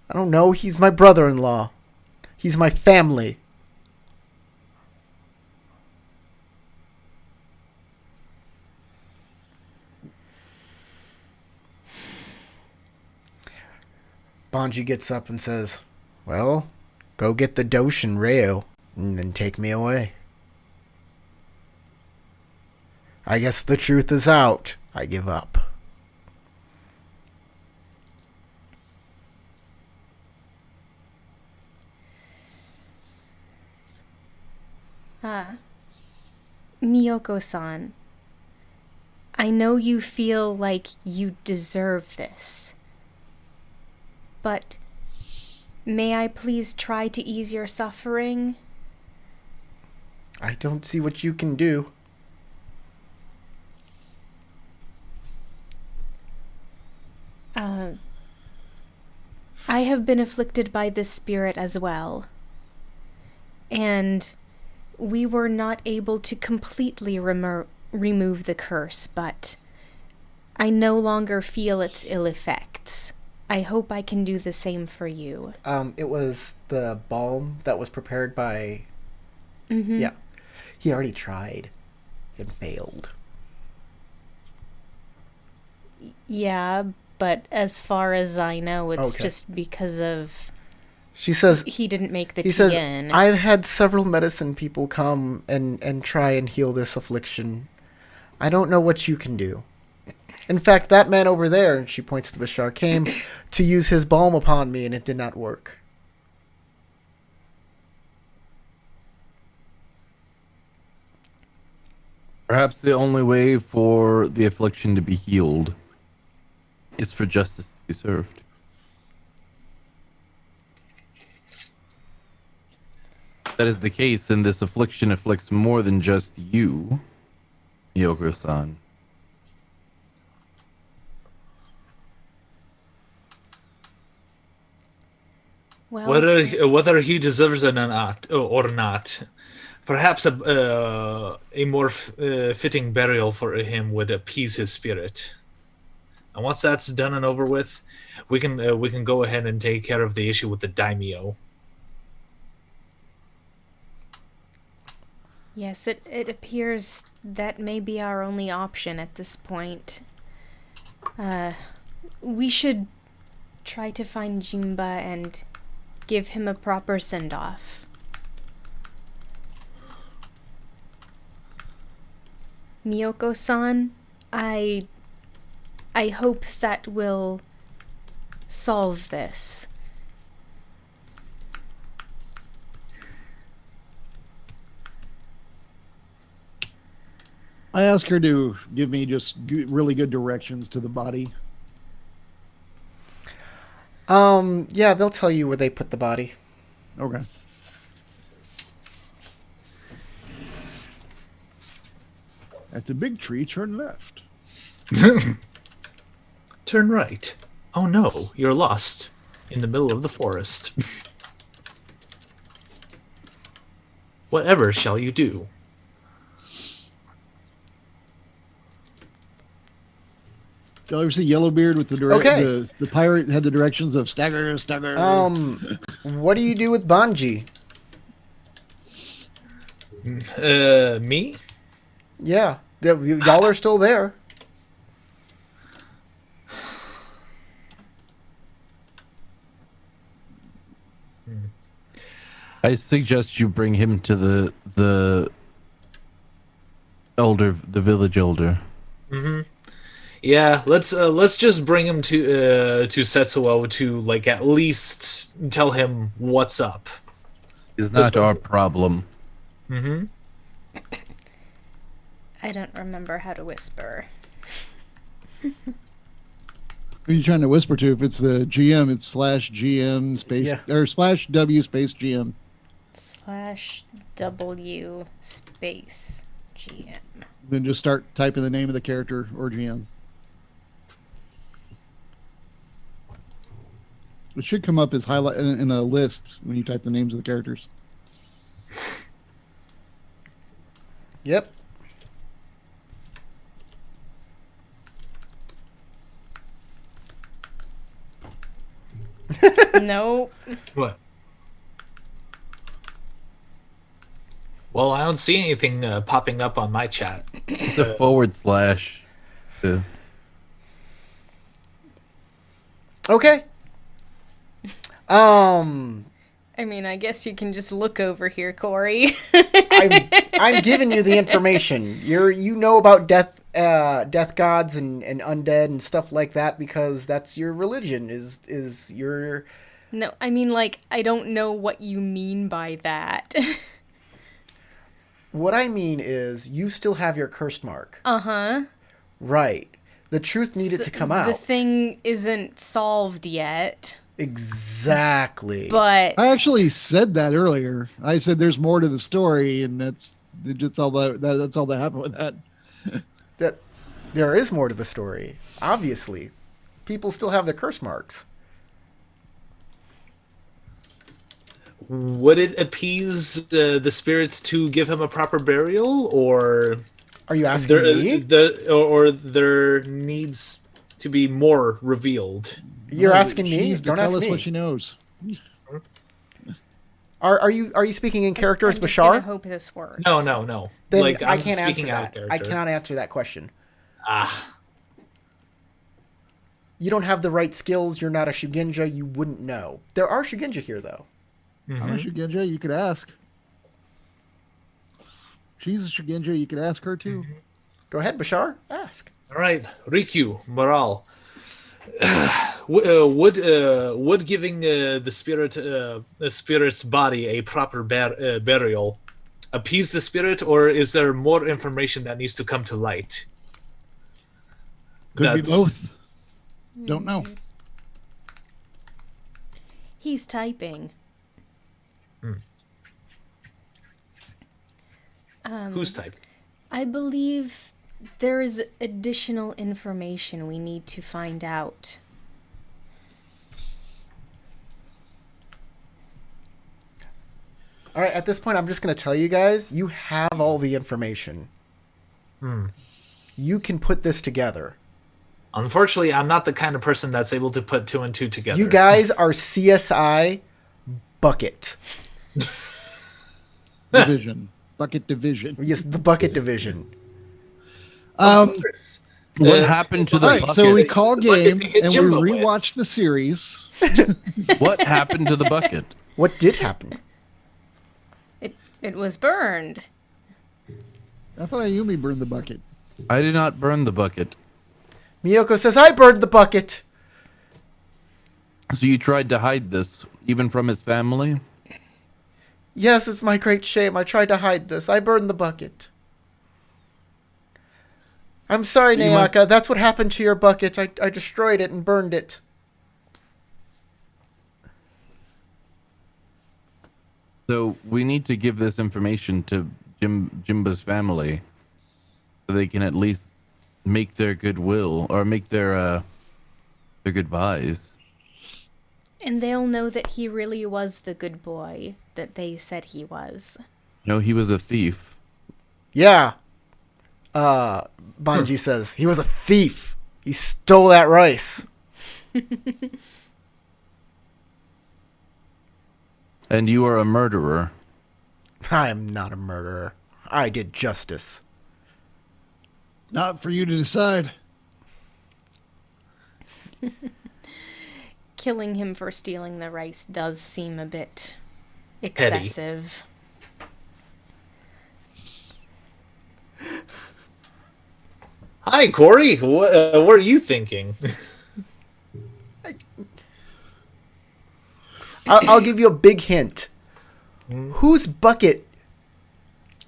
I don't know, he's my brother-in-law. He's my family. Banji gets up and says, well, go get the Doshin Reo and then take me away. I guess the truth is out. I give up. Miyoko-san, I know you feel like you deserve this. But may I please try to ease your suffering? I don't see what you can do. I have been afflicted by this spirit as well. And we were not able to completely remove the curse, but I no longer feel its ill effects. I hope I can do the same for you. It was the balm that was prepared by... Mm-hmm. Yeah. He already tried and failed. Yeah, but as far as I know, it's Okay. just because of She says... he didn't make the He says, TN. I've had several medicine people come and try and heal this affliction. I don't know what you can do. In fact, that man over there, and she points to Bashar, came to use his balm upon me, and it did not work. Perhaps the only way for the affliction to be healed is for justice to be served. If that is the case, then this affliction afflicts more than just you, Yoko-san. Well, Whether he deserves it or not, perhaps a more fitting burial for him would appease his spirit. And once that's done and over with, we can go ahead and take care of the issue with the daimyo. yes, it appears that may be our only option at this point. We should try to find Jimba and give him a proper send-off. Miyoko-san, I hope that will solve this. I asked her to give me just really good directions to the body. Yeah, they'll tell you where they put the body. At the big tree, turn left. Turn right. Oh no, you're lost in the middle of the forest. Whatever shall you do? Did you ever see Yellowbeard with Okay. the pirate had the directions of stagger, stagger? What do you do with Banji? Me? Yeah, y'all are still there. I suggest you bring him to the village elder. Yeah, let's just bring him to Setsuo to like at least tell him what's up. Is not our problem. I don't remember how to whisper. Who are you trying to whisper to? If it's the GM, it's /GM space Yeah. or /W space GM. /W space GM. Then just start typing the name of the character or GM. It should come up as highlight in a list when you type the names of the characters. Yep. Nope. What? Well, I don't see anything popping up on my chat. It's a forward slash. Okay. I mean, I guess you can just look over here, Corey. I'm giving you the information. You know about death gods and undead and stuff like that because that's your religion. Is your No, I mean, like, I don't know what you mean by that. What I mean is you still have your curse mark. Uh-huh. Right. The truth needed to come out. The thing isn't solved yet. Exactly. But I actually said that earlier. I said there's more to the story, and that's all that's all that happened with that. that there is more to the story. Obviously, people still have their curse marks. Would it appease the spirits to give him a proper burial, or Are you asking me? or there needs to be more revealed? You're asking She me? needs to Don't tell ask us me. what she knows. Are you speaking in character as I'm just gonna Bashar? hope this works. No. Then Like I I'm can't answer speaking out of that. I character. cannot answer that question. Ah, You don't have the right skills. You're not a Shugenja. You wouldn't know. There are Shugenja here, though. I'm a Shugenja. You could ask. She's a Shugenja. You could ask her too. Go ahead, Bashar. Ask. all right, Rikyu, morale. Would giving the spirit's body a proper burial appease the spirit, or is there more information that needs to come to light? Could be That's- both. Don't know. He's typing. Who's type? I believe there's additional information we need to find out. All right. At this point, I'm just going to tell you guys. You have all the information. You can put this together. Unfortunately, I'm not the kind of person that's able to put two and two together. You guys are CSI bucket. Division. Bucket division. Yes, the bucket division. Of course. What happened to the All right, bucket? so we call It's the bucket game to hit and we Jimbo with. rewatch the series. What happened to the bucket? What did happen? It was burned. I thought Ayumi burned the bucket. I did not burn the bucket. Miyoko says, I burned the bucket. So you tried to hide this, even from his family? Yes, it's my great shame. I tried to hide this. I burned the bucket. I'm sorry, You must- Nayaka. That's what happened to your bucket. I destroyed it and burned it. So we need to give this information to Jimba's family. so they can at least make their goodwill or make their goodbyes. And they'll know that he really was the good boy that they said he was. No, he was a thief. Yeah. Banji says, he was a thief. He stole that rice. And you are a murderer. I am not a murderer. I did justice. Not for you to decide. Killing him for stealing the rice does seem a bit excessive. Hi, Corey. What are you thinking? I'll give you a big hint. Whose bucket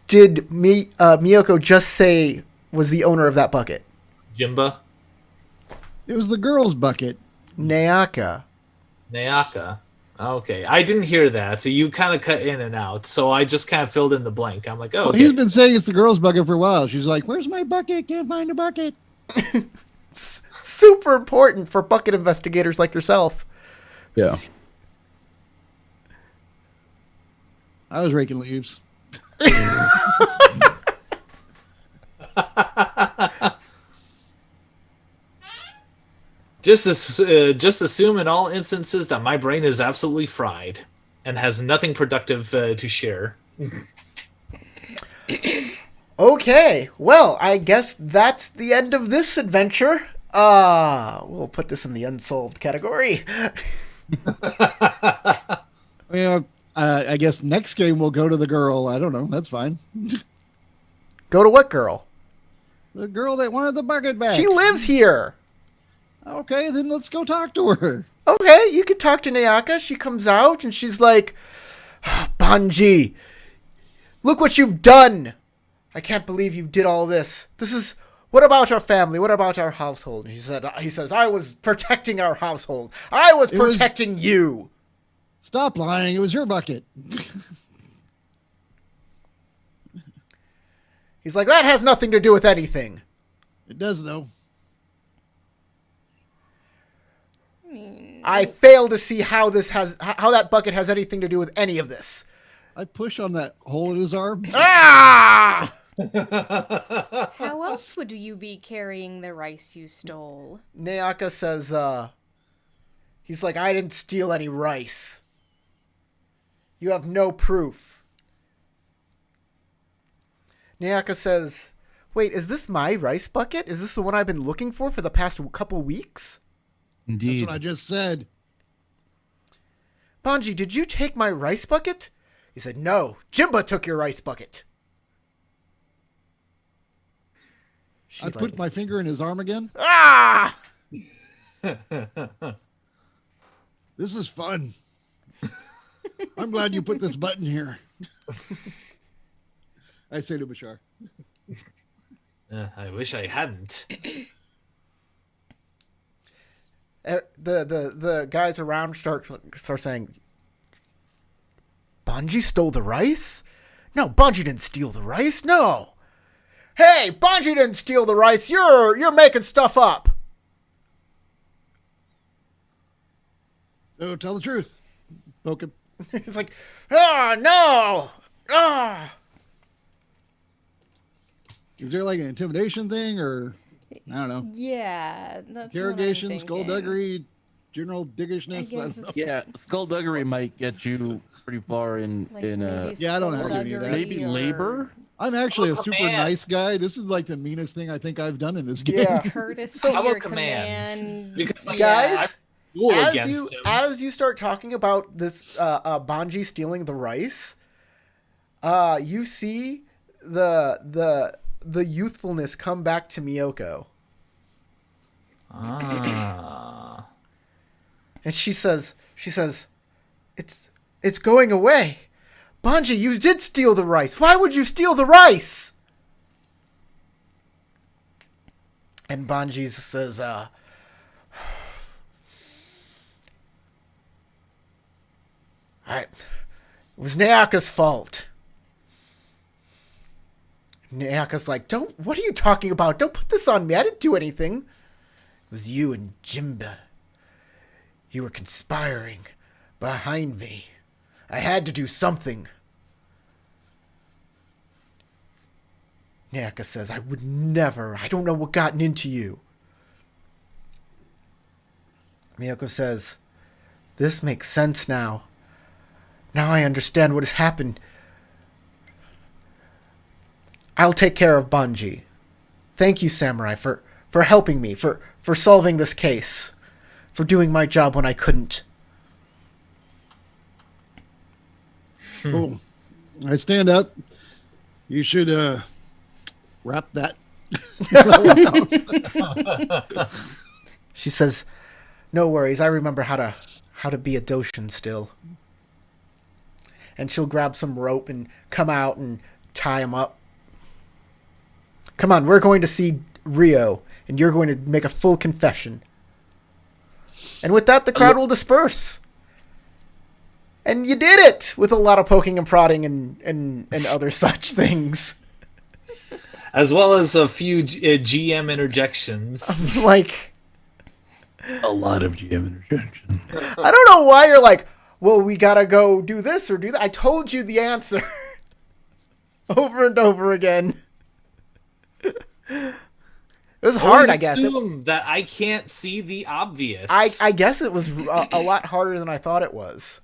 did Miyoko just say was the owner of that bucket? Jimba? It was the girl's bucket. Nayaka. Nayaka? Okay. I didn't hear that. So you kind of cut in and out. So I just kind of filled in the blank. I'm like, oh, Well, okay. he's been saying it's the girl's bucket for a while. She's like, "Where's my bucket? Can't find a bucket." Super important for bucket investigators like yourself. Yeah. I was raking leaves. Just assume in all instances that my brain is absolutely fried and has nothing productive to share. Okay, well, I guess that's the end of this adventure. We'll put this in the unsolved category. Yeah, I guess next game we'll go to the girl. I don't know. That's fine. Go to what girl? The girl that wanted the bucket back. She lives here. Okay, then let's go talk to her. Okay, you can talk to Nayaka. She comes out and she's like, Banji, look what you've done. I can't believe you did all this. What about our family? What about our household? And he says, I was protecting our household. I was protecting you. Stop lying. It was your bucket. He's like, that has nothing to do with anything. It does, though. I fail to see how that bucket has anything to do with any of this. I push on that hole in his arm. Ah! How else would you be carrying the rice you stole? Nayaka says, he's like, I didn't steal any rice. You have no proof. Nayaka says, wait, is this my rice bucket? Is this the one I've been looking for the past couple weeks? Indeed. That's what I just said. Banji, did you take my rice bucket? He said, no, Jimba took your rice bucket. I put my finger in his arm again. Ah! This is fun. I'm glad you put this button here. I say to Bashar. I wish I hadn't. The guys around start saying, Banji stole the rice? No, Banji didn't steal the rice. No. Hey, Banji didn't steal the rice. You're making stuff up. So tell the truth. Poke him. He's like, no. Is there like an intimidation thing or I don't know. Yeah, that's Interrogation, what I'm thinking. skullduggery, general diggishness. I guess don't know. it's- Yeah, skullduggery might get you pretty far in Like in maybe Yeah, I don't know how to do any of that. maybe or- labor. I'm actually a How about super command? nice guy. This is like the meanest thing I think I've done in this game. Yeah. Courtesy So- How about or command? Because, like, Guys, Duel as against him. you start talking about this Banji stealing the rice, you see the youthfulness come back to Miyoko. Ah. And she says, it's going away. Banji, you did steal the rice. Why would you steal the rice? And Banji says, it was Nayaka's fault. Nayaka's like, what are you talking about? Don't put this on me. I didn't do anything. It was you and Jimba. You were conspiring behind me. I had to do something. Nayaka says, I would never. I don't know what gotten into you. Miyako says, this makes sense now. Now I understand what has happened. I'll take care of Banji. Thank you, Samurai, for helping me, for solving this case, for doing my job when I couldn't. Cool. I stand up. You should wrap that. She says, no worries, I remember how to be a Doshin still. And she'll grab some rope and come out and tie him up. Come on, we're going to see Rio, and you're going to make a full confession. And with that, the crowd will disperse. And you did it! With a lot of poking and prodding and other such things. As well as a few GM interjections. Like, A lot of GM interjection. I don't know why you're like, well, we gotta go do this or do that. I told you the answer. Over and over again. It was hard, I guess. Assume that I can't see the obvious. I guess it was a lot harder than I thought it was.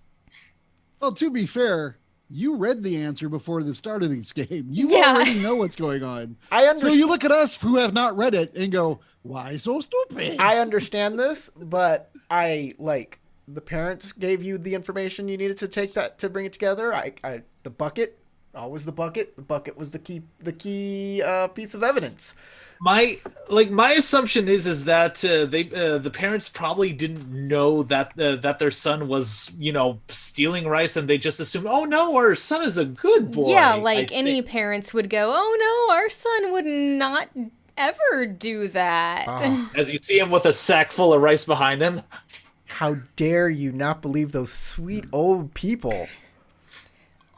Well, to be fair, you read the answer before the start of this game. You Yeah. already know what's going on. I understand. So you look at us who have not read it and go, why so stupid? I understand this, but the parents gave you the information you needed to take that to bring it together. The bucket, always the bucket. The bucket was the key piece of evidence. My assumption is that the parents probably didn't know that their son was stealing rice, and they just assumed, oh no, our son is a good boy. Yeah, I like any think. parents would go, oh no, our son would not ever do that. Oh, As you see him with a sack full of rice behind him. how dare you not believe those sweet old people?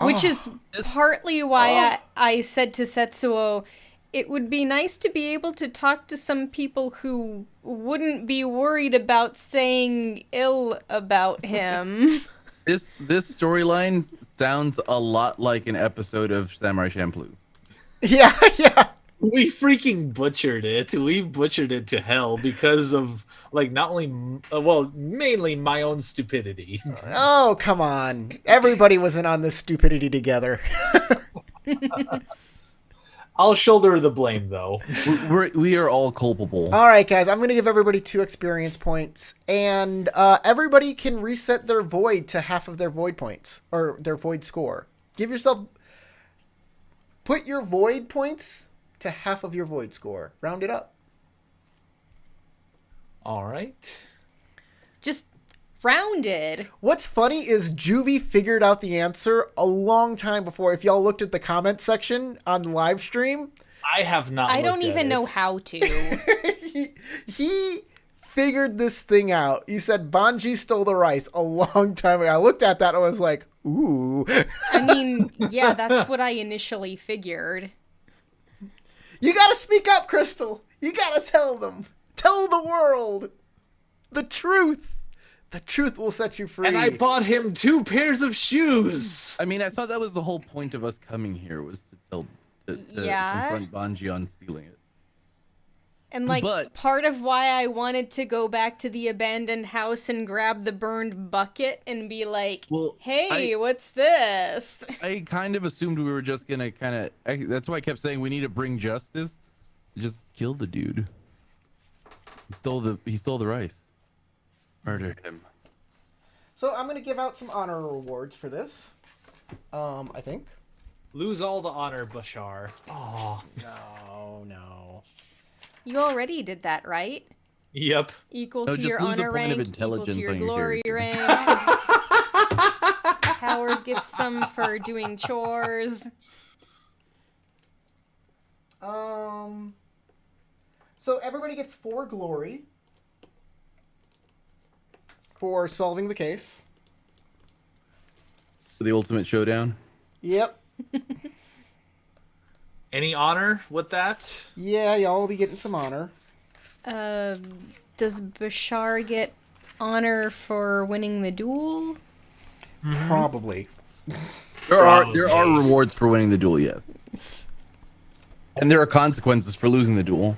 Which is partly why I said to Setsuo, it would be nice to be able to talk to some people who wouldn't be worried about saying ill about him. This storyline sounds a lot like an episode of Samurai Champloo. Yeah, yeah. We freaking butchered it. We butchered it to hell because of not only mainly my own stupidity. Oh, come on. Everybody was in on this stupidity together. I'll shoulder the blame though. We are all culpable. All right, guys, I'm going to give everybody 2 experience points, and everybody can reset their void to half of their void points, or their void score. Put your void points to half of your void score. Round it up. All right. Just rounded. What's funny is Juvie figured out the answer a long time before. If y'all looked at the comment section on the live stream, I have not. I don't looked at even know it. how to. he figured this thing out. He said Banji stole the rice a long time ago. I looked at that and I was like, ooh. I mean, yeah, that's what I initially figured. You gotta speak up, Crystal. You gotta tell them. Tell the world the truth. The truth will set you free. And I bought him 2 pairs of shoes. I mean, I thought that was the whole point of us coming here, was to Yeah. confront Banji on stealing it. And But- part of why I wanted to go back to the abandoned house and grab the burned bucket and be like, Well, hey, what's this? I kind of assumed we were just gonna that's why I kept saying we need to bring justice. Just kill the dude. He stole the rice. Murdered him. So I'm gonna give out some honor rewards for this. I think. Lose all the honor, Bashar. Oh. No. You already did that, right? Yep. Equal No, to just your lose a honor point of rank, equal to intelligence your on your glory character. rank. Howard gets some for doing chores. So everybody gets 4 glory for solving the case. For the ultimate showdown. Yep. Any honor with that? Yeah, y'all will be getting some honor. Does Bashar get honor for winning the duel? Probably. There are Probably. rewards for winning the duel, yes. And there are consequences for losing the duel.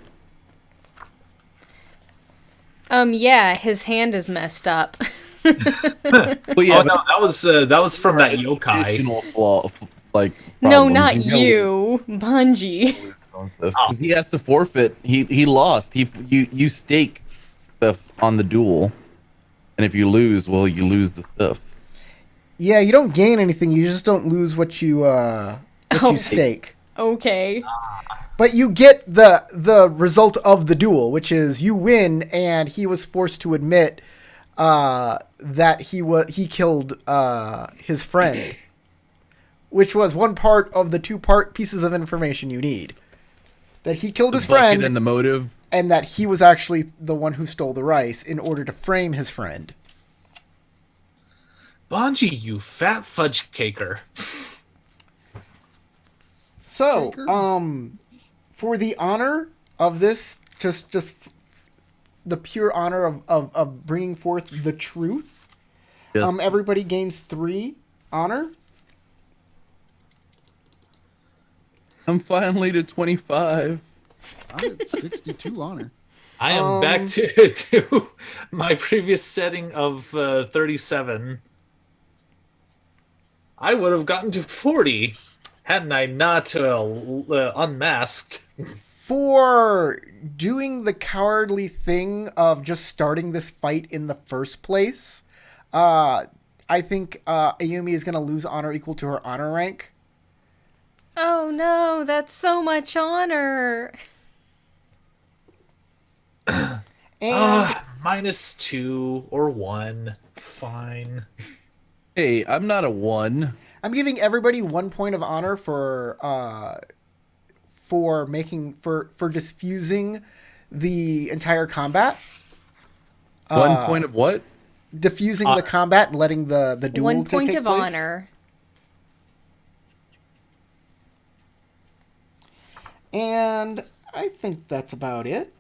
Yeah, his hand is messed up. But yeah, Oh no, that was from that yokai. additional flaw, like No, problems. not He's gonna you, Bungie. lose on stuff, 'cause he has to forfeit. He lost. You stake stuff on the duel, and if you lose, well, you lose the stuff. Yeah, you don't gain anything. You just don't lose what you Oh. stake. Okay. But you get the result of the duel, which is you win, and he was forced to admit that he killed his friend, which was one part of the two-part pieces of information you need. That he killed his Bucket friend, and the motive. and that he was actually the one who stole the rice in order to frame his friend. Bungie, you fat fudge caker. So, for the honor of this, just the pure honor of bringing forth the truth, Yes. everybody gains 3 honor. I'm finally to 25. I'm at 62 honor. I am back to my previous setting of 37. I would have gotten to 40 hadn't I not unmasked. For doing the cowardly thing of just starting this fight in the first place, I think Ayumi is going to lose honor equal to her honor rank. Oh no, that's so much honor. And -2 or 1. Fine. Hey, I'm not a 1. I'm giving everybody 1 point of honor for diffusing the entire combat. 1 point of what? Diffusing the combat and letting the duel 1 take point of place. honor. And I think that's about it.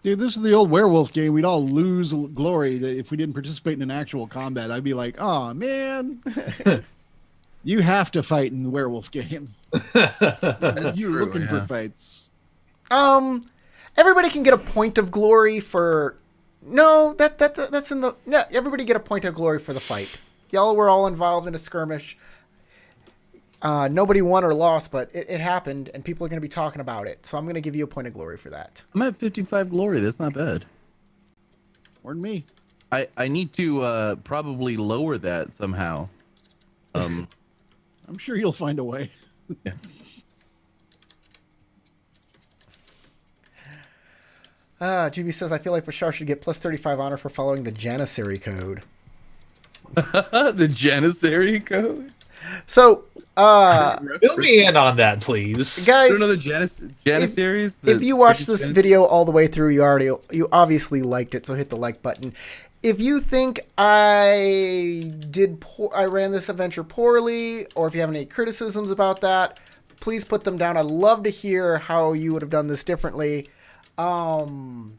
Dude, this is the old werewolf game. We'd all lose glory if we didn't participate in an actual combat. I'd be like, oh, man. You have to fight in the werewolf game. You're true, looking for yeah. fights. Everybody can get a point of glory for... No, that's in the... No, everybody get a point of glory for the fight. Y'all were all involved in a skirmish. Nobody won or lost, but it happened, and people are going to be talking about it. So I'm going to give you a point of glory for that. I'm at 55 glory. That's not bad. More than me. I need to probably lower that somehow. I'm sure you'll find a way. Yeah. GB says, I feel like Bashar should get plus 35 honor for following the Janissary code. The Janissary code? So, Fill me in on that, please. guys, You don't know the Janissaries? if you watched this video all the way through, you obviously liked it, so hit the like button. If you think I ran this adventure poorly, or if you have any criticisms about that, please put them down. I'd love to hear how you would have done this differently. Thank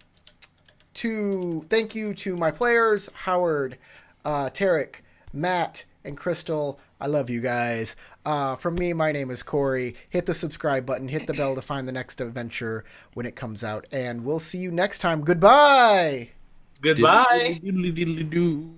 you to my players, Howard, Tarek, Matt, and Crystal. I love you guys. From me, my name is Corey. Hit the subscribe button. Hit the bell to find the next adventure when it comes out. And we'll see you next time. Goodbye. Goodbye. Diddly-diddly-doo.